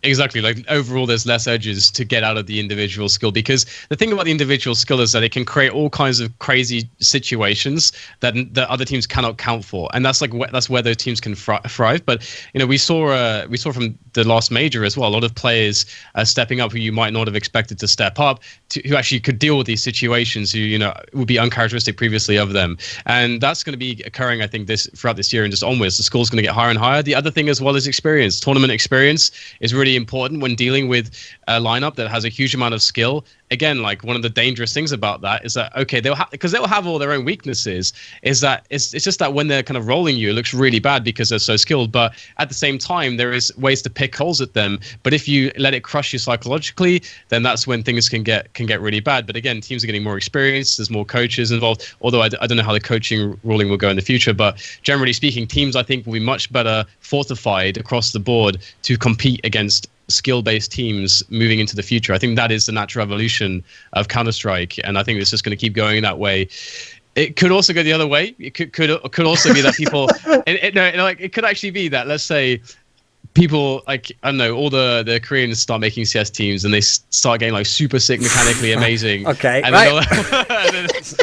Exactly. Like overall, there's less edges to get out of the individual skill, because the thing about the individual skill is that it can create all kinds of crazy situations that other teams cannot count for, and that's where those teams can thrive. But we saw from the last major as well, a lot of players stepping up who you might not have expected to step up, who actually could deal with these situations, who would be uncharacteristic previously of them, and that's going to be occurring, I think, throughout this year and just onwards. The score's going to get higher and higher. The other thing as well is experience. Tournament experience is really important when dealing with a lineup that has a huge amount of skill. Again, like one of the dangerous things about that is that, okay, they'll have all their own weaknesses, is that it's just that when they're kind of rolling you, it looks really bad because they're so skilled, but at the same time there is ways to pick holes at them. But if you let it crush you psychologically, then that's when things can get really bad. But again, teams are getting more experience, there's more coaches involved, although I don't know how the coaching ruling will go in the future, but generally speaking, teams I think will be much better fortified across the board to compete against skill-based teams moving into the future. I think that is the natural evolution of Counter-Strike, and I think it's just going to keep going that way. It could also go the other way. It could also be that people it could actually be that, let's say, people, like, I don't know, all the Koreans start making CS teams and they start getting like super sick, mechanically amazing. Okay, and right.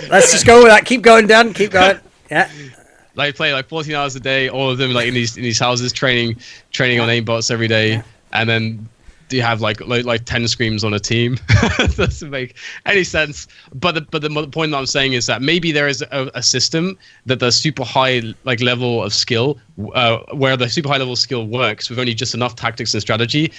Let's just go with that. Keep going, Dan. Keep going. Yeah. Like play like 14 hours a day, all of them like in these houses training on aimbots every day. Yeah. And then you have like 10 screams on a team. Doesn't make any sense. But the point that I'm saying is that maybe there is a system that the super high level of skill, where the super high level of skill works with only just enough tactics and strategy,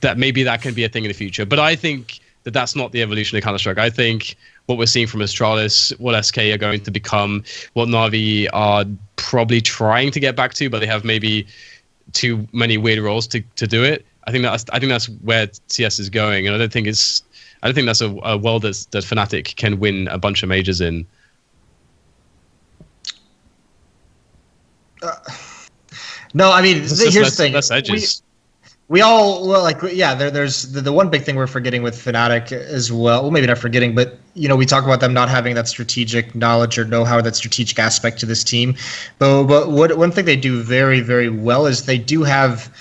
that maybe that can be a thing in the future. But I think that's not the evolution of Counter-Strike. I think what we're seeing from Astralis, what SK are going to become, what Na'Vi are probably trying to get back to, but they have maybe too many weird roles to do it. I think that's where CS is going, and I don't think that's a world that Fnatic can win a bunch of majors in. No, I mean, here's the thing. Less edges. We all, well, there's the one big thing we're forgetting with Fnatic as well. Well, maybe not forgetting, but we talk about them not having that strategic knowledge or know-how, that strategic aspect to this team. But one thing they do very, very well is they do have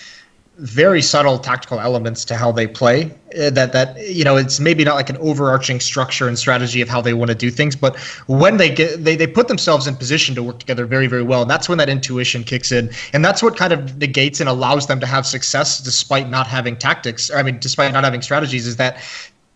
very subtle tactical elements to how they play. It's maybe not like an overarching structure and strategy of how they want to do things, but when they put themselves in position to work together very, very well, and that's when that intuition kicks in, and that's what kind of negates and allows them to have success despite not having tactics. I mean, despite not having strategies, is that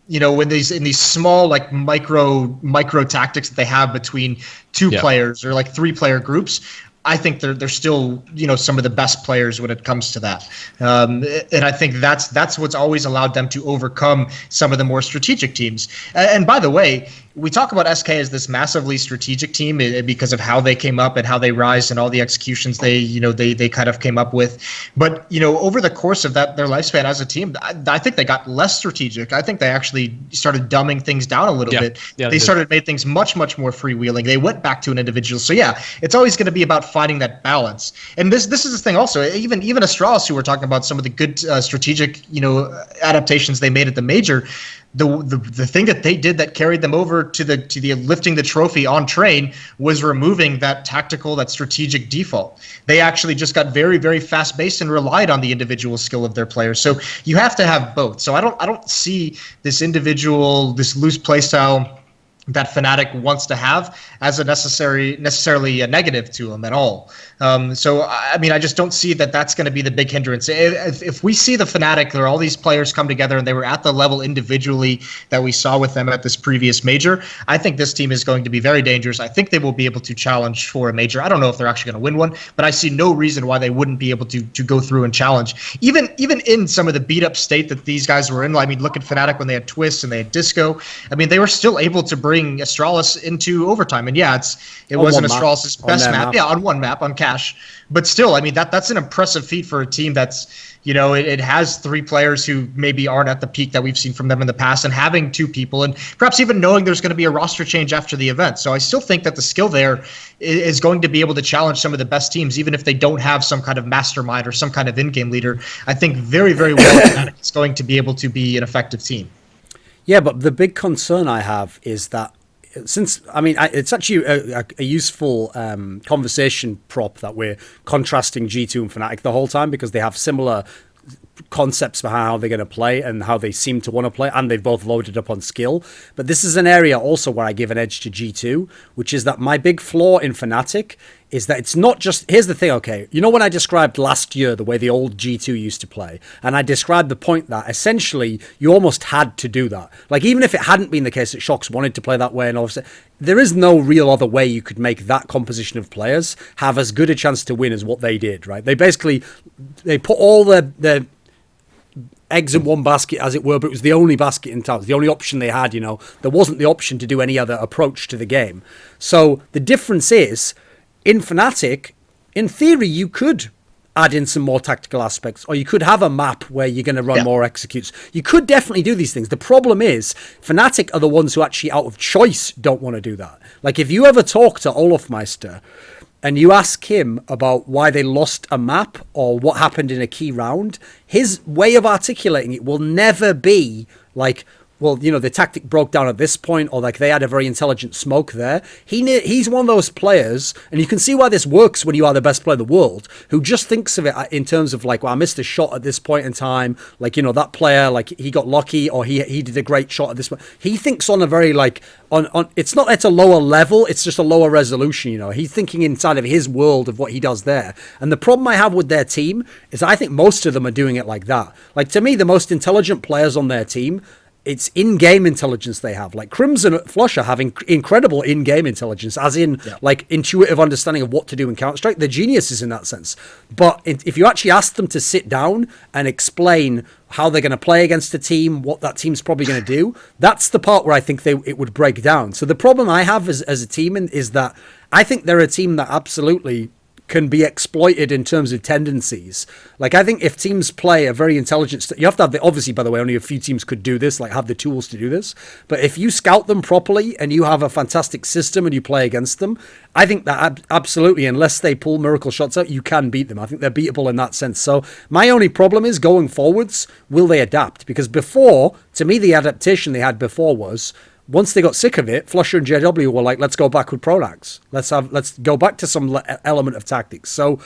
when in these small micro tactics that they have between two players or 3-player groups, I think they're still some of the best players when it comes to that, and I think that's what's always allowed them to overcome some of the more strategic teams. And by the way, we talk about SK as this massively strategic team because of how they came up and how they rise and all the executions they kind of came up with. But over the course of their lifespan as a team, I think they got less strategic. I think they actually started dumbing things down a little bit. Yeah, they made things much more freewheeling. They went back to an individual. So yeah, it's always going to be about finding that balance. And this is the thing also. Even Astralis, who were talking about some of the good strategic adaptations they made at the major. the thing that they did that carried them over to the lifting the trophy on train was removing that tactical, that strategic default. They actually just got very, very fast paced and relied on the individual skill of their players. So you have to have both. So I don't see this loose play style that Fnatic wants to have as a necessarily a negative to them at all. So I mean, I just don't see that that's going to be the big hindrance. If we see the Fnatic, there are all these players come together and they were at the level individually that we saw with them at this previous major, I think this team is going to be very dangerous. I think they will be able to challenge for a major. I don't know if they're actually going to win one, but I see no reason why they wouldn't be able to go through and challenge. Even in some of the beat up state that these guys were in. I mean, look at Fnatic when they had Twist and they had Disco. I mean, they were still able to bring Astralis into overtime, and yeah, it wasn't Astralis' best map. Yeah, on one map on Cash, but still, I mean that's an impressive feat for a team that's, you know, it has 3 players who maybe aren't at the peak that we've seen from them in the past, and having 2 people, and perhaps even knowing there's going to be a roster change after the event. So I still think that the skill there is going to be able to challenge some of the best teams, even if they don't have some kind of mastermind or some kind of in-game leader. I think very, very well it's going to be able to be an effective team. Yeah, but the big concern I have is that it's actually a useful conversation prop that we're contrasting G2 and Fnatic the whole time, because they have similar concepts for how they're going to play and how they seem to want to play, and they've both loaded up on skill. But this is an area also where I give an edge to G2, which is that my big flaw in Fnatic is that it's not just... Here's the thing, okay? You know when I described last year the way the old G2 used to play, and I described the point that essentially you almost had to do that. Like, even if it hadn't been the case that Shox wanted to play that way, and all of a sudden, there is no real other way you could make that composition of players have as good a chance to win as what they did, right? They put all their eggs in one basket, as it were, but it was the only basket in town. It was the only option they had, you know. There wasn't the option to do any other approach to the game. So the difference is, in Fnatic, in theory, you could add in some more tactical aspects, or you could have a map where you're going to run more executes. You could definitely do these things. The problem is, Fnatic are the ones who actually, out of choice, don't want to do that. Like, if you ever talk to Olafmeister and you ask him about why they lost a map or what happened in a key round, his way of articulating it will never be like, well, you know, the tactic broke down at this point, or like they had a very intelligent smoke there. He's one of those players, and you can see why this works when you are the best player in the world, who just thinks of it in terms of like, well, I missed a shot at this point in time. Like, you know, that player, like he got lucky, or he did a great shot at this point. He thinks on a very like, on it's not at a lower level, it's just a lower resolution, you know. He's thinking inside of his world of what he does there. And the problem I have with their team is I think most of them are doing it like that. Like, to me, the most intelligent players on their team, it's in-game intelligence they have. Like, Crimson and Flusha have incredible in-game intelligence, as in, like, intuitive understanding of what to do in Counter-Strike. They're geniuses in that sense. But if you actually ask them to sit down and explain how they're going to play against a team, what that team's probably going to do, that's the part where I think it would break down. So the problem I have as a team is that I think they're a team that absolutely can be exploited in terms of tendencies. Like, I think if teams play a very intelligent... you have to have obviously, by the way, only a few teams could do this, like have the tools to do this. But if you scout them properly and you have a fantastic system and you play against them, I think that absolutely, unless they pull miracle shots out, you can beat them. I think they're beatable in that sense. So my only problem is, going forwards, will they adapt? Because before, to me, the adaptation they had before was... once they got sick of it, Flusha and JW were like, let's go back with Pronax. Let's go back to some element of tactics. So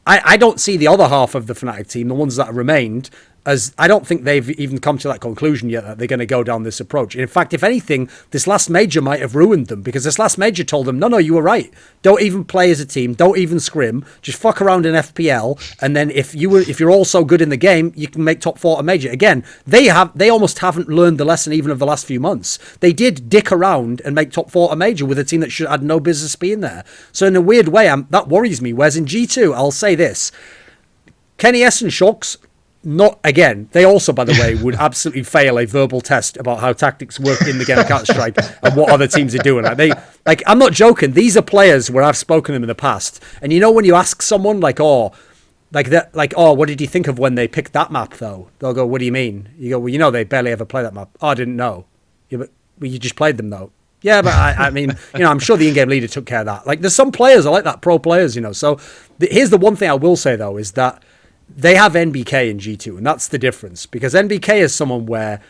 I don't see the other half of the Fnatic team, the ones that remained, as I don't think they've even come to that conclusion yet that they're going to go down this approach. In fact, if anything, this last major might have ruined them, because this last major told them, no, you were right. Don't even play as a team. Don't even scrim. Just fuck around in FPL, and then if you're all so good in the game, you can make top 4 a major. Again, they almost haven't learned the lesson even of the last few months. They did dick around and make top 4 a major with a team that had no business being there. So in a weird way, that worries me. Whereas in G2, I'll say this: Kenny S and Shox, not again. They also, by the way, would absolutely fail a verbal test about how tactics work in the game of Counter-Strike and what other teams are doing. Like, I'm not joking. These are players where I've spoken to them in the past, and you know when you ask someone like, what did you think of when they picked that map though? They'll go, what do you mean? You go, well, you know, they barely ever play that map. Oh, I didn't know. Yeah, but you just played them though. Yeah, but I mean, you know, I'm sure the in-game leader took care of that. Like, there's some players are like that, pro players, you know. So here's the one thing I will say though, is that they have NBK in G2, and that's the difference, because NBK is someone where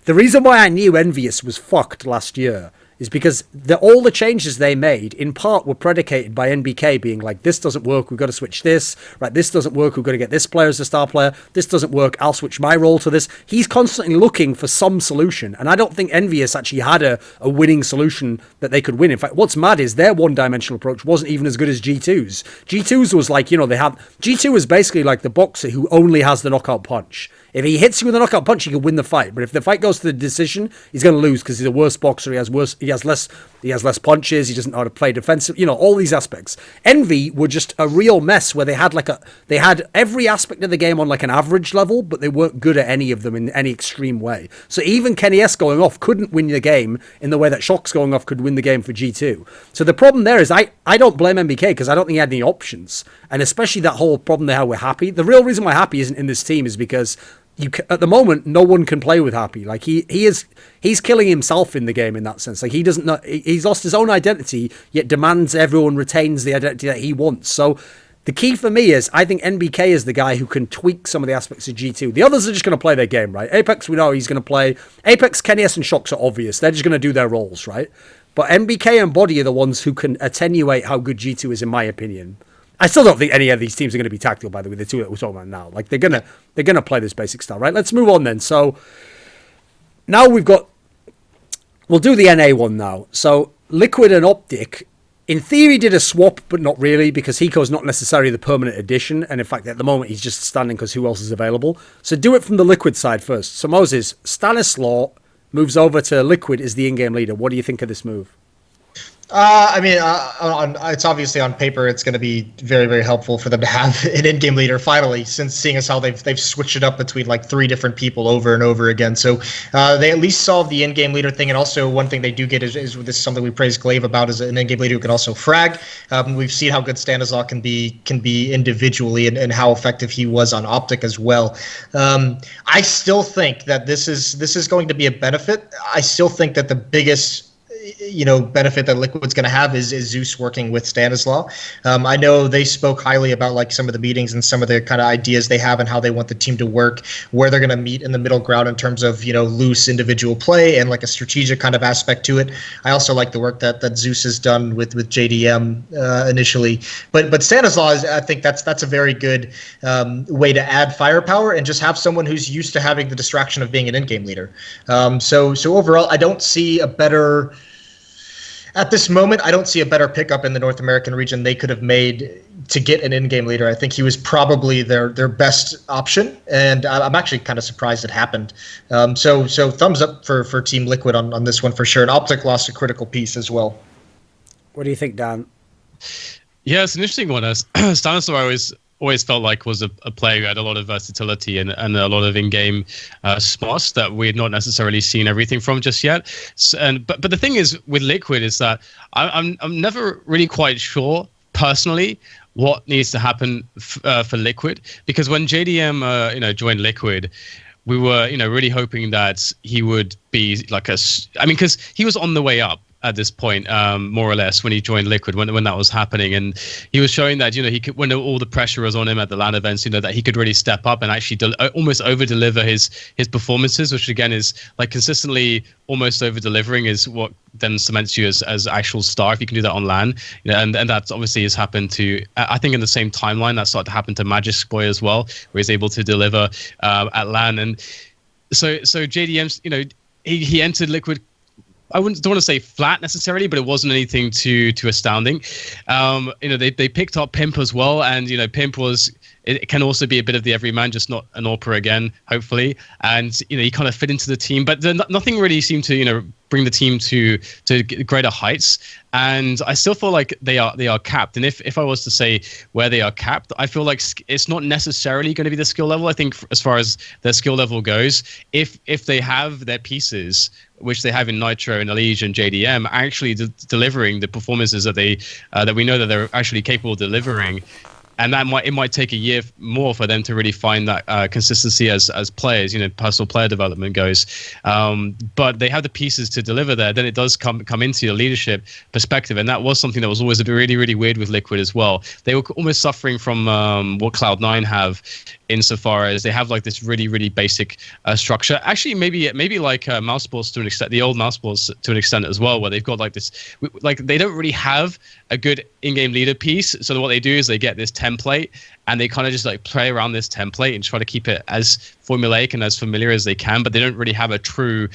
The reason why I knew Envious was fucked last year is because all the changes they made, in part, were predicated by NBK being like, this doesn't work, we've got to switch this, right, this doesn't work, we've got to get this player as a star player, this doesn't work, I'll switch my role to this. He's constantly looking for some solution, and I don't think Envious actually had a winning solution that they could win. In fact, what's mad is their one-dimensional approach wasn't even as good as G2's. G2's was like, G2 was basically like the boxer who only has the knockout punch. If he hits you with a knockout punch, he can win the fight. But if the fight goes to the decision, he's going to lose because he's a worse boxer. He has less punches. He doesn't know how to play defensive. All these aspects. Envy were just a real mess where they had every aspect of the game on like an average level, but they weren't good at any of them in any extreme way. So even Kenny S going off couldn't win the game in the way that Shock's going off could win the game for G2. So the problem there is I don't blame MBK because I don't think he had any options. And especially that whole problem they had with Happy. The real reason why Happy isn't in this team is because at the moment, no one can play with Happy. Like he's killing himself in the game in that sense. Like he doesn't know, he's lost his own identity, yet demands everyone retains the identity that he wants. So the key for me is I think NBK is the guy who can tweak some of the aspects of G2. The others are just going to play their game, right? Apex, we know he's going to play. Apex, Kenny S, and Shocks are obvious. They're just going to do their roles, right? But NBK and Body are the ones who can attenuate how good G2 is, in my opinion. I still don't think any of these teams are going to be tactical, by the way, the two that we're talking about now. Like, they're gonna play this basic style, right? Let's move on then. So, now we'll do the NA one now. So, Liquid and Optic, in theory, did a swap, but not really, because Hiko's not necessarily the permanent addition, and in fact, at the moment, he's just standing because who else is available? So, do it from the Liquid side first. So, Moses, Stanislaw moves over to Liquid as the in-game leader. What do you think of this move? It's obviously on paper, it's going to be very, very helpful for them to have an in-game leader finally, since seeing as how they've switched it up between like 3 different people over and over again. So they at least solve the in-game leader thing, and also one thing they do get is this is something we praise Glaive about, is an in-game leader who can also frag. We've seen how good Stanislaw can be individually, and how effective he was on Optic as well. I still think that this is going to be a benefit. I still think that the biggest benefit that Liquid's going to have is Zeus working with Stanislaw. I know they spoke highly about like some of the meetings and some of the kind of ideas they have and how they want the team to work, where they're going to meet in the middle ground in terms of loose individual play and like a strategic kind of aspect to it. I also like the work that Zeus has done with JDM initially, but Stanislaw I think that's a very good way to add firepower and just have someone who's used to having the distraction of being an in-game leader. So overall, I don't see a better. At this moment, I don't see a better pickup in the North American region they could have made to get an in-game leader. I think he was probably their best option, and I'm actually kind of surprised it happened. So thumbs up for Team Liquid on this one for sure. And Optic lost a critical piece as well. What do you think, Dan? Yeah, it's an interesting one. Stanislaw always felt like was a player who had a lot of versatility and a lot of in-game smarts that we had not necessarily seen everything from just yet. But the thing is with Liquid is that I'm never really quite sure personally what needs to happen for Liquid, because when JDM joined Liquid, we were really hoping that he would be like because he was on the way up at this point, more or less, when he joined Liquid, when that was happening, and he was showing that he could, when all the pressure was on him at the LAN events, that he could really step up and actually almost over deliver his performances, which again is like consistently almost over delivering is what then cements you as actual star if you can do that on LAN. And that obviously has happened to, I think in the same timeline that started to happen to Magic Boy as well, where he's able to deliver at LAN. And so JDM's he entered Liquid, don't want to say flat necessarily, but it wasn't anything too astounding. They picked up Pimp as well, and Pimp it can also be a bit of the everyman, just not an AWPer again, hopefully. And he kind of fit into the team, but nothing really seemed to bring the team to greater heights. And I still feel like they are capped. And if I was to say where they are capped, I feel like it's not necessarily going to be the skill level. I think as far as their skill level goes, if they have their pieces, which they have in Nitro and ELEAGUE and JDM, actually delivering the performances that we know that they're actually capable of delivering. And it might take a year more for them to really find that consistency as players, personal player development goes. But they have the pieces to deliver there. Then it does come into your leadership perspective, and that was something that was always a bit really, really weird with Liquid as well. They were almost suffering from what Cloud9 have insofar as they have like this really, really basic structure. Actually, maybe like mouse sports to an extent, the old mouse sports to an extent as well, where they've got like this, like they don't really have a good in-game leader piece. So what they do is they get this template and they kind of just like play around this template and try to keep it as formulaic and as familiar as they can, but they don't really have a true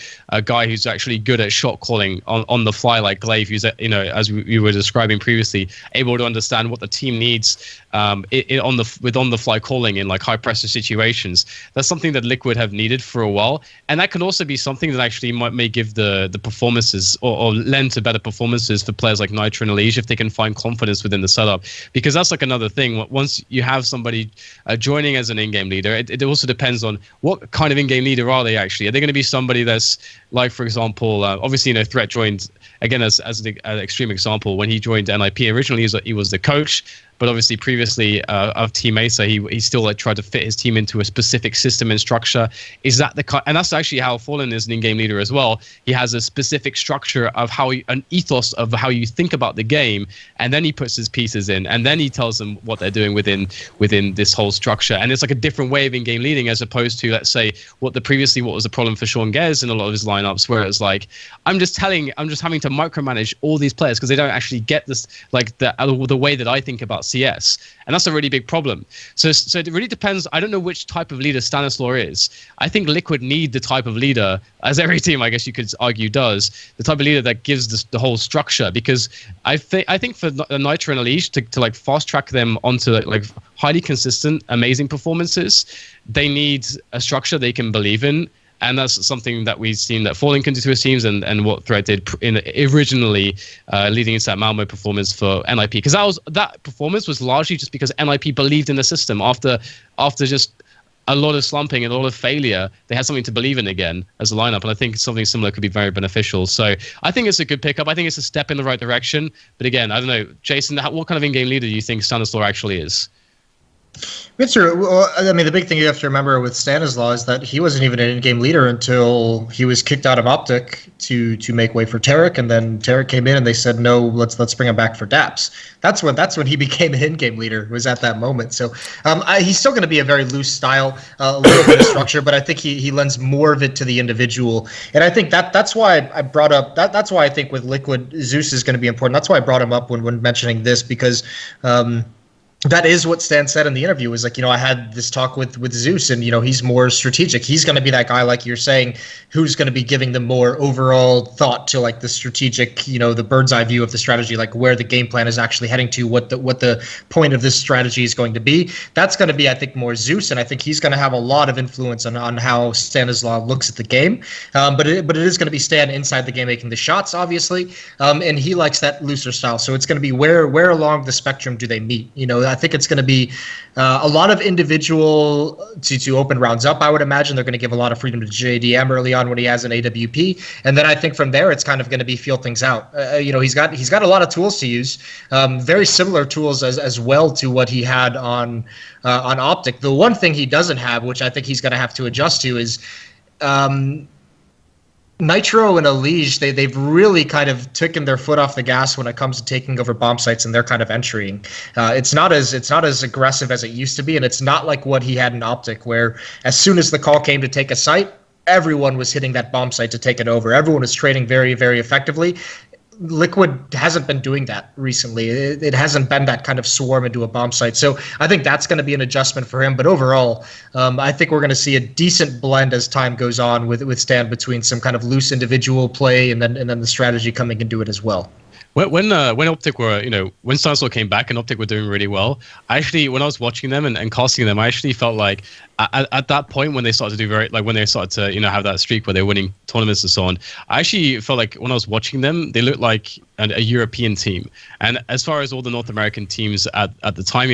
guy who's actually good at shot calling on the fly, like Glaive, who's, as we were describing previously, able to understand what the team needs on the fly calling in like high pressure situations. That's something that Liquid have needed for a while, and that can also be something that actually may give the performances or lend to better performances for players like Nitro and ELEAGUE if they can find confidence within the setup, because that's like another thing. Once you have somebody joining as an in-game leader, it also depends on what kind of in-game leader are they actually. Are they going to be somebody that's like, for example, obviously Threat joined again as an extreme example when he joined NIP. Originally he was the coach, but obviously previously of Team Acer, he still like tried to fit his team into a specific system and structure. Is that and that's actually how Fallen is an in-game leader as well. He has a specific structure of an ethos of how you think about the game, and then he puts his pieces in, and then he tells them what they're doing within this whole structure. And it's like a different way of in-game leading, as opposed to, let's say, what was the problem for Sean Gez in a lot of his lineups, where it's like, I'm just having to micromanage all these players because they don't actually get this, like the way that I think about CS, and that's a really big problem. So it really depends. I don't know which type of leader Stanislaw is. I think Liquid need the type of leader, as every team I guess you could argue does, the type of leader that gives the whole structure, because I think for Nitro and ELEAGUE to like fast track them onto like highly consistent amazing performances, they need a structure they can believe in. And that's something that we've seen that Fallen can do to his teams, and what Threat did originally leading into that Malmo performance for NIP. Because that performance was largely just because NIP believed in the system. After just a lot of slumping and a lot of failure, they had something to believe in again as a lineup. And I think something similar could be very beneficial. So I think it's a good pickup. I think it's a step in the right direction. But again, I don't know, Jason, what kind of in-game leader do you think Stanislaw actually is? It's true. Well, I mean, the big thing you have to remember with Stanislaw is that he wasn't even an in-game leader until he was kicked out of Optic to make way for Tarek, and then Tarek came in and they said, no, let's bring him back for DAPS. That's when he became an in-game leader, was at that moment. So he's still going to be a very loose style, a little bit of structure, but I think he lends more of it to the individual. And I think that's why I brought up that's why I think with Liquid, Zeus is going to be important. That's why I brought him up when mentioning this, because that is what Stan said in the interview, was like, I had this talk with Zeus, and, he's more strategic. He's going to be that guy, like you're saying, who's going to be giving them more overall thought to like the strategic, the bird's eye view of the strategy, like where the game plan is actually heading to, what the point of this strategy is going to be. That's going to be, I think, more Zeus, and I think he's going to have a lot of influence on how Stanislaw looks at the game. But it is going to be Stan inside the game making the shots, obviously, and he likes that looser style. So it's going to be where along the spectrum do they meet? I think it's going to be a lot of individual to open rounds up. I would imagine they're going to give a lot of freedom to JDM early on when he has an AWP, and then I think from there it's kind of going to be feel things out. He's got a lot of tools to use, very similar tools as well to what he had on Optic. The one thing he doesn't have, which I think he's going to have to adjust to, is Nitro and ELEAGUE, they've really kind of taken their foot off the gas when it comes to taking over bomb sites and their kind of entering. It's not as aggressive as it used to be, and it's not like what he had in Optic, where as soon as the call came to take a site, everyone was hitting that bomb site to take it over. Everyone was trading very, very effectively. Liquid hasn't been doing that recently. It hasn't been that kind of swarm into a bomb site. So I think that's going to be an adjustment for him. But overall, I think we're going to see a decent blend as time goes on with Stan, between some kind of loose individual play and then the strategy coming into it as well. When Optic were, when Stanislaw came back and Optic were doing really well, when I was watching them and casting them, I actually felt like at that point when they started to do when they started to, have that streak where they're winning tournaments and so on, I actually felt like when I was watching them, they looked like a European team. And as far as all the North American teams at the time,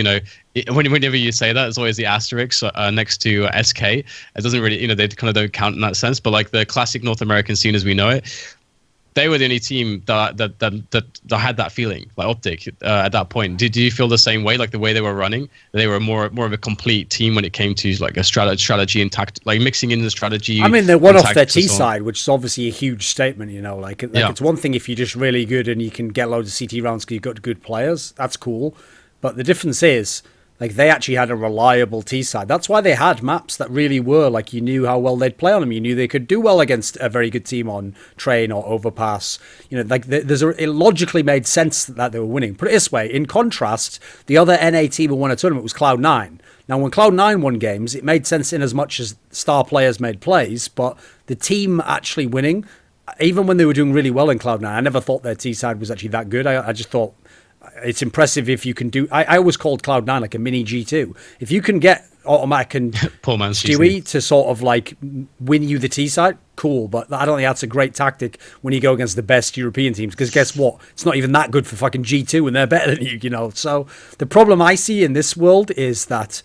whenever you say that, it's always the asterisk next to SK. It doesn't really, they kind of don't count in that sense, but like the classic North American scene as we know it, they were the only team that had that feeling, like Optic, at that point. Did you feel the same way, like the way they were running? They were more of a complete team when it came to like a strategy and like mixing in the strategy. I mean, they won off their T side, which is obviously a huge statement. Like it's one thing if you're just really good and you can get loads of CT rounds because you've got good players. That's cool, but the difference is Like, they actually had a reliable T side. That's why they had maps that really were, like, you knew how well they'd play on them. You knew they could do well against a very good team on Train or Overpass. You know, like, it logically made sense that they were winning. Put it this way, in contrast, the other NA team who won a tournament was Cloud9. Now, when Cloud9 won games, it made sense in as much as star players made plays, but the team actually winning, even when they were doing really well in Cloud9, I never thought their T side was actually that good. I just thought it's impressive if you can do. I always called Cloud9 like a mini G2. If you can get Automatic and Stewie to sort of like win you the T side, cool. But I don't think that's a great tactic when you go against the best European teams, because guess what? It's not even that good for fucking G2 and they're better than you, you know. So the problem I see in this world is that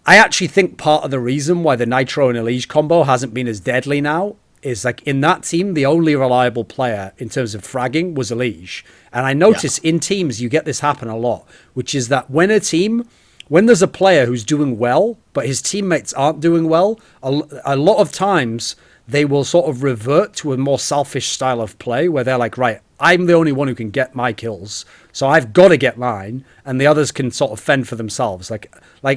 I actually think part of the reason why the Nitro and ELEAGUE combo hasn't been as deadly now is, like, in that team, the only reliable player in terms of fragging was ELEAGUE. And I notice in teams you get this happen a lot, which is that when there's a player who's doing well, but his teammates aren't doing well, a lot of times they will sort of revert to a more selfish style of play where they're like, right, I'm the only one who can get my kills, so I've got to get mine, and the others can sort of fend for themselves. Like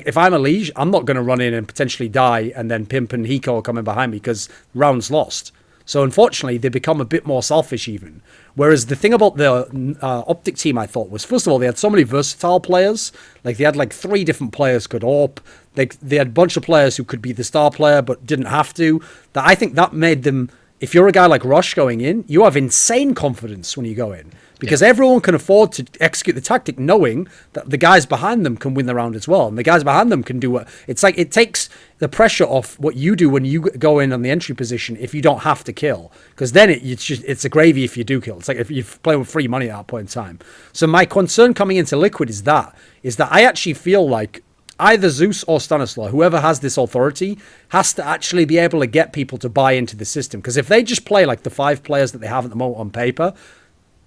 if I'm ELEAGUE, I'm not going to run in and potentially die, and then Pimp and Hiko are coming behind me because round's lost. So unfortunately, they become a bit more selfish even. Whereas the thing about the Optic team, I thought, was, first of all, they had so many versatile players. Like, they had like 3 different players could AWP. They had a bunch of players who could be the star player but didn't have to. That I think that made them, if you're a guy like Rush going in, you have insane confidence when you go in. Because everyone can afford to execute the tactic knowing that the guys behind them can win the round as well. And the guys behind them can do what... It's like it takes the pressure off what you do when you go in on the entry position if you don't have to kill. Because then it's a gravy if you do kill. It's like if you're playing with free money at that point in time. So my concern coming into Liquid is that I actually feel like either Zeus or Stanislaw, whoever has this authority, has to actually be able to get people to buy into the system. Because if they just play like the 5 players that they have at the moment on paper,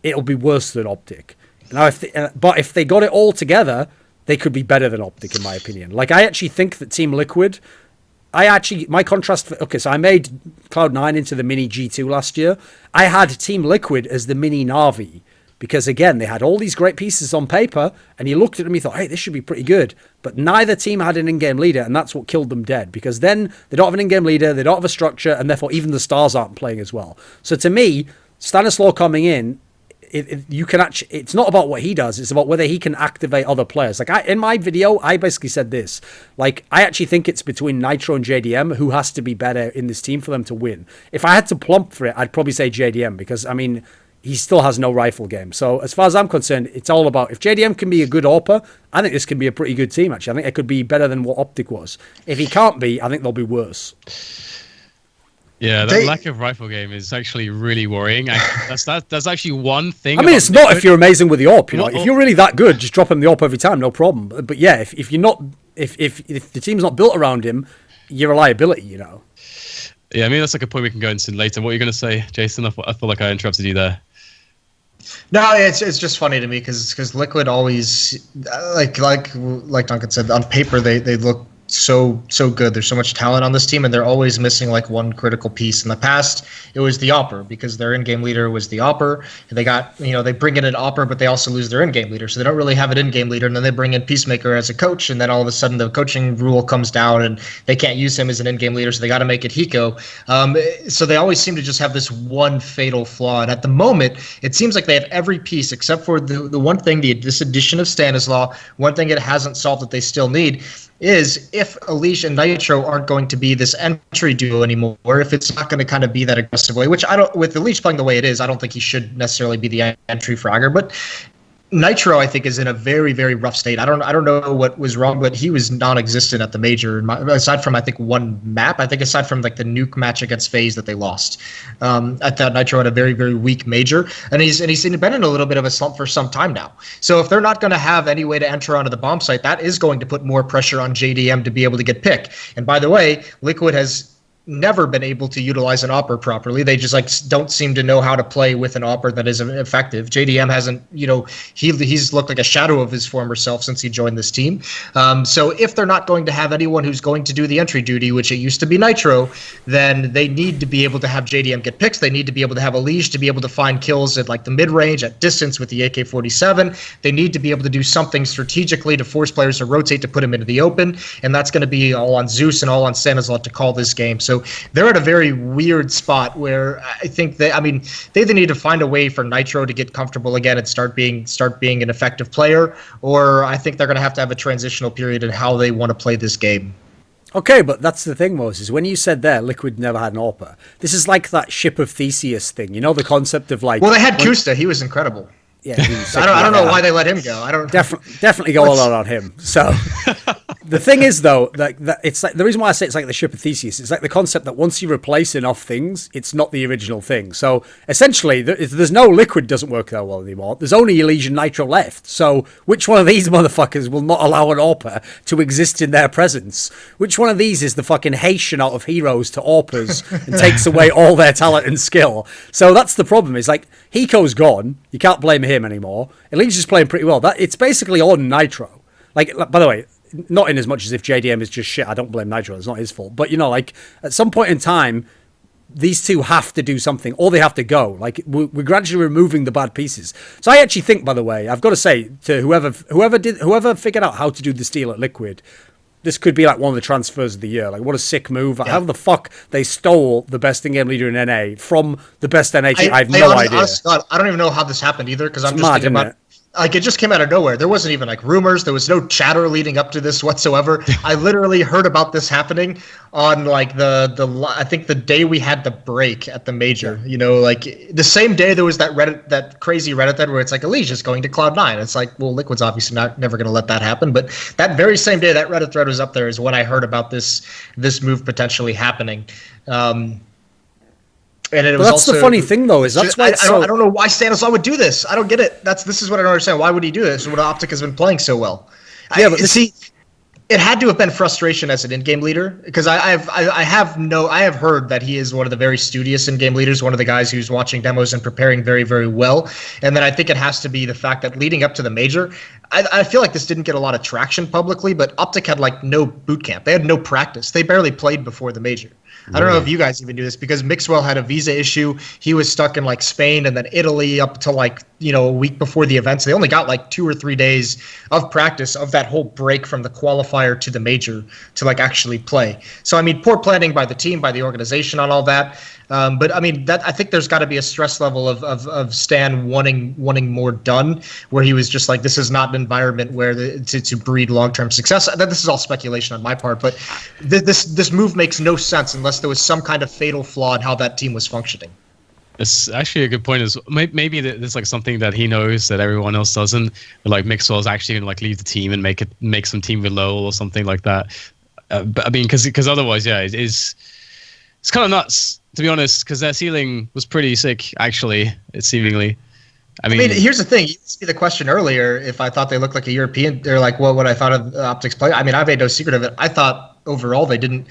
it'll be worse than Optic. Now, but if they got it all together, they could be better than Optic, in my opinion. Like, I actually think that Team Liquid, my contrast, so I made Cloud9 into the mini G2 last year. I had Team Liquid as the mini Na'Vi, because again, they had all these great pieces on paper, and you looked at them, you thought, hey, this should be pretty good. But neither team had an in-game leader, and that's what killed them dead, because then they don't have an in-game leader, they don't have a structure, and therefore even the stars aren't playing as well. So to me, Stanislaw coming in, you can actually, it's not about what he does, it's about whether he can activate other players. Like, in my video, I basically said this, like, I actually think it's between Nitro and JDM who has to be better in this team for them to win. If I had to plump for it, I'd probably say JDM, because I mean, he still has no rifle game. So as far as I'm concerned, it's all about, if JDM can be a good AWPer, I think this can be a pretty good team, actually. I think it could be better than what Optic was. If he can't be, I think they'll be worse. Yeah, that lack of rifle game is actually really worrying. That's actually one thing. I mean, it's not if you're amazing with the AWP. You know, if you're really that good, just drop him the AWP every time, no problem. But yeah, if you're not, if the team's not built around him, you're a liability. You know. Yeah, I mean that's like a point we can go into later. What are you going to say, Jason? I feel like I interrupted you there. No, it's just funny to me because Liquid always like Duncan said, on paper they look so good. There's so much talent on this team, and they're always missing like one critical piece. In the past, it was the AWPer, because their in-game leader was the AWPer, and they got, they bring in an AWPer, but they also lose their in-game leader, so they don't really have an in-game leader. And then they bring in Peacemaker as a coach, and then all of a sudden the coaching rule comes down, and they can't use him as an in-game leader, so they got to make it Hiko. So they always seem to just have this one fatal flaw, and at the moment, it seems like they have every piece except for the one thing, this addition of Stanislaw. One thing it hasn't solved that they still need is if ELEAGUE and Nitro aren't going to be this entry duo anymore, if it's not going to kind of be that aggressive way, which I don't, with ELEAGUE playing the way it is, I don't think he should necessarily be the entry fragger, but Nitro, I think, is in a very, very rough state. I don't know what was wrong, but he was non-existent at the major. Aside from, I think, one map. I think aside from like the nuke match against FaZe that they lost. I thought Nitro had a very, very weak major, and he's been in a little bit of a slump for some time now. So if they're not going to have any way to enter onto the bomb site, that is going to put more pressure on JDM to be able to get pick. And by the way, Liquid has never been able to utilize an Opper properly. They just like don't seem to know how to play with an Opper that is effective. JDM hasn't, he's looked like a shadow of his former self since he joined this team. So if they're not going to have anyone who's going to do the entry duty, which it used to be Nitro, then they need to be able to have JDM get picks. They need to be able to have ELEAGUE to be able to find kills at like the mid range, at distance with the AK-47. They need to be able to do something strategically to force players to rotate to put him into the open, and that's going to be all on Zeus and all on Stanislav to call this game. So they're at a very weird spot where I think they either need to find a way for Nitro to get comfortable again and start being an effective player, or I think they're going to have a transitional period in how they want to play this game. Okay, but that's the thing, Moses. When you said there, Liquid never had an AWPer, this is like that ship of Theseus thing. You know, the concept of like... Well, they had Kusta. He was incredible. Yeah, I don't know why they let him go. I don't definitely go all out on him. So the thing is, though, that it's like the reason why I say it's like the ship of Theseus. It's like the concept that once you replace enough things, it's not the original thing. So essentially, there's no Liquid doesn't work that well anymore. There's only ELEAGUE and Nitro left. So which one of these motherfuckers will not allow an AWPer to exist in their presence? Which one of these is the fucking Haitian out of heroes to AWPers and takes away all their talent and skill? So that's the problem. Is like Hiko's gone. You can't blame him anymore. ELEAGUE is playing pretty well. It's basically on Nitro. Like, by the way, not in as much as if JDM is just shit. I don't blame Nitro. It's not his fault. But, like, at some point in time, these two have to do something, or they have to go. Like, we're gradually removing the bad pieces. So I actually think, by the way, I've got to say to whoever figured out how to do the steal at Liquid, this could be like one of the transfers of the year. Like, what a sick move. Yeah. How the fuck they stole the best in-game leader in NA from the best NA team? I have no idea. Honest God, I don't even know how this happened either, because I'm just thinking about... Like, it just came out of nowhere. There wasn't even like rumors. There was no chatter leading up to this whatsoever. I literally heard about this happening on like I think the day we had the break at the major. You know, like the same day there was that crazy Reddit thread where it's like ELEAGUE is going to Cloud9. It's like, well, Liquid's obviously never going to let that happen. But that very same day that Reddit thread was up there is when I heard about this move potentially happening. And it was that's also, the funny thing, though, is that's why I don't know why Stanislav would do this. I don't get it. This is what I don't understand. Why would he do this when Optic has been playing so well? Yeah, but see, it had to have been frustration as an in-game leader, because I have heard that he is one of the very studious in-game leaders, one of the guys who's watching demos and preparing very, very well. And then I think it has to be the fact that leading up to the major, I feel like this didn't get a lot of traction publicly, but Optic had like no boot camp. They had no practice. They barely played before the major. I don't know if you guys even do this, because Mixwell had a visa issue. He was stuck in like Spain and then Italy up to like, a week before the event. So they only got like 2 or 3 days of practice of that whole break from the qualifier to the major to like actually play. So, I mean, poor planning by the team, by the organization on all that. But I mean, I think there's got to be a stress level of Stan wanting more done, where he was just like, this is not an environment where to breed long-term success. This is all speculation on my part, but this move makes no sense unless there was some kind of fatal flaw in how that team was functioning. It's actually a good point. Is maybe there's like something that he knows that everyone else doesn't. Like Mixwell's actually gonna like leave the team and make some team reload or something like that. But I mean, because otherwise, yeah, it's kind of nuts, to be honest, because their ceiling was pretty sick, actually, seemingly. I mean, here's the thing. You asked me the question earlier if I thought they looked like a European, or like what I thought of Optic's play. I mean, I made no secret of it. I thought overall they didn't.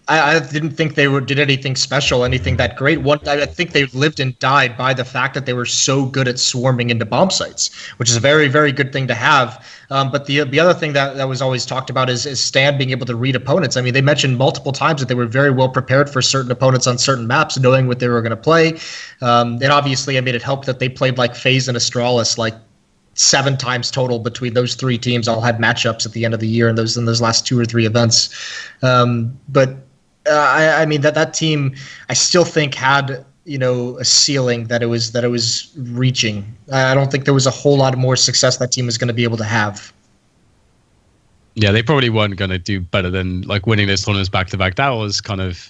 I didn't think they did anything special, anything that great. I think they lived and died by the fact that they were so good at swarming into bomb sites, which is a very, very good thing to have. But the other thing that was always talked about is Stan being able to read opponents. I mean, they mentioned multiple times that they were very well prepared for certain opponents on certain maps, knowing what they were going to play. And obviously, I mean, it helped that they played like FaZe and Astralis like 7 times total between those 3 teams. All had matchups at the end of the year in those last 2 or 3 events. But I mean that team, I still think had a ceiling that it was reaching. I don't think there was a whole lot more success that team was going to be able to have. Yeah, they probably weren't going to do better than like winning those tournaments back to back. That was kind of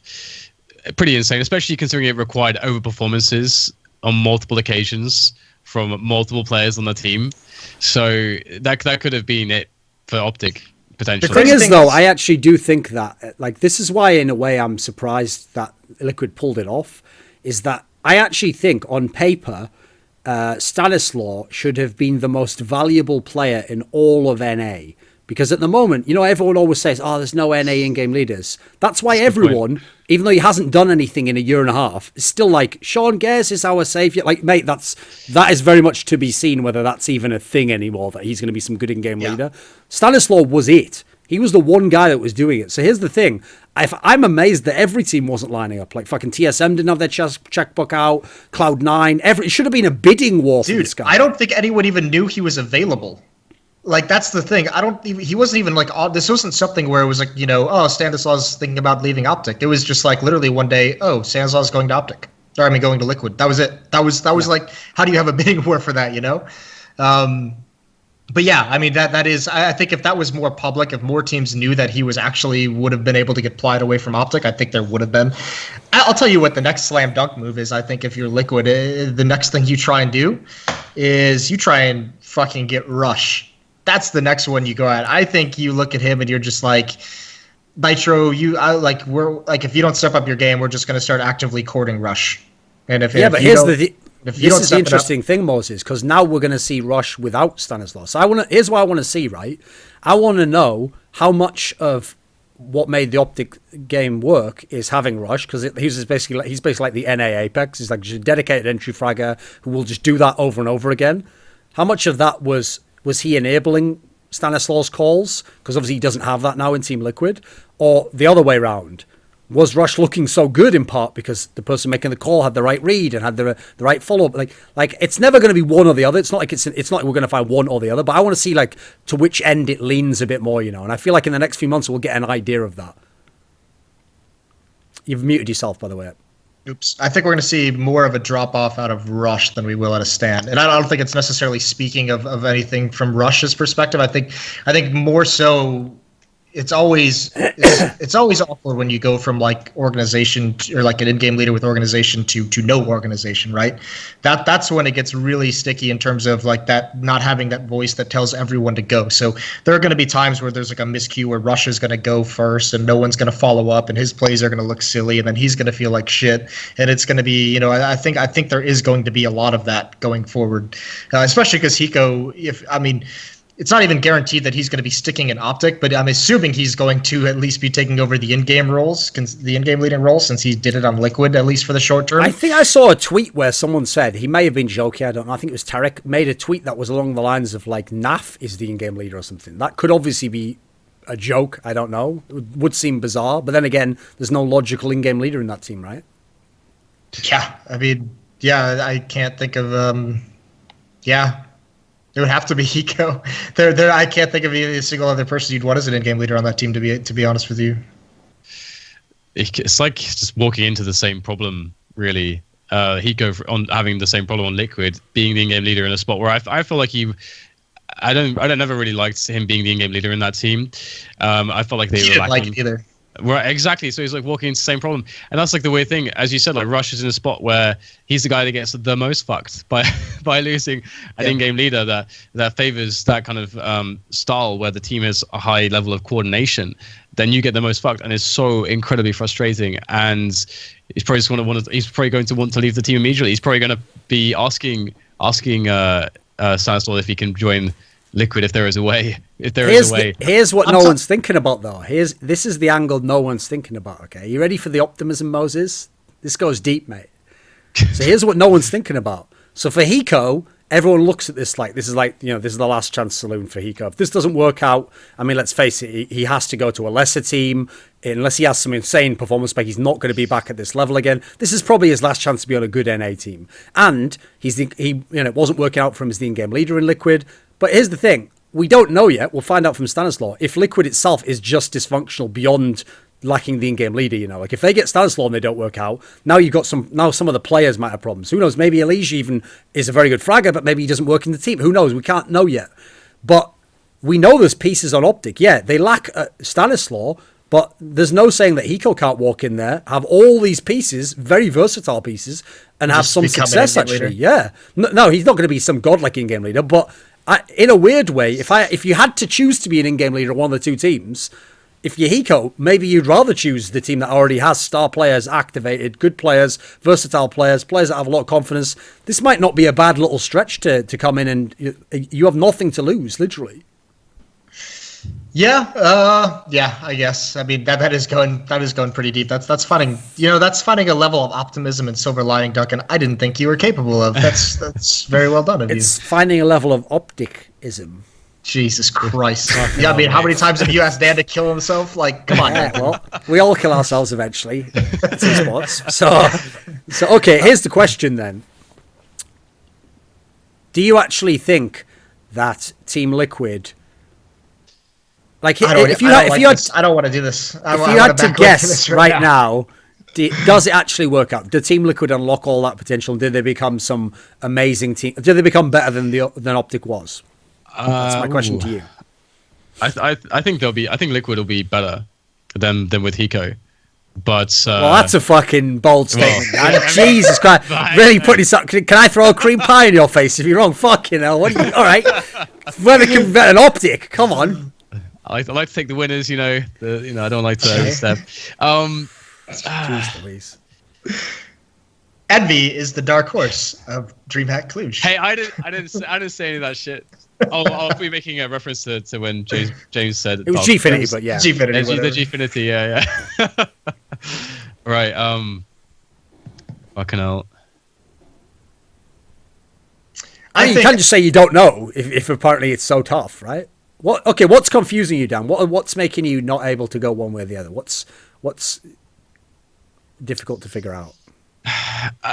pretty insane, especially considering it required overperformances on multiple occasions from multiple players on the team. So that could have been it for Optic. The thing is, though, I actually do think that, like, this is why, in a way, I'm surprised that Liquid pulled it off, is that I actually think, on paper, Stanislaw should have been the most valuable player in all of NA, Because at the moment, everyone always says, oh, there's no NA in-game leaders. That's why everyone, even though he hasn't done anything in a year and a half, is still like, Sean Gers is our saviour. Like, mate, that is very much to be seen whether that's even a thing anymore, that he's going to be some good in-game leader. Stanislaw was it. He was the one guy that was doing it. So here's the thing. I'm amazed that every team wasn't lining up. Like, fucking TSM didn't have their checkbook out. Cloud9. It should have been a bidding war for this guy. I don't think anyone even knew he was available. Like, that's the thing. He wasn't even like, this wasn't something where it was like, Stanislaw's thinking about leaving Optic. It was just like literally one day, Stanislaw's going to Optic. Or going to Liquid. That was it. That was like, how do you have a bidding war for that, But yeah, I mean, that is, I think if that was more public, if more teams knew that he was actually would have been able to get plied away from Optic, I think there would have been. I'll tell you what the next slam dunk move is. I think if you're Liquid, the next thing you try and do is you try and fucking get Rush. That's the next one you go at. I think you look at him and you're just like, Nitro, if you don't step up your game, we're just going to start actively courting Rush. And here's the interesting thing, Moses, because now we're going to see Rush without Stanislaw. So here's what I want to see, right? I want to know how much of what made the Optic game work is having Rush, because he's basically like the NA Apex. He's like just a dedicated entry fragger who will just do that over and over again. How much of that was he enabling Stanislaw's calls? Because obviously he doesn't have that now in Team Liquid. Or the other way around. Was Rush looking so good in part because the person making the call had the right read and had the right follow-up? Like it's never going to be one or the other. It's not like we're going to find one or the other. But I want to see like to which end it leans a bit more, And I feel like in the next few months we'll get an idea of that. You've muted yourself, by the way. Oops. I think we're going to see more of a drop-off out of Rush than we will out of Stan. And I don't think it's necessarily speaking of anything from Rush's perspective. I think more so it's always awkward when you go from like organization or like an in-game leader with organization to no organization, right? That's when it gets really sticky in terms of like that not having that voice that tells everyone to go. So there are going to be times where there's like a miscue where Rush is going to go first and no one's going to follow up and his plays are going to look silly and then he's going to feel like shit and it's going to be I think there is going to be a lot of that going forward, especially because Hiko, it's not even guaranteed that he's going to be sticking in Optic, but I'm assuming he's going to at least be taking over the in-game roles, the in-game leading role, since he did it on Liquid, at least for the short term. I think I saw a tweet where someone said, he may have been joking, I don't know, I think it was Tarek, made a tweet that was along the lines of like, Naf is the in-game leader or something. That could obviously be a joke, I don't know. It would seem bizarre, but then again, there's no logical in-game leader in that team, right? Yeah, I can't think of, It would have to be Hiko. I can't think of a single other person you'd want as an in-game leader on that team. To be honest with you, it's like just walking into the same problem. Really, Hiko on having the same problem on Liquid, being the in-game leader in a spot where I feel like I never really liked him being the in-game leader in that team. I felt like they were didn't like it either. Right, exactly. So he's like walking into the same problem, and that's like the weird thing, as you said. Like Rush is in a spot where he's the guy that gets the most fucked by losing an in-game leader that favors that kind of style where the team has a high level of coordination. Then you get the most fucked, and it's so incredibly frustrating. And he's probably he's probably going to want to leave the team immediately. He's probably going to be asking Stanislaw if he can join Liquid if there is a way. Here's what no one's thinking about, though. This is the angle no one's thinking about, okay? You ready for the optimism, Moses? This goes deep, mate. So here's what no one's thinking about. So for Hiko, everyone looks at this like, this is the last chance saloon for Hiko. If this doesn't work out, let's face it, he has to go to a lesser team. Unless he has some insane performance spec, he's not going to be back at this level again. This is probably his last chance to be on a good NA team. And it wasn't working out for him as the in-game leader in Liquid. But here's the thing. We don't know yet. We'll find out from Stanislaw if Liquid itself is just dysfunctional beyond lacking the in-game leader. Like if they get Stanislaw and they don't work out, now some of the players might have problems. Who knows? Maybe Aizy even is a very good fragger, but maybe he doesn't work in the team. Who knows? We can't know yet. But we know there's pieces on Optic. Yeah, they lack Stanislaw, but there's no saying that Hiko can't walk in there, have all these pieces, very versatile pieces, and have some success actually. Leader. Yeah. No, he's not going to be some godlike in-game leader, but in a weird way, if you had to choose to be an in-game leader of one of the two teams, if you're Hiko, maybe you'd rather choose the team that already has star players activated, good players, versatile players that have a lot of confidence. This might not be a bad little stretch to come in and you have nothing to lose, literally. Yeah, I guess. I mean, that is going pretty deep. That's finding that's finding a level of optimism and silver lining, Duncan. I didn't think you were capable of. That's very well done of you. It's finding a level of opticism. Jesus Christ. Yeah, I mean, how many times have you asked Dan to kill himself? Like, come on. Yeah, well, we all kill ourselves eventually. It's in sports. So okay, here's the question then. Do you actually think that Team Liquid, like, I don't want to do this. If you had to guess right now, does it actually work out? Did Team Liquid unlock all that potential? Did they become some amazing team? Did they become better than Optic was? That's my question to you. I think Liquid will be better than with Hiko. But well, that's a fucking bold statement. Man. Jesus Christ, really putting something. Can I throw a cream pie in your face if you're wrong? Fucking hell! What are you, all right, whether can be better than Optic. Come on. I like to take the winners. I don't like to overstep. Jeez Louise. Envy is the dark horse of DreamHack Cluj. Hey, I didn't say any of that shit. I'll be making a reference to when James said it was Gfinity, but yeah, Gfinity, the Gfinity, yeah. Right. Fucking hell. I mean, you can't just say you don't know if apparently it's so tough, right? What's confusing you, Dan? What's making you not able to go one way or the other? What's difficult to figure out?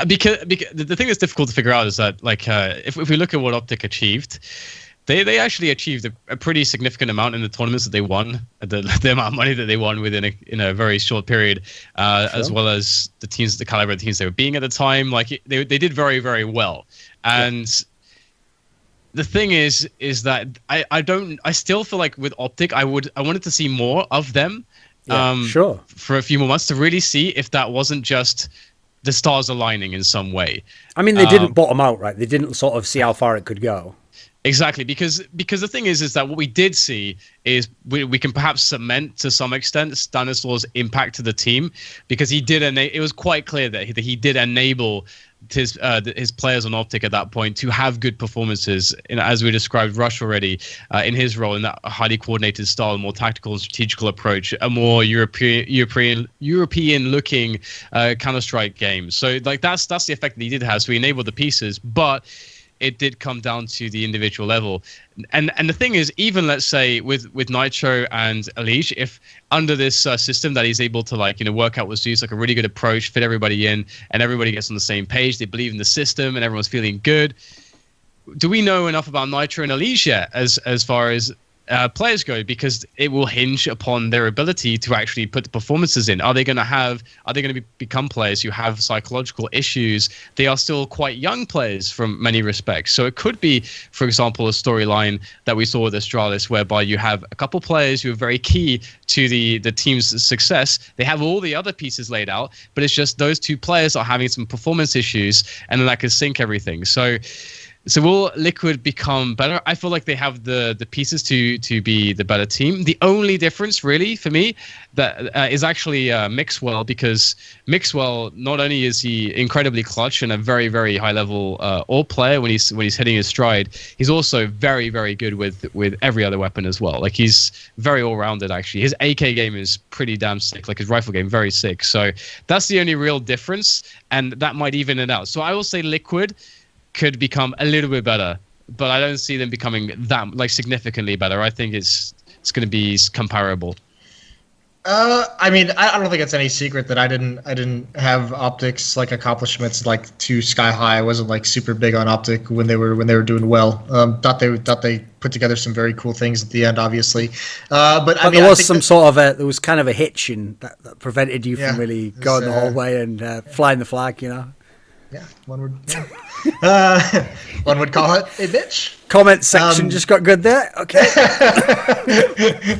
Because the thing that's difficult to figure out is that, like, if we look at what Optic achieved, they actually achieved a pretty significant amount in the tournaments that they won, the amount of money that they won in a very short period, as well as the caliber of teams they were being at the time. Like, they did very, very well. And the thing is that I still feel like with Optic, I wanted to see more of them. For a few more months to really see if that wasn't just the stars aligning in some way. I mean, they didn't bottom out, right? They didn't sort of see how far it could go. Exactly, because the thing is that what we did see is we can perhaps cement to some extent Stanislaus' impact to the team, because it was quite clear that he did enable his players on Optic at that point to have good performances, as we described Rush already, in his role in that highly coordinated style, more tactical and strategical approach, a more European looking Counter-Strike game. So like that's the effect that he did have. So he enabled the pieces, but it did come down to the individual level. And the thing is, even let's say with Nitro and ELEAGUE, if under this system that he's able to work out with Zeus, like a really good approach, fit everybody in, and everybody gets on the same page, they believe in the system, and everyone's feeling good. Do we know enough about Nitro and ELEAGUE yet, as far as players go? Because it will hinge upon their ability to actually put the performances in. Are they going to become players who have psychological issues? They are still quite young players from many respects. So it could be, for example, a storyline that we saw with Astralis, whereby you have a couple players who are very key to the team's success. They have all the other pieces laid out, but it's just those two players are having some performance issues, and then that could sink everything. So will Liquid become better? I feel like they have the pieces to be the better team. The only difference, really, for me, that is actually Mixwell, because Mixwell, not only is he incredibly clutch and a very, very high level all player when he's hitting his stride, he's also very, very good with every other weapon as well. Like, he's very all rounded. Actually, his AK game is pretty damn sick. Like, his rifle game, very sick. So that's the only real difference, and that might even it out. So I will say Liquid could become a little bit better, but I don't see them becoming that significantly better. I think it's going to be comparable. I mean, I don't think it's any secret that I didn't have Optic's accomplishments too sky high. I wasn't super super big on Optic when they were doing well. Thought they put together some very cool things at the end, obviously. But I mean, there was there was kind of a hitch in that prevented you from really going the whole way and flying the flag, Yeah, one would call it a bitch. Comment section just got good there. Okay.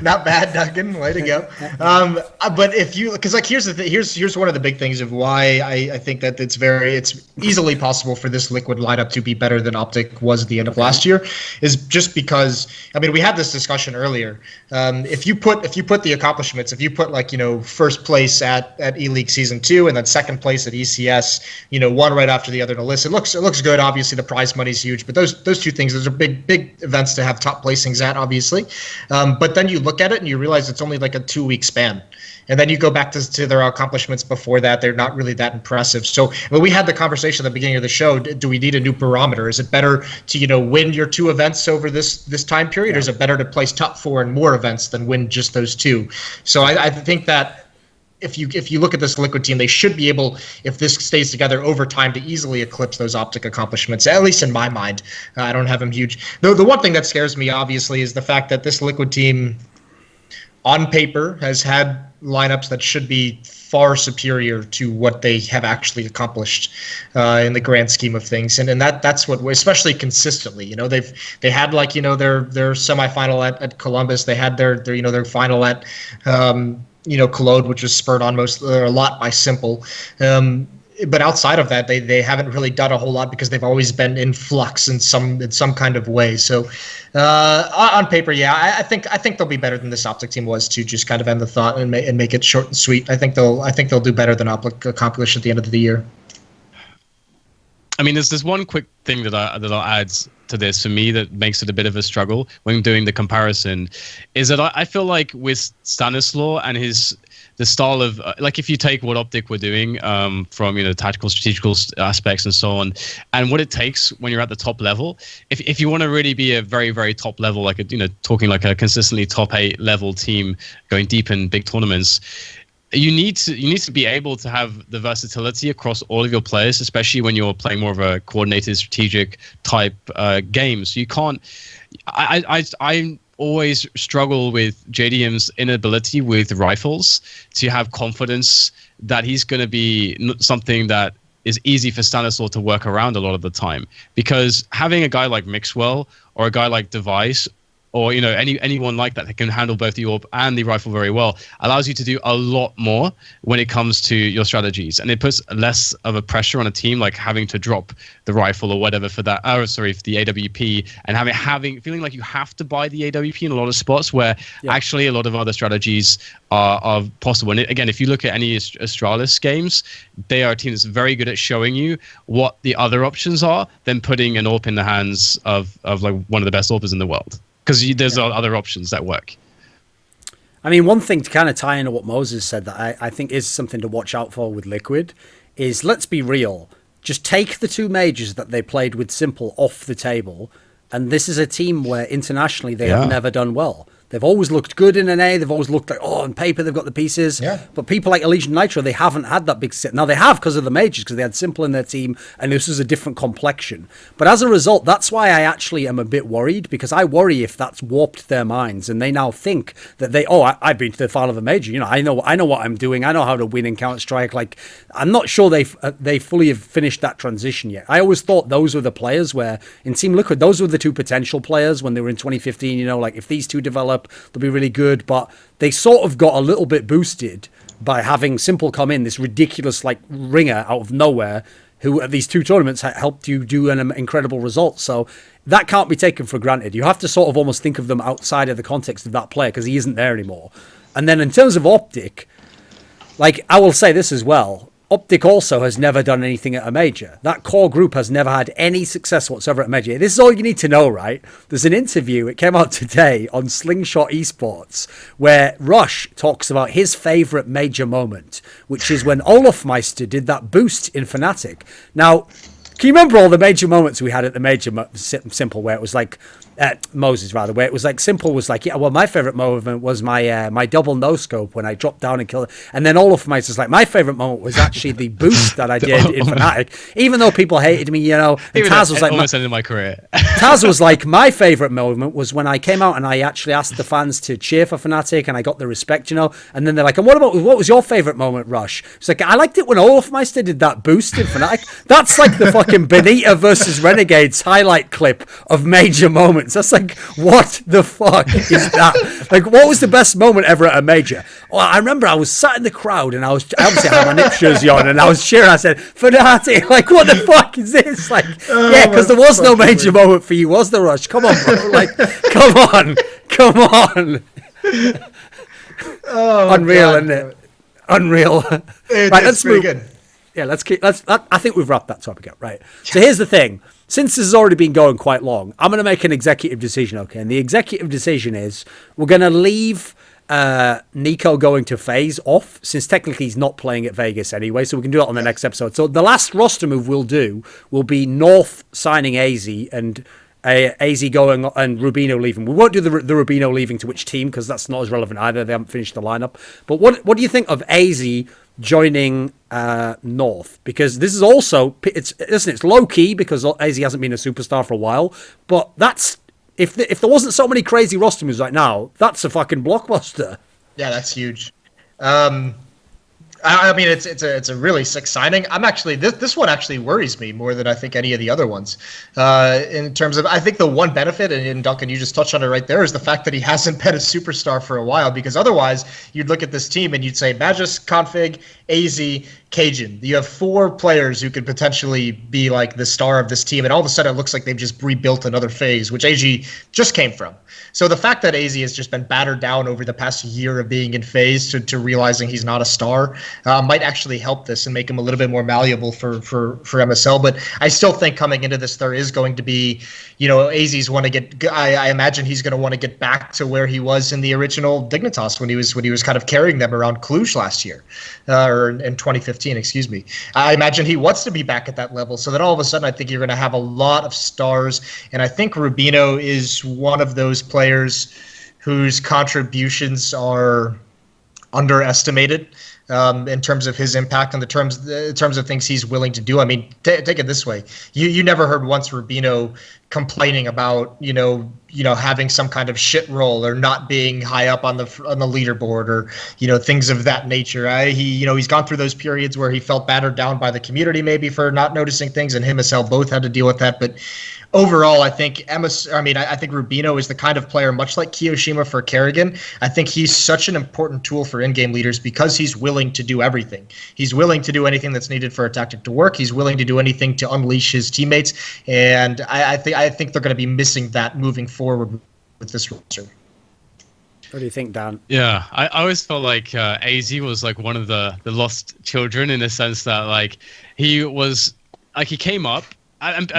Not bad, Duncan. Way to go. But if you, because here's the thing. Here's one of the big things of why I think that it's easily possible for this Liquid lineup to be better than Optic was at the end of last year, is just because, I mean, we had this discussion earlier. If you put the accomplishments, if you put first place at ELEAGUE Season 2 and then second place at ECS, one right after the other in a list, it looks good. Obviously, the prize money is huge, but those two things, big events to have top placings at, obviously. But then you look at it and you realize it's only like a 2-week span. And then you go back to their accomplishments before that. They're not really that impressive. So we had the conversation at the beginning of the show. Do we need a new barometer? Is it better to, win your 2 events over this time period? Or is it better to place top 4 in more events than win just those 2? So I think that if you look at this Liquid team, they should be able, if this stays together over time, to easily eclipse those Optic accomplishments, at least in my mind. I don't have them huge. The one thing that scares me, obviously, is the fact that this Liquid team, on paper, has had lineups that should be far superior to what they have actually accomplished in the grand scheme of things, and that's what, especially consistently, they had their semifinal at Columbus, they had their final at Cologne, which was spurred on a lot by Simple. But outside of that, they haven't really done a whole lot because they've always been in flux in some kind of way. So on paper, yeah, I think they'll be better than this Optic team was, to just kind of end the thought and make it short and sweet. I think they'll do better than Optic accomplished at the end of the year. I mean, there's one quick thing that I'll add to this for me that makes it a bit of a struggle when doing the comparison, is that I feel like with Stanislaw and the style of like, if you take what Optic were doing from tactical, strategical aspects and so on, and what it takes when you're at the top level, if you want to really be a very, very top level, like talking like a consistently top 8 level team going deep in big tournaments, you need to be able to have the versatility across all of your players, especially when you're playing more of a coordinated, strategic type game. So you can't. I always struggle with JDM's inability with rifles to have confidence that he's going to be something that is easy for Stanislaw to work around a lot of the time, because having a guy like Mixwell or a guy like Device, or anyone like that can handle both the AWP and the rifle very well, allows you to do a lot more when it comes to your strategies, and it puts less of a pressure on a team like having to drop the rifle or whatever for that. For the AWP, and feeling like you have to buy the AWP in a lot of spots where actually a lot of other strategies are possible. And again, if you look at any Astralis games, they are a team that's very good at showing you what the other options are, than putting an AWP in the hands of like one of the best AWPers in the world. Because there's other options that work. I mean, one thing to kind of tie into what Moses said that I think is something to watch out for with Liquid is, let's be real, just take the 2 majors that they played with Simple off the table, and this is a team where internationally they have never done well. They've always looked good in NA. They've always looked like, on paper, they've got the pieces. Yeah. But people like ELEAGUE Nitro, they haven't had that big set. Now, they have because of the majors, because they had Simple in their team, and this was a different complexion. But as a result, that's why I actually am a bit worried, because I worry if that's warped their minds, and they now think that I've been to the final of a major. I know what I'm doing. I know how to win in Counter-Strike. Like, I'm not sure they fully have finished that transition yet. I always thought those were the players where, in Team Liquid, those were the 2 potential players when they were in 2015. Like, if these 2 develop, they'll be really good, but they sort of got a little bit boosted by having Simple come in, this ridiculous like ringer out of nowhere, who at these 2 tournaments helped you do an incredible result. So that can't be taken for granted. You have to sort of almost think of them outside of the context of that player, because he isn't there anymore. And then in terms of Optic, like, I will say this as well, Optic also has never done anything at a major. That core group has never had any success whatsoever at a major. This is all you need to know, right? There's an interview, it came out today on Slingshot Esports, where Rush talks about his favourite major moment, which is when Olofmeister did that boost in Fnatic. Now, can you remember all the major moments we had at the major Simple, where it was like, Moses rather, where it was like Simple was like, yeah, well, my favorite moment was my double no scope when I dropped down and killed it. And then Olofmeister's like, my favorite moment was actually the boost that I did in Fnatic, even though people hated me, And Taz was like, almost ended my career. Taz was like, my favorite moment was when I came out and I actually asked the fans to cheer for Fnatic, and I got the respect, And then they're like, and what was your favorite moment, Rush? It's like, I liked it when Olofmeister did that boost in Fnatic. That's like the fucking Benita versus Renegades highlight clip of major moments. That's like, what the fuck is that? Like, what was the best moment ever at a major? Well, I remember I was sat in the crowd, and I obviously had my Nip jersey on, and I was cheering. I said, Fnatic, like, what the fuck is this? Like, because there was no major moment for you, was there, Rush? Come on, bro. Like, come on. Unreal, isn't it? Unreal. Right, let's move. Good. Yeah, I think we've wrapped that topic up, right? So here's the thing. since this has already been going quite long, I'm going to make an executive decision, okay? And the executive decision is we're going to leave Nico going to FaZe off, since technically he's not playing at Vegas anyway, so we can do that on the next episode. So the last roster move we'll do will be North signing Aizy and Aizy going and Rubino leaving. We won't do the Rubino leaving to which team, because that's not as relevant either. They haven't finished the lineup. But what do you think of Aizy joining North? Because this is also, it's low key because Aizy hasn't been a superstar for a while, but that's if there wasn't so many crazy roster moves right now, that's a fucking blockbuster. Yeah, that's huge. I mean, it's a really sick signing. I'm actually this one actually worries me more than I think any of the other ones. In terms of, I think the one benefit, and Duncan, you just touched on it right there, is the fact that he hasn't been a superstar for a while. Because otherwise, you'd look at this team and you'd say Magus, Config, Aizy, Cajun. You have 4 players who could potentially be like the star of this team, and all of a sudden it looks like they've just rebuilt another phase, which Aizy just came from. So the fact that Aizy has just been battered down over the past year of being in phase to realizing he's not a star might actually help this and make him a little bit more malleable for MSL. But I still think coming into this, there is going to be, Aizy's want to get. I imagine he's going to want to get back to where he was in the original Dignitas when he was kind of carrying them around Cluj last year, or in 2015, excuse me. I imagine he wants to be back at that level. So then all of a sudden, I think you're going to have a lot of stars, and I think Rubino is one of those players whose contributions are underestimated in terms of his impact and in terms of things he's willing to do. I mean, take it this way: you never heard once Rubino complaining about having some kind of shit role or not being high up on the leaderboard or things of that nature. He's gone through those periods where he felt battered down by the community maybe for not noticing things, and him and Sel both had to deal with that. But overall, I think I think Rubino is the kind of player, much like Kiyoshima for Kerrigan. I think he's such an important tool for in-game leaders because he's willing to do everything. He's willing to do anything that's needed for a tactic to work. He's willing to do anything to unleash his teammates, and I think they're going to be missing that moving forward with this roster. What do you think, Dan? Yeah, I always felt like Aizy was like one of the lost children, in the sense that like he came up. And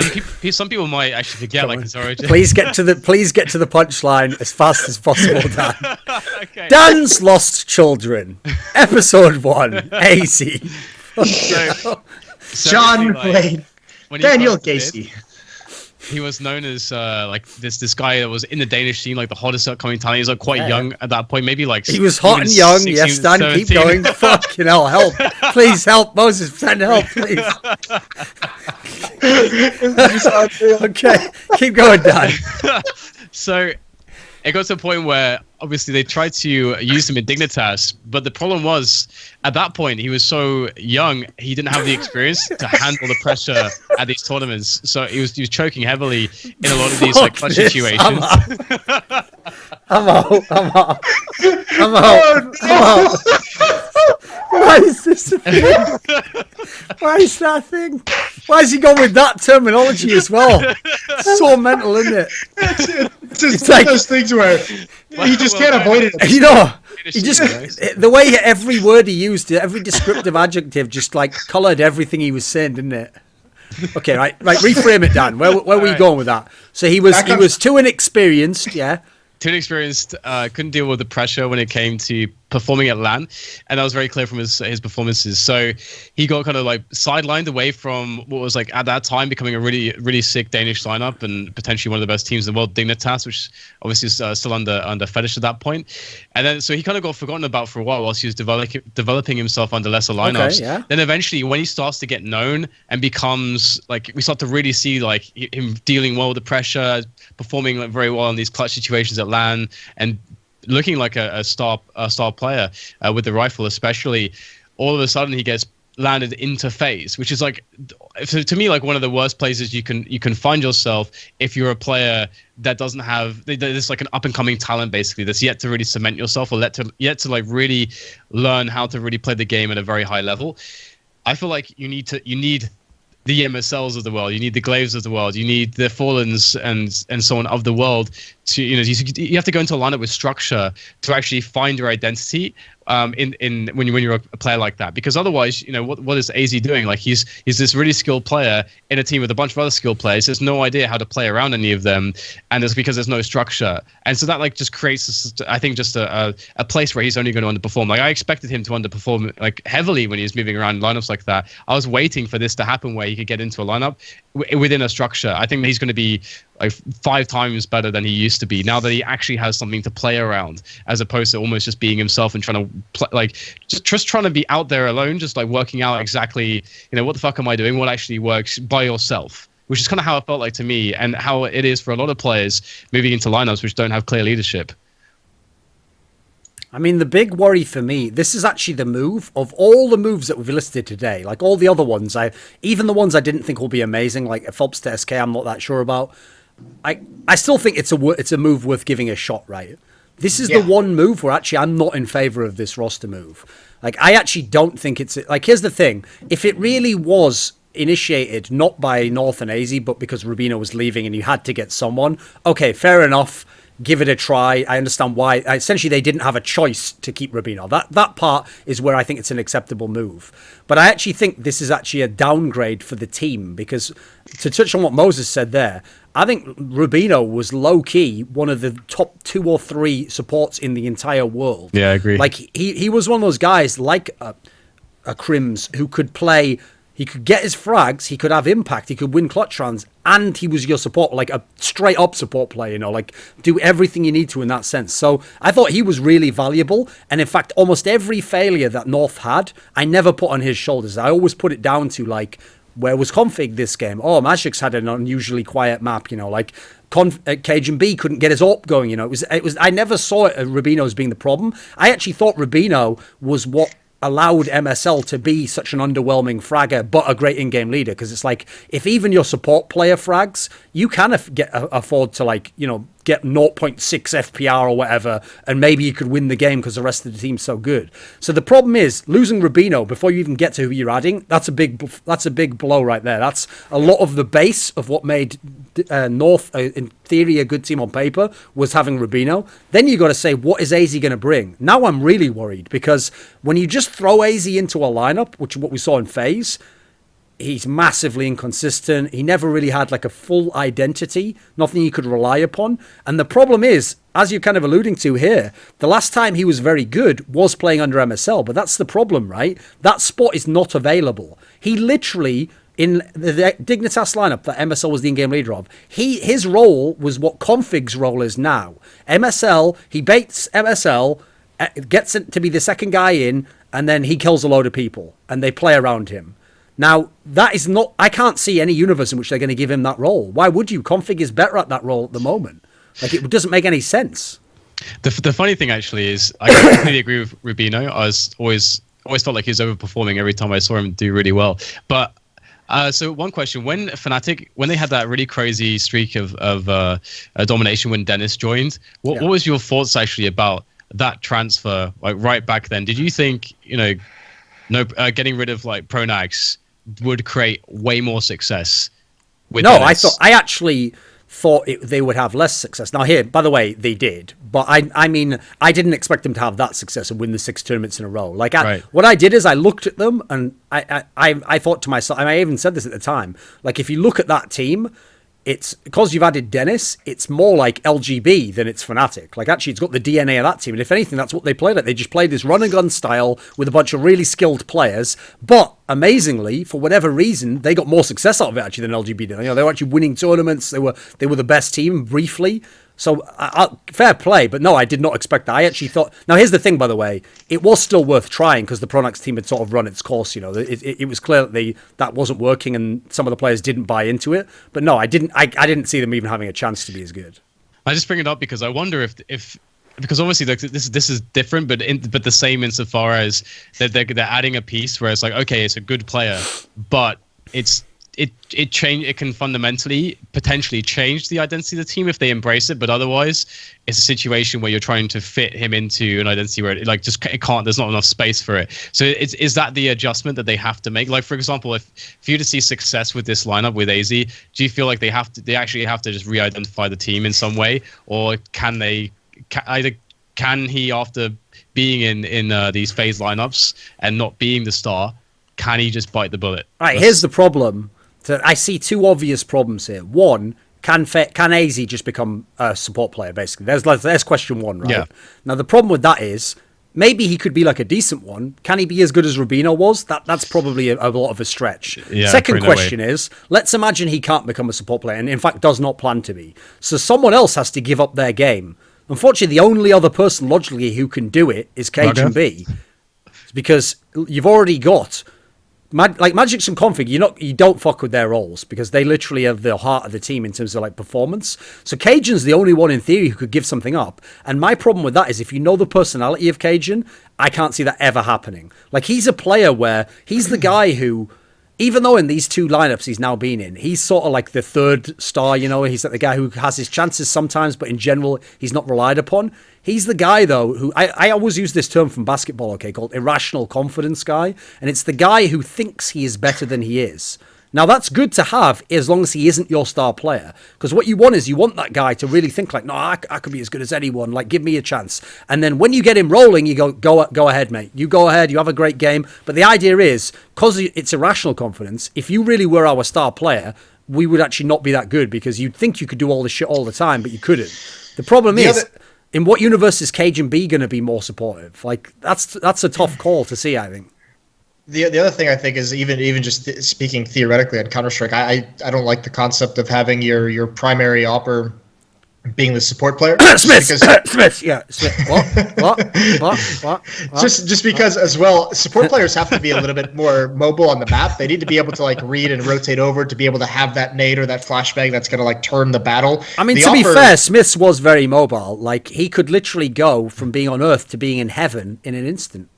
some people might actually forget his origin. Please get to the punchline as fast as possible, Dan. Okay. Dan's Lost Children, Episode 1, Aizy. John Wayne, Daniel Gacy. He was known as this guy that was in the Danish scene, like the hottest upcoming talent. He was quite young at that point, maybe like he was hot and young. 16, yes, Dan, 17. Keep going. Fucking hell, help! Please help, Moses. Send help, please. Okay, keep going, Dan. So it got to a point where obviously they tried to use him in Dignitas, but the problem was at that point he was so young, he didn't have the experience to handle the pressure at these tournaments. So he was choking heavily in a lot of these clutch situations. I'm out. Why is this a thing? Why is that a thing? Why is he going with that terminology as well? It's so mental, isn't it? It's like those things where he just can't avoid it. He just the way every word he used, every descriptive adjective, just like coloured everything he was saying, didn't it? Okay, right. Reframe it, Dan. Where were you going with that? So he was too inexperienced, yeah. Too inexperienced, couldn't deal with the pressure when it came to performing at LAN, and that was very clear from his performances. So he got kind of like sidelined away from what was like at that time becoming a really, really sick Danish lineup and potentially one of the best teams in the world, Dignitas, which obviously is still under Fetish at that point. And then so he kind of got forgotten about for a while whilst he was developing himself under lesser lineups. Okay, yeah. Then eventually when he starts to get known and becomes like, we start to really see like him dealing well with the pressure, performing like very well in these clutch situations at LAN, and looking like a star player with the rifle, especially. All of a sudden he gets landed into FaZe, which is like, to me, like one of the worst places you can find yourself if you're a player that doesn't have this like an up and coming talent basically that's yet to really cement yourself, or yet to like really learn how to really play the game at a very high level. I feel like you need the MSLs of the world, you need the Glaives of the world, you need the Fallens and so on of the world to, you have to go into a lineup with structure to actually find your identity in when you're a player like that, because otherwise, what is Aizy doing? Like he's this really skilled player in a team with a bunch of other skilled players. There's no idea how to play around any of them, and it's because there's no structure, and so that like just creates I think just a place where he's only going to underperform. Like I expected him to underperform like heavily when he was moving around in lineups like that. I was waiting for this to happen where he could get into a lineup within a structure. I think that he's going to be like 5 times better than he used to be now that he actually has something to play around, as opposed to almost just being himself and trying to play, like just trying to be out there alone, just like working out exactly, what the fuck am I doing, what actually works by yourself, which is kind of how it felt like to me, and how it is for a lot of players moving into lineups which don't have clear leadership. I mean, the big worry for me, this is actually the move of all the moves that we've listed today. Like all the other ones, even the ones I didn't think will be amazing, like a felps to SK, I'm not that sure about. I still think it's a move worth giving a shot, right? This is the one move where actually I'm not in favor of this roster move. Like, I actually don't think it's... Like, here's the thing. If it really was initiated not by North and Aizy, but because Rubino was leaving and you had to get someone, okay, fair enough. Give it a try. I understand why. Essentially, they didn't have a choice to keep Rubino. That part is where I think it's an acceptable move. But I actually think this is actually a downgrade for the team, because to touch on what Moses said there, I think Rubino was low-key one of the top 2 or 3 supports in the entire world. Yeah, I agree. Like, he was one of those guys like a Crims who could play... He could get his frags, he could have impact, he could win clutch rounds, and he was your support, like a straight-up support player, like do everything you need to in that sense. So I thought he was really valuable, and in fact, almost every failure that North had, I never put on his shoulders. I always put it down to, like, where was Config this game? Oh, Magic's had an unusually quiet map, like Kjaerbye couldn't get his AWP going, it was. I never saw it Rubino as being the problem. I actually thought Rubino was what allowed MSL to be such an underwhelming fragger, but a great in-game leader, because it's like, if even your support player frags, you can afford to, like, get 0.6 FPR or whatever, and maybe you could win the game because the rest of the team's so good. So the problem is, losing Rubino before you even get to who you're adding, that's a big blow right there. That's a lot of the base of what made North, in theory, a good team on paper, was having Rubino. Then you got to say, what is Aizy going to bring? Now I'm really worried, because when you just throw Aizy into a lineup, which is what we saw in FaZe, he's massively inconsistent. He never really had like a full identity, nothing you could rely upon. And the problem is, as you're kind of alluding to here, the last time he was very good was playing under MSL, but that's the problem, right? That spot is not available. He literally, in the Dignitas lineup that MSL was the in-game leader of, his role was what Config's role is now. MSL, he baits MSL, gets it to be the second guy in, and then he kills a load of people, and they play around him. Now, that is not... I can't see any universe in which they're going to give him that role. Why would you? Config is better at that role at the moment. Like, it doesn't make any sense. The funny thing, actually, is I completely agree with Rubino. I was always felt like he was overperforming every time I saw him do really well. But, so one question. When Fnatic, when they had that really crazy streak of domination when Dennis joined, what was your thoughts, actually, about that transfer, like, right back then? Did you think, getting rid of, like, Pronax would create way more success with Dennis? I actually thought they would have less success. Now, here, by the way, they did, but I mean, I didn't expect them to have that success and win the 6 tournaments in a row. Like, what I did is I looked at them and I thought to myself, and I even said this at the time, like, if you look at that team, it's because you've added Dennis, it's more like LGB than it's Fnatic. Like, actually, it's got the DNA of that team. And if anything, that's what they played at. They just played this run and gun style with a bunch of really skilled players. But amazingly, for whatever reason, they got more success out of it actually than LGB did. They were actually winning tournaments. They were the best team briefly. So fair play, but no, I did not expect that. I actually thought... Now, here's the thing, by the way. It was still worth trying because the Pronax team had sort of run its course. It was clear that that wasn't working and some of the players didn't buy into it. But no, I didn't see them even having a chance to be as good. I just bring it up because I wonder if because obviously, like, this is different, but the same insofar as they're adding a piece where it's like, okay, it's a good player, but it can fundamentally potentially change the identity of the team if they embrace it, but otherwise it's a situation where you're trying to fit him into an identity where it can't, there's not enough space for it. So is that the adjustment that they have to make? Like, for example, if you to see success with this lineup with Aizy, do you feel like they actually have to just re-identify the team in some way, or can can he, after being in these phase lineups and not being the star, can he just bite the bullet? All right, here's the problem. I see two obvious problems here. One, can Aizy just become a support player, basically? There's question one, right? Yeah. Now, the problem with that is, maybe he could be like a decent one. Can he be as good as Rubino was? That's probably a lot of a stretch. Yeah, Second question is, let's imagine he can't become a support player, and in fact does not plan to be. So someone else has to give up their game. Unfortunately, the only other person logically who can do it is Kjaerbye. Because you've already got... Magic's and Config, you don't fuck with their roles because they literally have the heart of the team in terms of like performance. So Cajun's the only one in theory who could give something up. And my problem with that is if you know the personality of Cajun, I can't see that ever happening. Like he's a player where he's the guy who, even though in these two lineups he's now been in, he's sort of like the third star, he's like the guy who has his chances sometimes, but in general, he's not relied upon. He's the guy, though, who I always use this term from basketball, okay, called irrational confidence guy. And it's the guy who thinks he is better than he is. Now, that's good to have as long as he isn't your star player. Because what you want is you want that guy to really think like, no, I could be as good as anyone. Like, give me a chance. And then when you get him rolling, you go ahead, mate. You go ahead. You have a great game. But the idea is, because it's irrational confidence, if you really were our star player, we would actually not be that good because you'd think you could do all this shit all the time, but you couldn't. The problem is... in what universe is Kjaerbye going to be more supportive? Like that's a tough call to see, I think. The other thing I think is even just speaking theoretically on Counter-Strike, I don't like the concept of having your primary opper being the support player. Smith. What? Just because as well, support players have to be a little bit more mobile on the map. They need to be able to like read and rotate over to be able to have that nade or that flashbang that's going to like turn the battle. I mean, to be fair, Smith's was very mobile. Like he could literally go from being on Earth to being in heaven in an instant.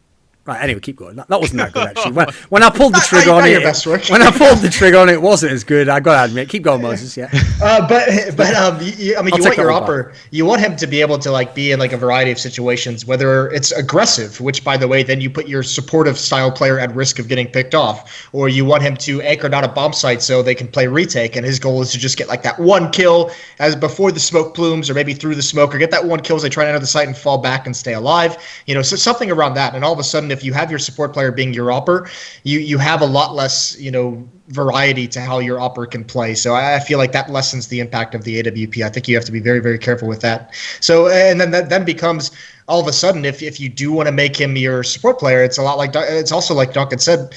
Right. Anyway, keep going. That wasn't that good actually. When I pulled the trigger on it, it wasn't as good. I gotta admit. Keep going, Moses. Yeah. You want your opper. You want him to be able to like be in like a variety of situations, whether it's aggressive, which by the way, then you put your supportive style player at risk of getting picked off, or you want him to anchor down a bomb site so they can play retake, and his goal is to just get like that one kill as before the smoke plumes, or maybe through the smoke, or get that one kill as they try to enter the site and fall back and stay alive. So something around that, and all of a sudden, if you have your support player being your opper, you have a lot less, variety to how your opper can play. So I feel like that lessens the impact of the AWP. I think you have to be very, very careful with that. So, and then that then becomes all of a sudden, if you do want to make him your support player, it's also like Duncan said,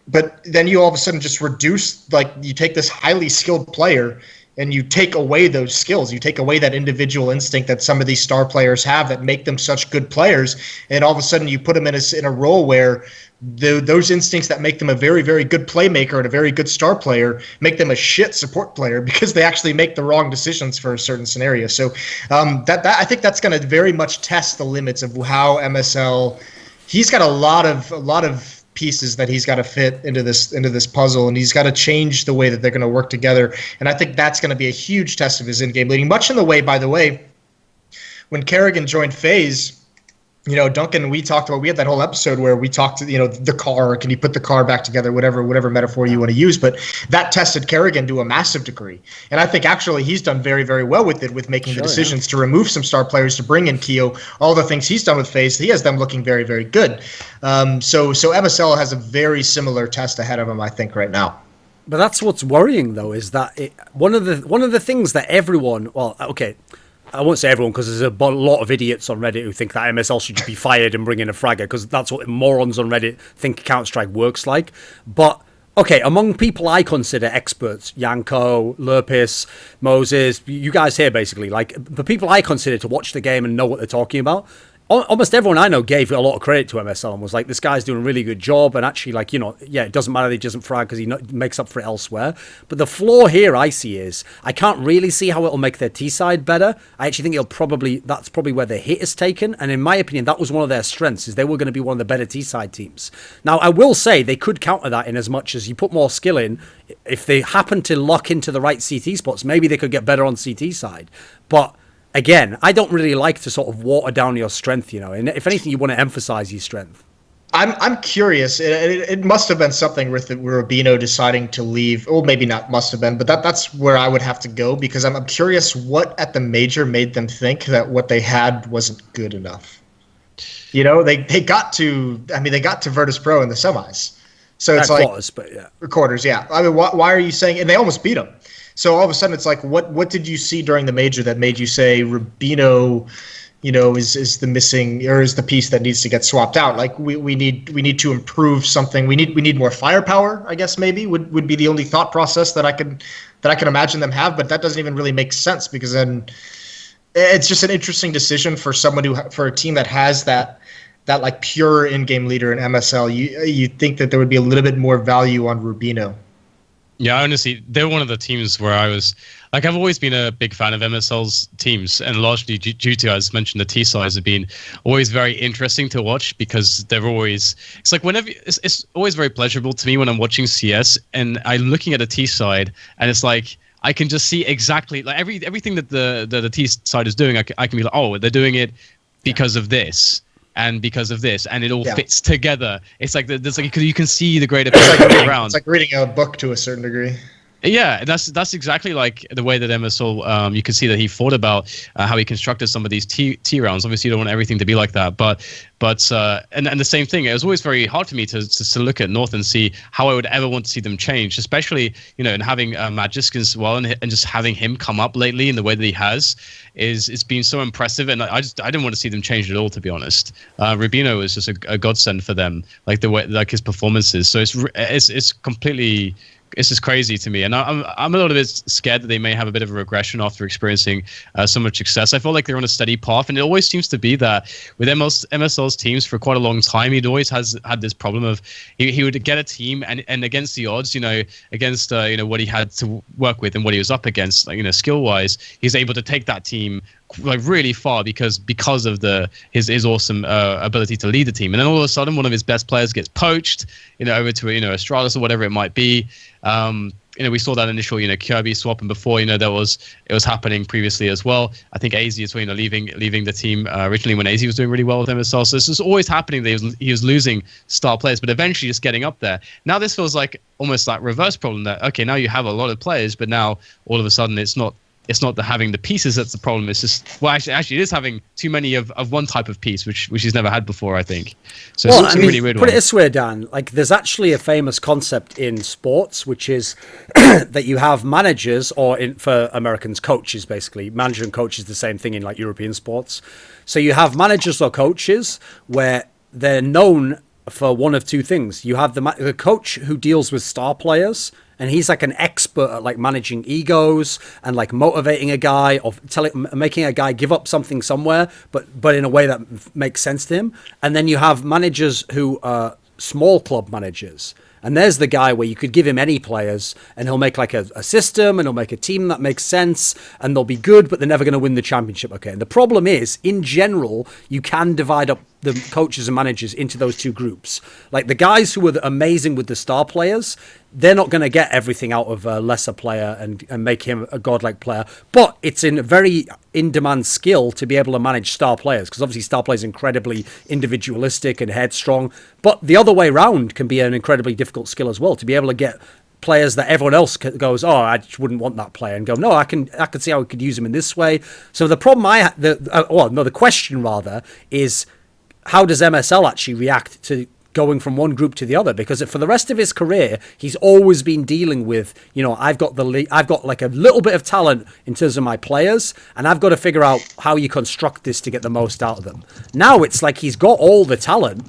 but then you all of a sudden just reduce, like you take this highly skilled player and you take away those skills. You take away that individual instinct that some of these star players have that make them such good players. And all of a sudden you put them in a role where those instincts that make them a very, very good playmaker and a very good star player make them a shit support player because they actually make the wrong decisions for a certain scenario. So that I think that's going to very much test the limits of how MSL. He's got a lot of pieces that he's got to fit into this puzzle, and he's got to change the way that they're going to work together. And I think that's going to be a huge test of his in-game leading. Much in the way, by the way, when Kerrigan joined FaZe, Duncan, we had that whole episode where we talked to, the car, can you put the car back together, whatever metaphor you want to use, but that tested Kerrigan to a massive degree. And I think actually he's done very, very well with it, with making the decisions to remove some star players, to bring in Keo, all the things he's done with FaZe, he has them looking very, very good. So MSL has a very similar test ahead of him, I think, right now. But that's what's worrying, though, is that one of the things that everyone, well, okay, I won't say everyone, because there's a lot of idiots on Reddit who think that MSL should be fired and bring in a fragger, because that's what morons on Reddit think Counter-Strike works like. But, okay, among people I consider experts, Yanko, Lurpis, Moses, you guys here basically, like the people I consider to watch the game and know what they're talking about, almost everyone I know gave a lot of credit to MSL and was like, this guy's doing a really good job. And actually, like, it doesn't matter that he doesn't frag because he makes up for it elsewhere. But the flaw here I see is I can't really see how it'll make their T side better. I actually think that's probably where their hit is taken. And in my opinion, that was one of their strengths, is they were going to be one of the better T side teams. Now, I will say they could counter that in as much as you put more skill in. If they happen to lock into the right CT spots, maybe they could get better on CT side. But again, I don't really like to sort of water down your strength, and if anything, you want to emphasize your strength. I'm curious. It must have been something with Rubino deciding to leave. Well, maybe not must have been, but that's where I would have to go, because I'm curious what at the major made them think that what they had wasn't good enough. You know, they got to Virtus.pro in the semis. So it's like quarters, but yeah. Quarters, yeah. I mean, why are you saying? And they almost beat them. So all of a sudden, it's like, what did you see during the major that made you say Rubino, you know, is the missing, or is the piece that needs to get swapped out? Like we need to improve something. We need more firepower, I guess maybe would be the only thought process that I can imagine them have. But that doesn't even really make sense, because then it's just an interesting decision for for a team that has that like pure in-game leader in MSL. You think that there would be a little bit more value on Rubino. Yeah, honestly, they're one of the teams where I was like, I've always been a big fan of MSL's teams, and largely due to, as mentioned, the T sides have been always very interesting to watch, because they're always, it's like whenever it's always very pleasurable to me when I'm watching CS and I'm looking at the T side, and it's like I can just see exactly like everything that the T side is doing. I can be like, oh, they're doing it because of this. And because of this, and it all fits together. It's like there's like you can see the greater picture around. It's like reading a book to a certain degree. Yeah, that's exactly like the way that MSL, you can see that he thought about how he constructed some of these T rounds. Obviously, you don't want everything to be like that, but and the same thing. It was always very hard for me to look at North and see how I would ever want to see them change, especially, you know, and having Magisk as well, and just having him come up lately in the way that he has it's been so impressive, and I didn't want to see them change at all, to be honest. Rubino is just a godsend for them, like the way, like his performances. So it's completely. It's just crazy to me, and I'm a little bit scared that they may have a bit of a regression after experiencing so much success. I feel like they're on a steady path, and it always seems to be that with MSL's teams for quite a long time, he'd always had this problem of he would get a team and against the odds, you know, against you know, what he had to work with and what he was up against, like, you know, skill wise, he's able to take that team like really far because of his awesome ability to lead the team. And then all of a sudden, one of his best players gets poached, you know, over to, you know, Astralis or whatever it might be. You know, we saw that initial, you know, Kjaerbye swap, and before, you know, it was happening previously as well. I think Aizy is, you know, leaving the team originally when Aizy was doing really well with MSL. So this is always happening. He was losing star players, but eventually just getting up there. Now this feels like almost like reverse problem, that okay, now you have a lot of players, but now all of a sudden it's not having the pieces that's the problem. It's just, well, actually it is having too many of one type of piece, which he's never had before, I think. So it's a really weird one. Put it this way, Dan, like there's actually a famous concept in sports, which is that you have managers, or for Americans, coaches, basically. Manager and coach is the same thing in like European sports. So you have managers or coaches where they're known for one of two things. You have the coach who deals with star players, and he's like an expert at like managing egos and like motivating a guy, or making a guy give up something somewhere, but in a way that makes sense to him. And then you have managers who are small club managers. And there's the guy where you could give him any players and he'll make like a system, and he'll make a team that makes sense, and they'll be good, but they're never going to win the championship. Okay. And the problem is, in general, you can divide up the coaches and managers into those two groups. Like the guys who are amazing with the star players, they're not going to get everything out of a lesser player and make him a godlike player. But it's a very in-demand skill to be able to manage star players, because obviously star players are incredibly individualistic and headstrong. But the other way around can be an incredibly difficult skill as well, to be able to get players that everyone else goes, oh, I just wouldn't want that player, and go, no, I can see how we could use him in this way. So the problem the question rather is, how does MSL actually react to going from one group to the other? Because for the rest of his career, he's always been dealing with, you know, I've got like a little bit of talent in terms of my players, and I've got to figure out how you construct this to get the most out of them. Now it's like he's got all the talent,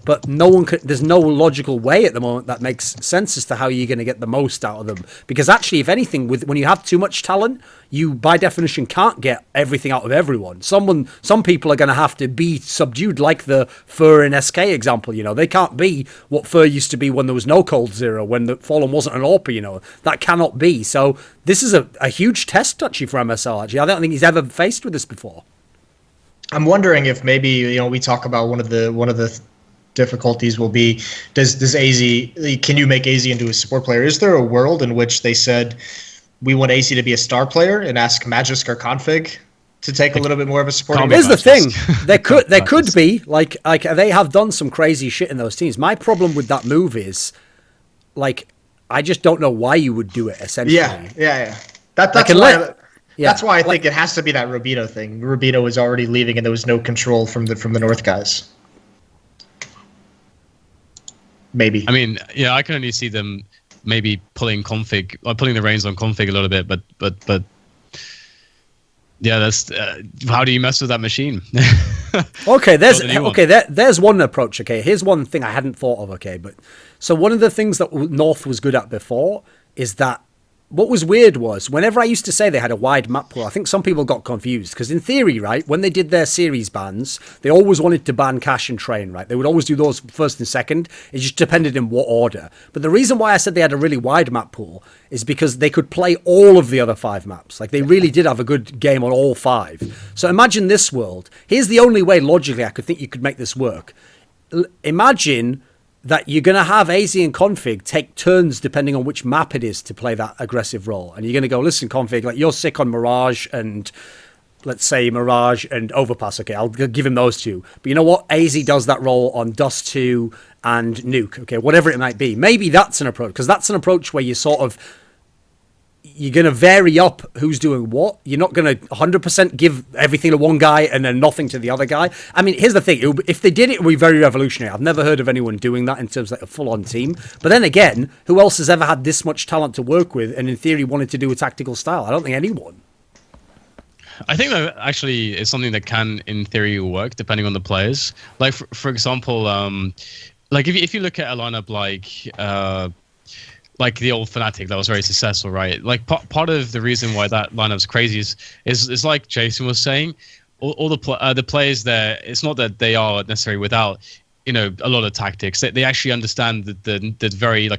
but there's no logical way at the moment that makes sense as to how you're going to get the most out of them. Because actually, if anything, when you have too much talent, you by definition can't get everything out of everyone. Some people are going to have to be subdued, like the Fur and SK example. You know, they can't be what Fur used to be when there was no Cold Zero, when the Fallen wasn't an AWP. You know, that cannot be. So this is a huge test actually for MSL. Actually, I don't think he's ever faced with this before. I'm wondering if maybe, you know, we talk about one of the difficulties will be, does Aizy, can you make Aizy into a support player? Is there a world in which they said, we want Aizy to be a star player, and ask Magisk or Config to take a little bit more of a supporting. Here's the thing: there could be like they have done some crazy shit in those teams. My problem with that move is, like, I just don't know why you would do it. Essentially, yeah. That's why I think it has to be that Rubito thing. Rubito was already leaving, and there was no control from the North guys. Maybe. I mean, yeah, I can only see them maybe pulling the reins on config a little bit, but yeah, that's how do you mess with that machine? Okay, there's one approach. Okay, here's one thing I hadn't thought of. Okay, but so one of the things that North was good at before is that what was weird was whenever I used to say they had a wide map pool, I think some people got confused because in theory, right, when they did their series bans, they always wanted to ban Cash and Train, right? They would always do those first and second. It just depended in what order. But the reason why I said they had a really wide map pool is because they could play all of the other 5 maps. Like they really did have a good game on all 5. So imagine this world. Here's the only way logically I could think you could make this work. Imagine that you're going to have Aizy and Config take turns depending on which map it is to play that aggressive role. And you're going to go, listen, Config, like you're sick on Mirage and let's say Mirage and Overpass. Okay, I'll give him those 2. But you know what? Aizy does that role on Dust 2 and Nuke. Okay, whatever it might be. Maybe that's an approach because that's an approach where you're going to vary up who's doing what. You're not going to 100% give everything to one guy and then nothing to the other guy. I mean, here's the thing. If they did it, it would be very revolutionary. I've never heard of anyone doing that in terms of like a full-on team. But then again, who else has ever had this much talent to work with and in theory wanted to do a tactical style? I don't think anyone. I think that actually it's something that can, in theory, work depending on the players. Like, for example, like if you look at a lineup like the old Fnatic that was very successful, right? Like part of the reason why that lineup's crazy is like Jason was saying, all the players there. It's not that they are necessarily without a lot of tactics. They actually understand the very they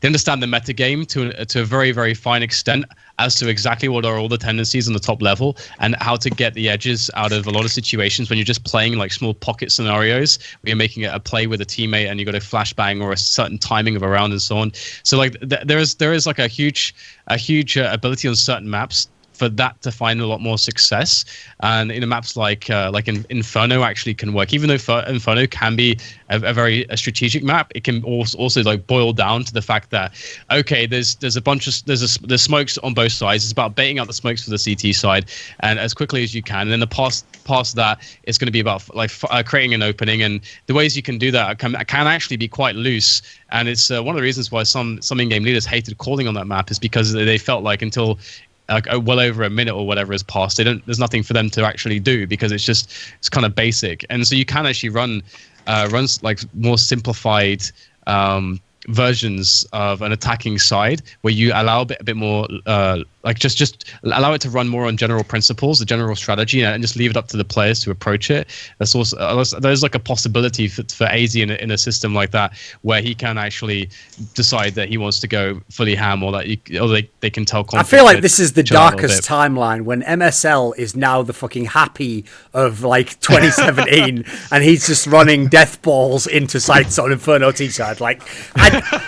understand the meta game to a very, very fine extent as to exactly what are all the tendencies on the top level and how to get the edges out of a lot of situations when you're just playing like small pocket scenarios where you're making a play with a teammate and you got a flashbang or a certain timing of a round and so on. So like there is like a huge ability on certain maps for that to find a lot more success, and in maps like Inferno actually can work. Even though Inferno can be a very strategic map, it can also like boil down to the fact that okay, there's smokes on both sides. It's about baiting out the smokes for the CT side, and as quickly as you can. And then the past that, it's going to be about like creating an opening, and the ways you can do that can actually be quite loose. And it's one of the reasons why some in-game leaders hated calling on that map is because they felt like until well over a minute or whatever has passed, there's nothing for them to actually do because it's kind of basic. And so you can actually run like more simplified versions of an attacking side where you allow a bit more like just allow it to run more on general principles, the general strategy, and just leave it up to the players to approach it. That's also there's like a possibility for Aizy in a system like that where he can actually decide that he wants to go fully ham, or that they can tell. I feel like this is the darkest timeline when MSL is now the fucking happy of like 2017 and he's just running death balls into sites on Inferno T-side. Like,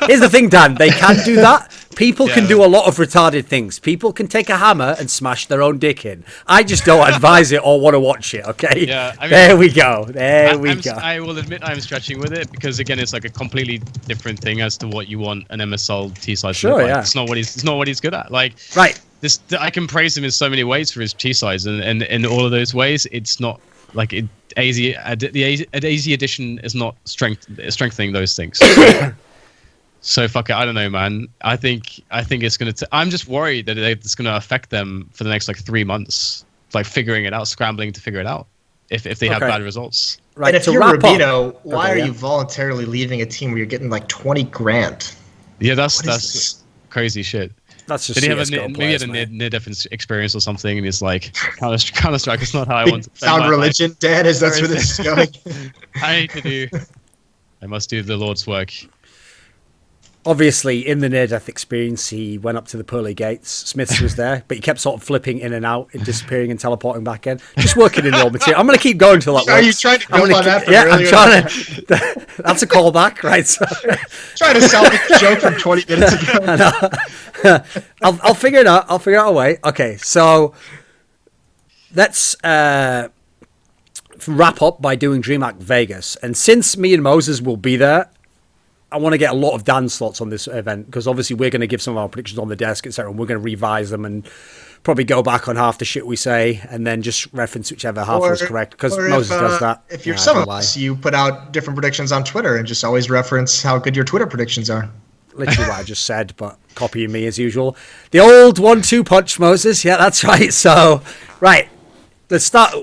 here's the thing, Dan, they can do that. People can do a lot of retarded things. People can take a hammer and smash their own dick in. I just don't advise it or want to watch it, okay? Yeah, I mean, there we go. I will admit I'm stretching with it because, again, it's like a completely different thing as to what you want an MSL T-side to look like. Yeah. It's not what he's good at. Like, right. I can praise him in so many ways for his T-sides, and in all of those ways, it's not like the Aizy edition is not strengthening those things. So fuck it, I don't know, man. I think it's gonna. I'm just worried that it's gonna affect them for the next like 3 months, like figuring it out, scrambling to figure it out. If they have bad results, right? And if you're Rubino, why are you voluntarily leaving a team where you're getting like 20 grand? Yeah, that's crazy shit. That's just Did he have maybe had a near-death experience or something, and he's like, Counter-Strike is not how I want to play found religion, life. Dan, is that's where this is going? I must do the Lord's work. Obviously, in the near-death experience, he went up to the pearly gates. Smiths was there, but he kept sort of flipping in and out and disappearing and teleporting back in. Just working in the old material. I'm going to keep going till that works. Are you trying to go on that? Yeah, I'm trying to. That's a callback, right? So, trying to salvage the joke from 20 minutes ago. I'll figure it out. I'll figure out a way. Okay, so let's wrap up by doing DreamHack Vegas. And since me and Moses will be there, I want to get a lot of Dan's thoughts on this event, because obviously we're going to give some of our predictions on the desk, etc., and we're going to revise them and probably go back on half the shit we say and then just reference whichever half was correct, because Moses does that. If you're some of us, you put out different predictions on Twitter and just always reference how good your Twitter predictions are. Literally what I just said, but copying me as usual. The old 1-2 punch, Moses. Yeah, that's right. So, right. Let's start.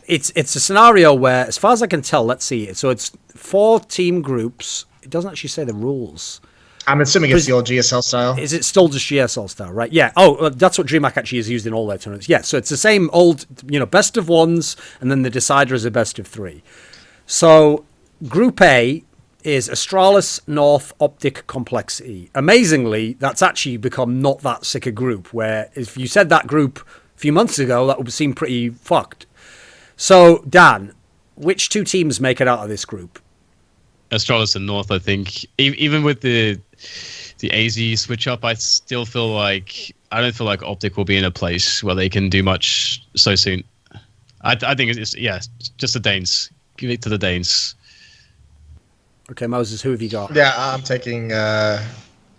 It's a scenario where, as far as I can tell, let's see. So it's 4 team groups. It doesn't actually say the rules. I'm assuming it's the old GSL style. Is it still just GSL style, right? Yeah. Oh, that's what DreamHack actually is used in all their tournaments. Yeah, so it's the same old, best of 1s, and then the decider is a best of 3. So Group A is Astralis, North, Optic, Complexity. Amazingly, that's actually become not that sick a group, where if you said that group a few months ago, that would seem pretty fucked. So, Dan, which 2 teams make it out of this group? Astralis and North, I think. Even with the Aizy switch up, I still feel like I don't feel like Optic will be in a place where they can do much so soon. I think it's just the Danes. Give it to the Danes. Okay, Moses, who have you got? Yeah, I'm taking. I'm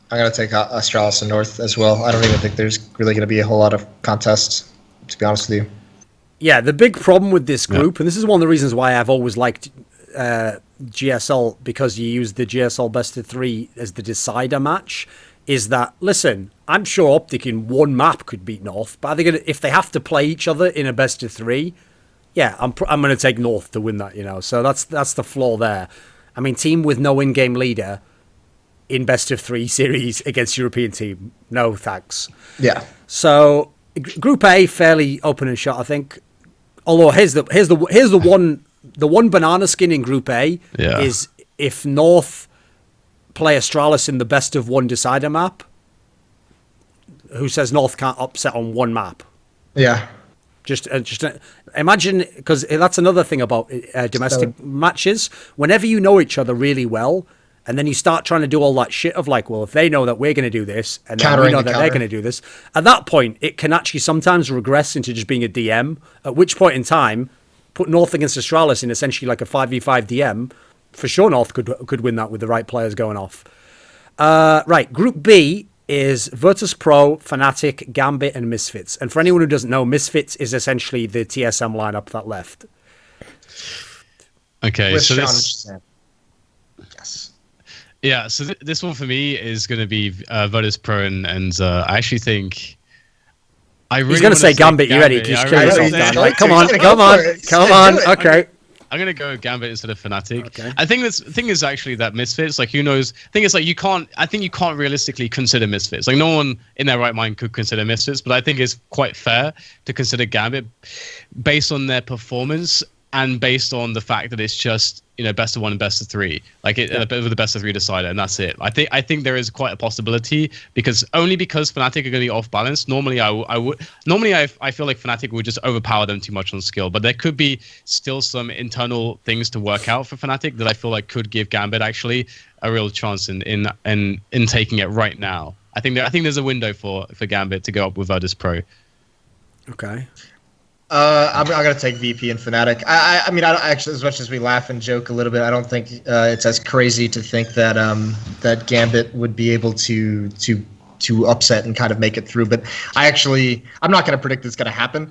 gonna take Astralis and North as well. I don't even think there's really gonna be a whole lot of contests, to be honest with you. Yeah, the big problem with this group, and this is one of the reasons why I've always liked GSL, because you use the GSL best of 3 as the decider match, is that, listen, I'm sure Optic in one map could beat North, but are they gonna, if they have to play each other in a best of 3, yeah, I'm going to take North to win that, so that's the flaw there. I mean, team with no in-game leader in best of 3 series against European team, no thanks. Yeah. So Group A, fairly open and shut, I think. Although here's the one banana skin in Group A is if North play Astralis in the best of 1 decider map, who says North can't upset on one map? Yeah. Just imagine, because that's another thing about domestic matches. Whenever you know each other really well, and then you start trying to do all that shit of like, well, if they know that we're going to do this, and then we know that they're going to do this, at that point, it can actually sometimes regress into just being a DM, at which point in time, put North against Astralis in essentially like a 5v5 DM, for sure North could win that with the right players going off. Right, Group B is Virtus.pro, Fnatic, Gambit, and Misfits. And for anyone who doesn't know, Misfits is essentially the TSM lineup that left. Okay, with so Sean. Yes. Yeah, so this one for me is going to be Virtus.pro, and I actually think he's going to say Gambit. You ready? Just kill yourself, Dan. Like, come on. Okay. I'm going to go Gambit instead of Fnatic. Okay. I think the thing is actually that Misfits, like, who knows? I think it's like you can't realistically consider Misfits. Like, no one in their right mind could consider Misfits, but I think it's quite fair to consider Gambit based on their performance and based on the fact that it's just, best of 1 and best of 3, like with the best of 3 decider, and that's it. I think there is quite a possibility because Fnatic are going to be off balance. Normally, I feel like Fnatic would just overpower them too much on skill, but there could be still some internal things to work out for Fnatic that I feel like could give Gambit actually a real chance in taking it right now. I think there's a window for Gambit to go up with Virtus.pro. Okay. I'm gonna take VP and Fnatic. I mean, I don't actually, as much as we laugh and joke a little bit, I don't think it's as crazy to think that that Gambit would be able to upset and kind of make it through. But I'm not gonna predict it's gonna happen.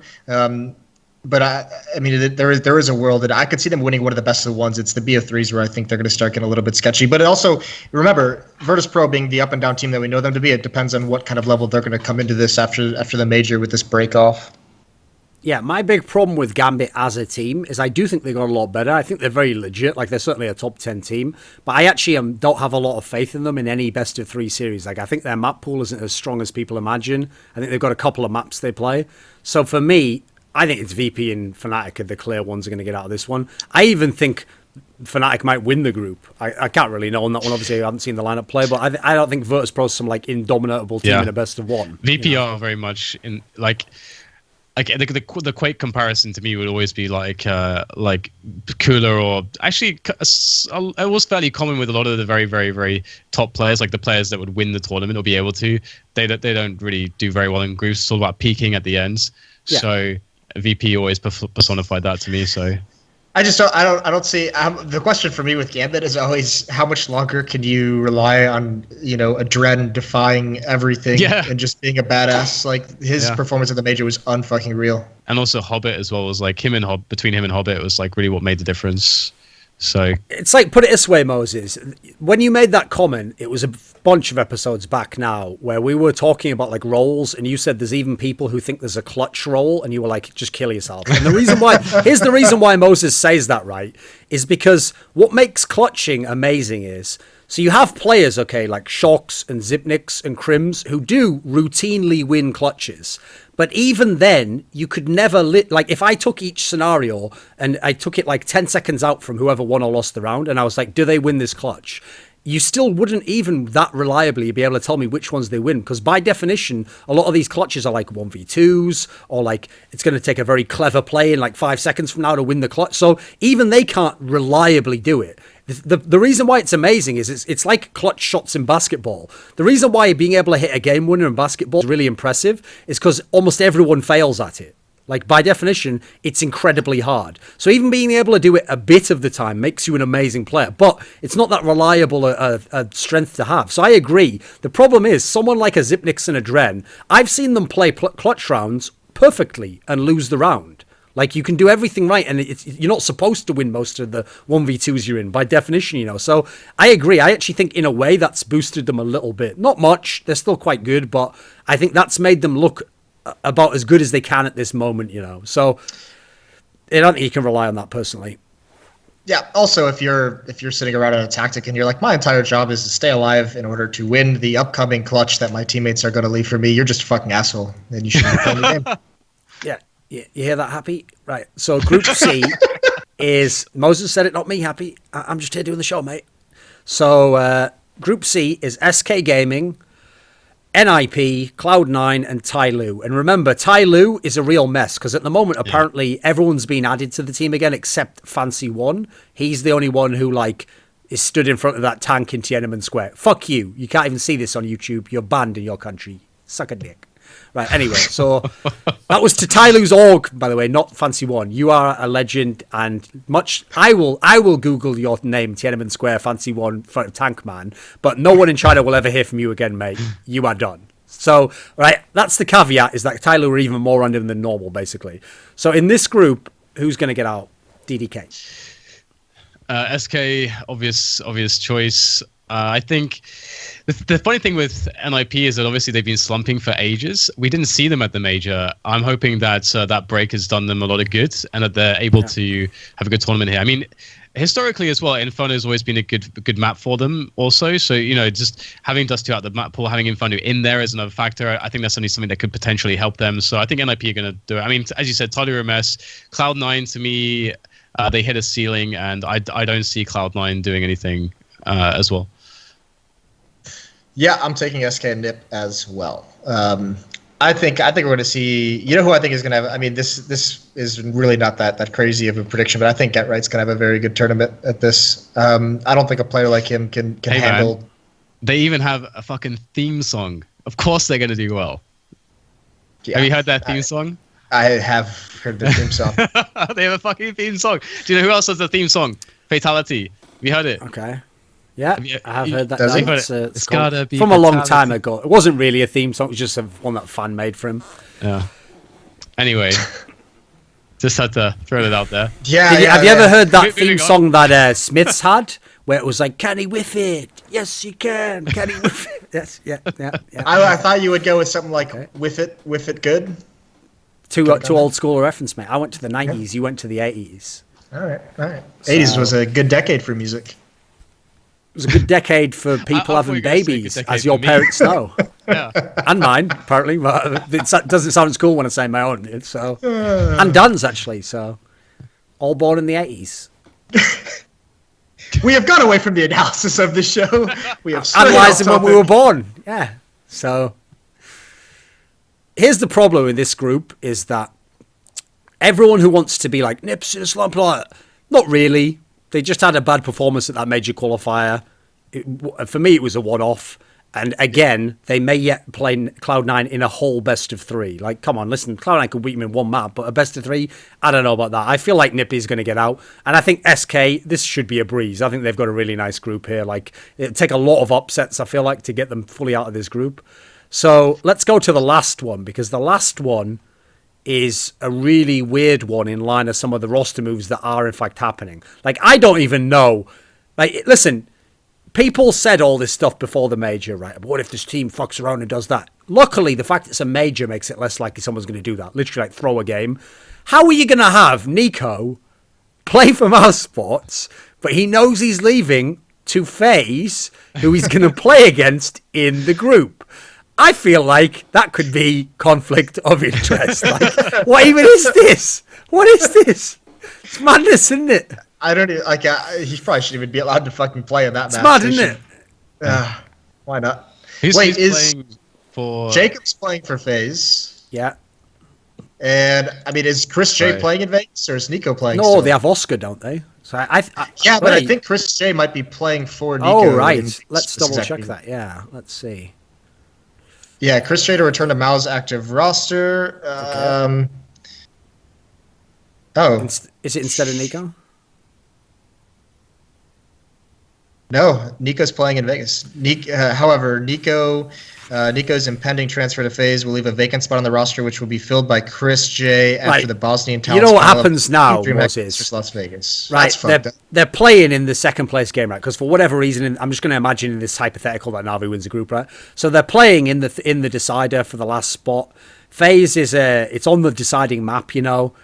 But I mean, there is a world that I could see them winning one of the best of the 1s. It's the BO3s where I think they're going to start getting a little bit sketchy. But also, remember, Virtus.pro being the up and down team that we know them to be, it depends on what kind of level they're going to come into this after the major with this break off. Yeah, my big problem with Gambit as a team is I do think they got a lot better. I think they're very legit. Like, they're certainly a top 10 team. But I actually don't have a lot of faith in them in any best of 3 series. Like, I think their map pool isn't as strong as people imagine. I think they've got a couple of maps they play. So for me, I think it's VP and Fnatic are the clear ones are going to get out of this one. I even think Fnatic might win the group. I can't really know on that one. Obviously, I haven't seen the lineup play, but I don't think Virtus.pro is some like indomitable team in a best of 1. VP are very much in like the Quake comparison to me would always be like Cooler, or actually it was fairly common with a lot of the very, very, very top players, like the players that would win the tournament or be able to. They don't really do very well in groups. It's all about peaking at the ends. Yeah. So VP always personified that to me. So I don't see the question for me with Gambit is always how much longer can you rely on, a Dren defying everything and just being a badass. Like his performance at the major was unfucking real. And also Hobbit as well was like between him and Hobbit was like really what made the difference. So it's like, put it this way, Moses, when you made that comment, it was a bunch of episodes back now where we were talking about like roles, and you said there's even people who think there's a clutch role, and you were like, just kill yourself. And the reason why, here's the reason why Moses says that, right, is because what makes clutching amazing is, so you have players, okay, like Shocks and Zipniks and Crims who do routinely win clutches. But even then, you could never like if I took each scenario and I took it like 10 seconds out from whoever won or lost the round, and I was like, do they win this clutch? You still wouldn't even that reliably be able to tell me which ones they win, because by definition, a lot of these clutches are like 1v2s, or like it's going to take a very clever play in like 5 seconds from now to win the clutch. So even they can't reliably do it. The reason why it's amazing is it's like clutch shots in basketball. The reason why being able to hit a game winner in basketball is really impressive is because almost everyone fails at it. Like by definition, it's incredibly hard. So even being able to do it a bit of the time makes you an amazing player, but it's not that reliable a strength to have. So I agree. The problem is someone like a Zipniks and a Dren, I've seen them play clutch rounds perfectly and lose the round. Like, you can do everything right, and you're not supposed to win most of the 1v2s you're in, by definition, So I agree. I actually think, in a way, that's boosted them a little bit. Not much. They're still quite good, but I think that's made them look about as good as they can at this moment, So I don't think you can rely on that, personally. Yeah, also, if you're sitting around on a tactic and you're like, my entire job is to stay alive in order to win the upcoming clutch that my teammates are going to leave for me, you're just a fucking asshole, and you shouldn't be playing the game. Yeah. You hear that, Happy? Right. So Group C is... Moses said it, not me, Happy. I'm just here doing the show, mate. So Group C is SK Gaming, NIP, Cloud9, and Tyloo. And remember, Tyloo is a real mess, because at the moment, apparently, everyone's been added to the team again except Fancy1. He's the only one who, like, is stood in front of that tank in Tiananmen Square. Fuck you. You can't even see this on YouTube. You're banned in your country. Suck a dick. Right, anyway, so that was to Tyloo's org, by the way, not Fancy1. You are a legend, and I will Google your name, Tiananmen Square, Fancy1, in front of Tank Man, but no one in China will ever hear from you again, mate. You are done. So, right, that's the caveat, is that Tyloo are even more random than normal, basically. So in this group, who's going to get out? DDK. SK, obvious choice. I think the funny thing with NIP is that obviously they've been slumping for ages. We didn't see them at the major. I'm hoping that that break has done them a lot of good, and that they're able to have a good tournament here. I mean, historically as well, Inferno has always been a good map for them also. So, just having Dust 2 out the map pool, having Inferno in there is another factor. I think that's only something that could potentially help them. So I think NIP are going to do it. I mean, as you said, Tyloo MS, Cloud9 to me, they hit a ceiling, and I don't see Cloud9 doing anything as well. Yeah, I'm taking SK and NIP as well. I think we're going to see. You know who I think is going to have? I mean, this is really not that crazy of a prediction, but I think GetRight's going to have a very good tournament at this. I don't think a player like him can handle. Man, they even have a fucking theme song. Of course, they're going to do well. Yeah, have you heard that theme song? I have heard the theme song. They have a fucking theme song. Do you know who else has the theme song? Fatality. Have you heard it? Okay. Yeah, I have heard that. It's gotta be from a long time ago. It wasn't really a theme song. It was just one that fan made for him. Yeah. Anyway, just had to throw it out there. Yeah. Have you ever heard that theme song that Smiths had, where it was like, "Can he whiff it? Yes, he can. Can he whiff it?" Yes, yeah. I thought you would go with something like "Whiff it good." Too old school reference, mate. I went to the 90s. You went to the 80s. All right. 80s was a good decade for music. It was a good decade for people having babies, as your parents know. Yeah. And mine, apparently. But it doesn't sound as cool when I say my own. So, and Dan's, actually. So, all born in the 80s. We have gone away from the analysis of the show. We have analysing when we were born. Yeah. So, here's the problem with this group is that everyone who wants to be like, Nips in a slump, not really. They just had a bad performance at that major qualifier. For me, it was a one-off. And again, they may yet play Cloud9 in a whole best of 3. Like, come on, listen, Cloud9 could beat them in one map, but a best of 3, I don't know about that. I feel like Nippy's going to get out. And I think SK, this should be a breeze. I think they've got a really nice group here. Like, it'll take a lot of upsets, I feel like, to get them fully out of this group. So let's go to the last one, because the last one is a really weird one in line of some of the roster moves that are in fact happening. Like, I don't even know. Like, listen, people said all this stuff before the major, right? But what if this team fucks around and does that? Luckily, the fact it's a major makes it less likely someone's going to do that. Literally, like, throw a game. How are you going to have Nico play for Mouse Sports, but he knows he's leaving to FaZe, who he's going to play against in the group? I feel like that could be conflict of interest. Like, what even is this? What is this? It's madness, isn't it? I don't even, like, he probably shouldn't even be allowed to fucking play in that match. It's mad, isn't it? Why not? Wait, is for Jacob's playing for FaZe? Yeah. And, I mean, is Chris J playing in Vegas, or is Nico playing? No, still? They have Oscar, don't they? So but I think Chris J might be playing for Nico. Oh, right. Let's double check that. Yeah, let's see. Yeah, Chris J to return to Mao's active roster. Okay. Is it instead of Nico? No, Nico's playing in Vegas. However, Nico's impending transfer to FaZe will leave a vacant spot on the roster, which will be filled by Chris J after the Bosnian talent. You know what happens now, Moses? Las Vegas. Right, they're playing in the second place game, right? Because for whatever reason, I'm just going to imagine in this hypothetical that Na'Vi wins the group, right? So they're playing in the decider for the last spot. FaZe it's on the deciding map, you know.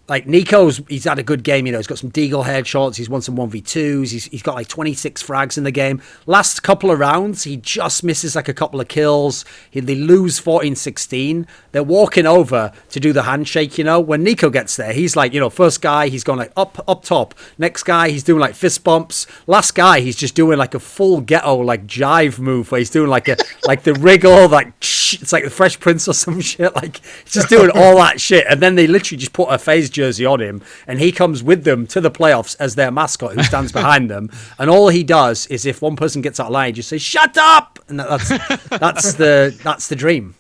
Like, he's had a good game, you know, he's got some Deagle headshots, he's won some 1v2s, he's got like 26 frags in the game. Last couple of rounds, he just misses like a couple of kills. They lose 14-16. They're walking over to do the handshake, you know. When Nico gets there, he's like, you know, first guy, he's going like up top. Next guy, he's doing like fist bumps. Last guy, he's just doing like a full ghetto like jive move where he's doing like the wriggle, like it's like the Fresh Prince or some shit. Like, he's just doing all that shit. And then they literally just put a FaZe jersey on him, and he comes with them to the playoffs as their mascot who stands behind them. And all he does is, if one person gets out of line, he just says, "Shut up!" And that's the dream.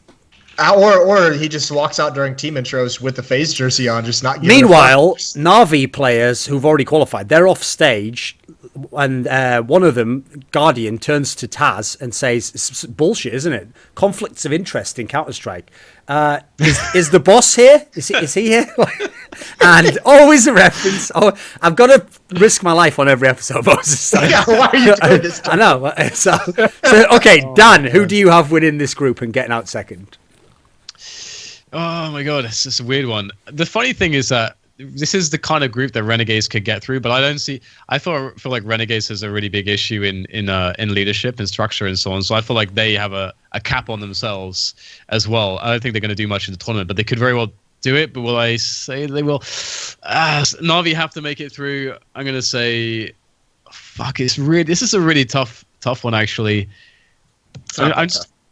Or he just walks out during team intros with the FaZe jersey on, just not. Meanwhile, Na'Vi players who've already qualified, they're off stage, and one of them, Guardian, turns to Taz and says, "It's bullshit, isn't it? Conflicts of interest in Counter-Strike. Is the boss here? Is he here?" And always a reference. Oh, I've got to risk my life on every episode. Yeah, why are you doing this? I know. So okay, Dan, who do you have winning this group and getting out second? Oh my god, it's just a weird one. The funny thing is that this is the kind of group that Renegades could get through, but I feel like Renegades has a really big issue in leadership and structure and so on. So I feel like they have a cap on themselves as well. I don't think they're going to do much in the tournament, but they could very well do it. But will I say they will? Na'Vi have to make it through. I'm going to say, fuck. This is a really tough one actually. I'm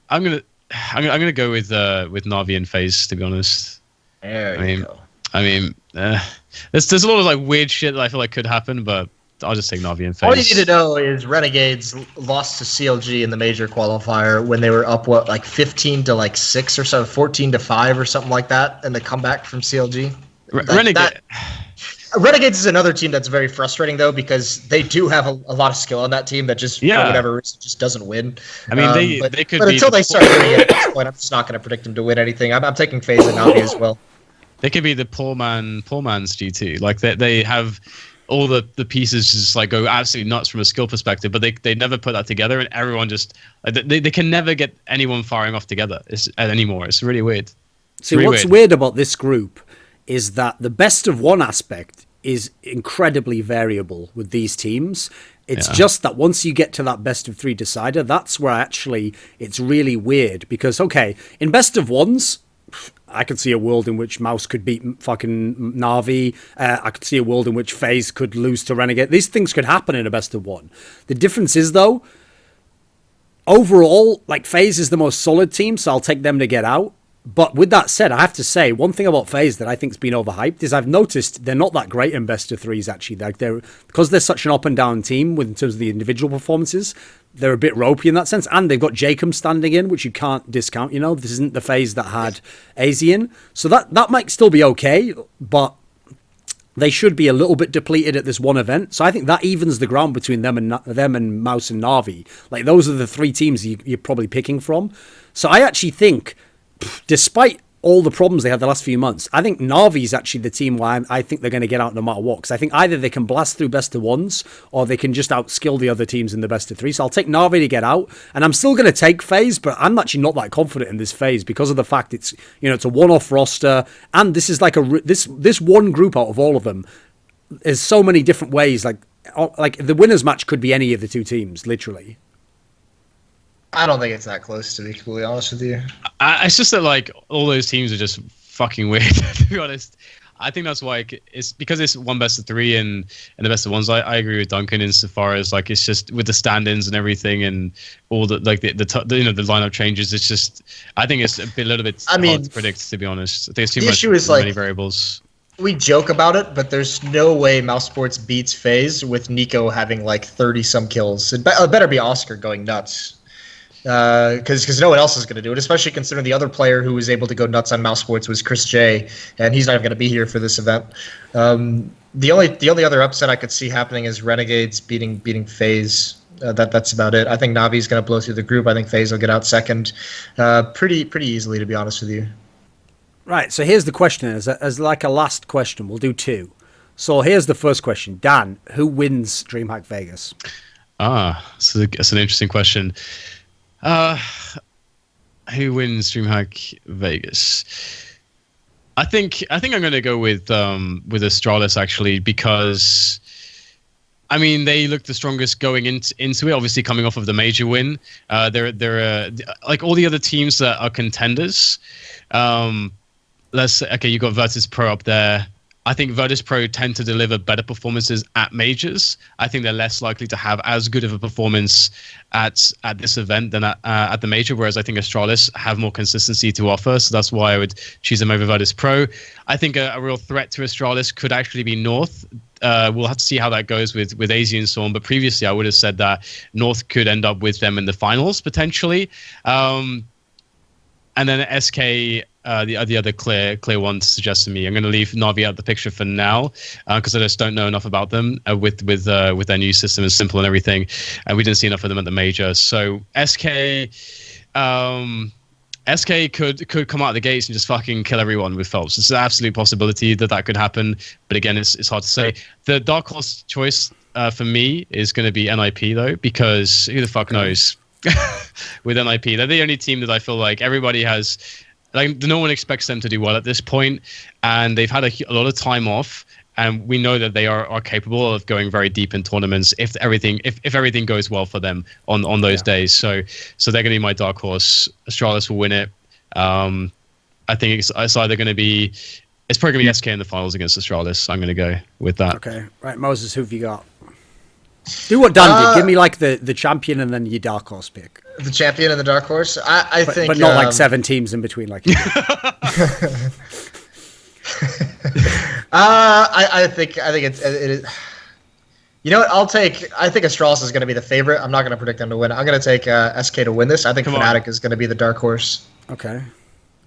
gonna go with Na'Vi and FaZe, to be honest. There you go. I mean, there's a lot of like weird shit that I feel like could happen, but I'll just take Na'Vi and FaZe. All you need to know is Renegades lost to CLG in the major qualifier when they were up 15 to 6 or so, 14 to 5 or something like that, and the comeback from CLG. Renegades is another team that's very frustrating though, because they do have a lot of skill on that team that just for whatever reason just doesn't win. I mean, they could. But until they start doing it at this point, I'm just not going to predict them to win anything. I'm taking FaZe and Na'Vi as well. They could be the poor man's G2. Like they have all the pieces just like go absolutely nuts from a skill perspective, but they never put that together, and everyone just they can never get anyone firing off together anymore. It's really weird. See, what's weird about this group is that the best of one aspect is incredibly variable with these teams. It's just that once you get to that best of 3 decider, that's where actually it's really weird, because okay, in best of ones, I could see a world in which Mouse could beat fucking Na'Vi. I could see a world in which FaZe could lose to Renegade. These things could happen in a best of 1. The difference is though, overall, like, FaZe is the most solid team, so I'll take them to get out. But with that said, I have to say, one thing about FaZe that I think's been overhyped is I've noticed they're not that great in best of 3s, actually. Like, because they're such an up and down team in terms of the individual performances, they're a bit ropey in that sense, and they've got Jacob standing in, which you can't discount. This isn't the phase that had Aizy in, so that might still be okay, but they should be a little bit depleted at this one event. So I think that evens the ground between them and Mouse and Na'Vi. Like, those are the three teams you're probably picking from. So I actually think, despite all the problems they had the last few months, I think Na'Vi is actually the team where I think they're going to get out no matter what. Because I think either they can blast through best of ones, or they can just outskill the other teams in the best of three. So I'll take Na'Vi to get out, and I'm still going to take FaZe, but I'm actually not that confident in this phase because of the fact it's a one-off roster, and this is like this one group out of all of them. There's so many different ways. Like the winners match could be any of the two teams, literally. I don't think it's that close, to be completely honest with you. It's just that, like, all those teams are just fucking weird, to be honest. I think that's why it's because it's one best of three and the best of ones. I agree with Duncan insofar as, like, it's just with the stand-ins and everything and all the like the lineup changes. It's just, I think it's a little bit hard to predict, to be honest. I think it's too many variables. We joke about it, but there's no way Mouse Sports beats FaZe with Nico having like 30 some kills. It better be Oscar going nuts. Because no one else is going to do it, especially considering the other player who was able to go nuts on Mouse Sports was Chris J, and he's not even going to be here for this event. The only other upset I could see happening is Renegades beating FaZe. That's about it. I think Navi's going to blow through the group. I think FaZe will get out second, pretty easily, to be honest with you. Right. So here's the question: as like a last question, we'll do two. So here's the first question, Dan: who wins DreamHack Vegas? So that's an interesting question. Who wins DreamHack Vegas? I think I'm going to go with Astralis, actually, because I mean they look the strongest going into it. Obviously, coming off of the major win, they're like all the other teams that are contenders. You got Virtus.pro up there. I think Virtus.pro tend to deliver better performances at majors. I think they're less likely to have as good of a performance at this event than at the major, whereas I think Astralis have more consistency to offer. So that's why I would choose them over Virtus.pro. I think a real threat to Astralis could actually be North. We'll have to see how that goes with Aizy and so on. But previously, I would have said that North could end up with them in the finals, potentially. And then SK... the other clear one to suggest to me. I'm going to leave Na'Vi out of the picture for now because I just don't know enough about them with their new system and simple and everything, and we didn't see enough of them at the major. So SK could come out of the gates and just fucking kill everyone with felps. It's an absolute possibility that could happen, but again, it's hard to say. The dark horse choice for me is going to be NIP though, because who the fuck knows with NIP? They're the only team that I feel like everybody has. Like, no one expects them to do well at this point, and they've had a lot of time off, and we know that they are capable of going very deep in tournaments if everything goes well for them on those days. So they're going to be my dark horse. Astralis will win it. I think it's either going to be, it's probably going to be SK in the finals against Astralis. I'm going to go with that. Okay, right, Moses, who have you got? Do what Dan did. Give me like the champion and then your dark horse pick. The champion and the dark horse. I think, but not like 7 teams in between, like. I think it is. You know what? I think Astralis is going to be the favorite. I'm not going to predict them to win. I'm going to take SK to win this. I think Fnatic is going to be the dark horse. Okay.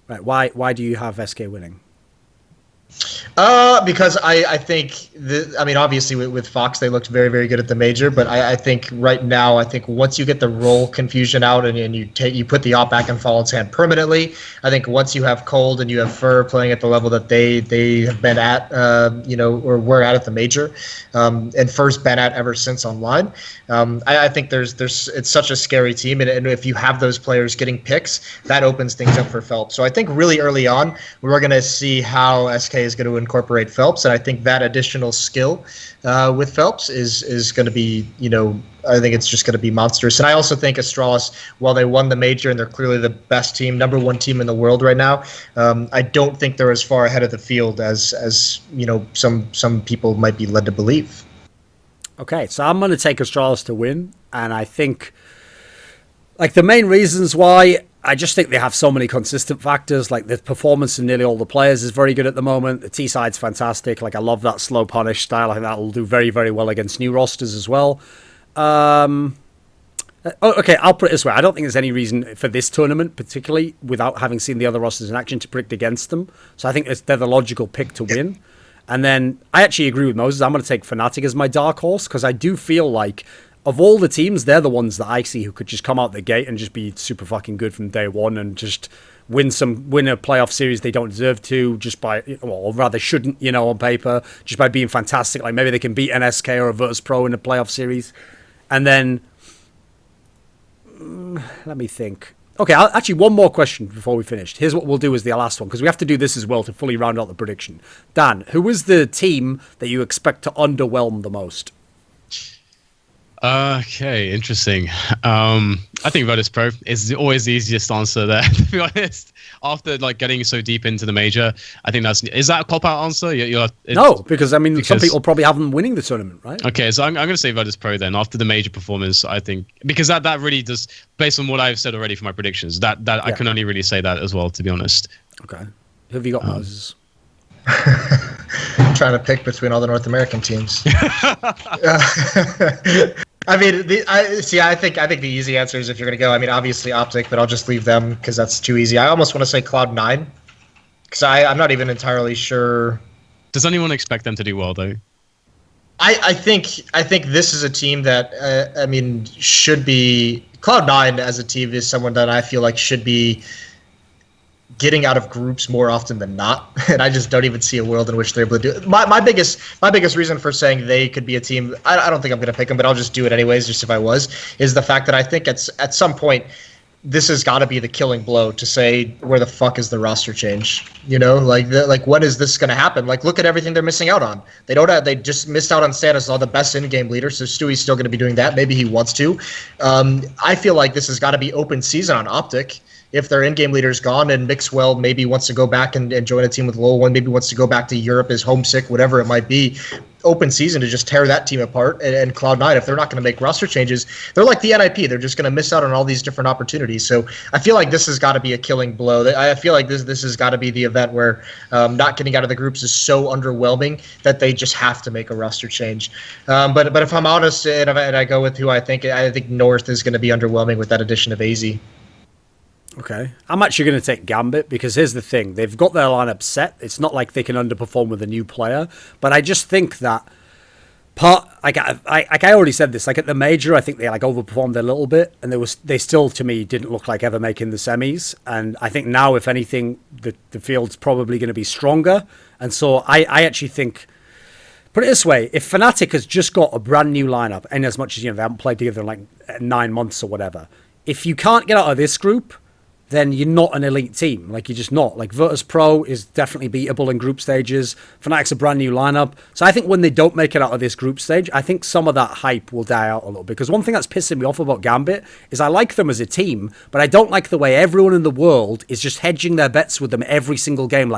Right. Why do you have SK winning? Because I think obviously with Fox they looked very, very good at the major, but I think right now once you get the role confusion out and you put the op back in Fallen's hand permanently, I think once you have Cold and you have Fur playing at the level that they have been at, or were at the major, and Fur's been at ever since online, I think it's such a scary team, and if you have those players getting picks, that opens things up for Phelps. So I think really early on we're going to see how SK is going to incorporate Phelps, and I think that additional skill with Phelps is going to be, I think it's just going to be monstrous. And I also think Astralis, while they won the major and they're clearly the best team, number 1 team in the world right now, I don't think they're as far ahead of the field as some people might be led to believe. Okay, so I'm going to take Astralis to win, and I think like the main reasons why, I just think they have so many consistent factors. Like the performance of nearly all the players is very good at the moment. The T side's fantastic. Like I love that slow punish style. I think that will do very, very well against new rosters as well. Okay, I'll put it this way. I don't think there's any reason for this tournament, particularly without having seen the other rosters in action, to predict against them. So I think they're the logical pick to win. And then I actually agree with Moses. I'm going to take Fnatic as my dark horse because I do feel like of all the teams, they're the ones that I see who could just come out the gate and just be super fucking good from day one and just win a playoff series they don't deserve to just by, or rather shouldn't, on paper, just by being fantastic. Like maybe they can beat an SK or a Virtus.pro in a playoff series. And then let me think. Okay, actually, one more question before we finish. Here's what we'll do as the last one, because we have to do this as well to fully round out the prediction. Dan, who is the team that you expect to underwhelm the most? Okay, interesting. I think Virtus.pro is always the easiest answer there, to be honest. After getting so deep into the major, I think is that a cop-out answer? No, because some people probably have them winning the tournament, right? Okay, so I'm going to say Virtus.pro then. After the major performance, I think, because that really does, based on what I've said already for my predictions, that I can only really say that as well, to be honest. Okay. Who have you got, Moses? I'm trying to pick between all the North American teams. I think the easy answer is if you're going to go, obviously Optic, but I'll just leave them because that's too easy. I almost want to say Cloud9 because I'm not even entirely sure. Does anyone expect them to do well, though? I think this is a team that, should be... Cloud9 as a team is someone that I feel like should be getting out of groups more often than not, and I just don't even see a world in which they're able to do it. My biggest reason for saying they could be a team, I don't think I'm going to pick them, but I'll just do it anyways, just if I was, is the fact that I think at some point this has got to be the killing blow to say where the fuck is the roster change? When is this going to happen? Look at everything they're missing out on. They just missed out on Status, all the best in-game leaders, so Stewie's still going to be doing that. Maybe he wants to. I feel like this has got to be open season on Optic. If their in-game leader's gone and Mixwell maybe wants to go back and join a team with Lowell1, maybe wants to go back to Europe, is homesick, whatever it might be, open season to just tear that team apart. And Cloud9, if they're not going to make roster changes, they're like the NIP. They're just going to miss out on all these different opportunities. So I feel like this has got to be a killing blow. I feel like this has got to be the event where not getting out of the groups is so underwhelming that they just have to make a roster change. But if I'm honest and I go with who I think North is going to be underwhelming with that addition of Aizy. Okay. I'm actually going to take Gambit because here's the thing. They've got their lineup set. It's not like they can underperform with a new player. But I just think that I already said this, at the major, I think they overperformed a little bit. And they still, to me, didn't look like ever making the semis. And I think now, if anything, the field's probably going to be stronger. And so I actually think... Put it this way, if Fnatic has just got a brand new lineup, and as much as they haven't played together in 9 months or whatever, if you can't get out of this group, then you're not an elite team. You're just not. Virtus.pro is definitely beatable in group stages. Fnatic's a brand new lineup. So I think when they don't make it out of this group stage, I think some of that hype will die out a little bit. Because one thing that's pissing me off about Gambit is I like them as a team, but I don't like the way everyone in the world is just hedging their bets with them every single game.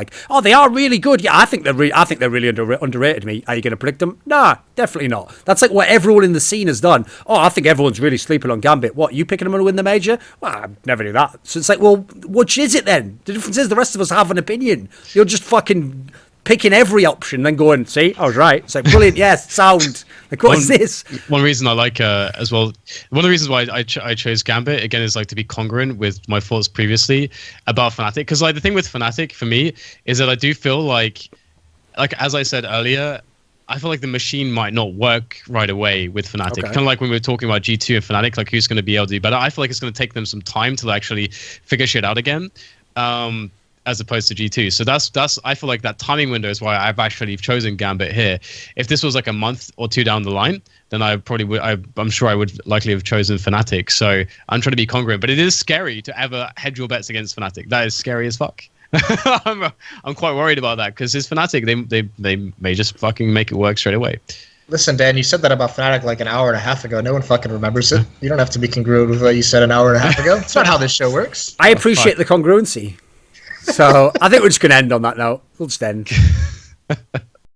They are really good. Yeah, I think they're really underrated. Me, are you going to predict them? Nah, definitely not. That's what everyone in the scene has done. Oh, I think everyone's really sleeping on Gambit. What, you picking them to win the major? Well, I never do that. So it's well, which is it then? The difference is the rest of us have an opinion. You're just fucking picking every option, then going, see, I was right. It's brilliant, yes, sound. What is this? One reason I like as well, one of the reasons why I chose Gambit, again, is to be congruent with my thoughts previously about Fnatic. Because the thing with Fnatic, for me, is that I do feel like as I said earlier, I feel like the machine might not work right away with Fnatic. Okay. Kind of like when we were talking about G2 and Fnatic, who's going to be able to do better. I feel like it's going to take them some time to actually figure shit out again, as opposed to G2. So that's I feel like that timing window is why I've actually chosen Gambit here. If this was a month or two down the line, then I probably would. I'm sure I would likely have chosen Fnatic. So I'm trying to be congruent, but it is scary to ever hedge your bets against Fnatic. That is scary as fuck. I'm quite worried about that because it's Fnatic. They may just fucking make it work straight away. Listen, Dan, you said that about Fnatic an hour and a half ago. No one fucking remembers it. You don't have to be congruent with what you said an hour and a half ago. It's not how this show works. I appreciate the congruency. So I think we're just going to end on that note. We'll just end.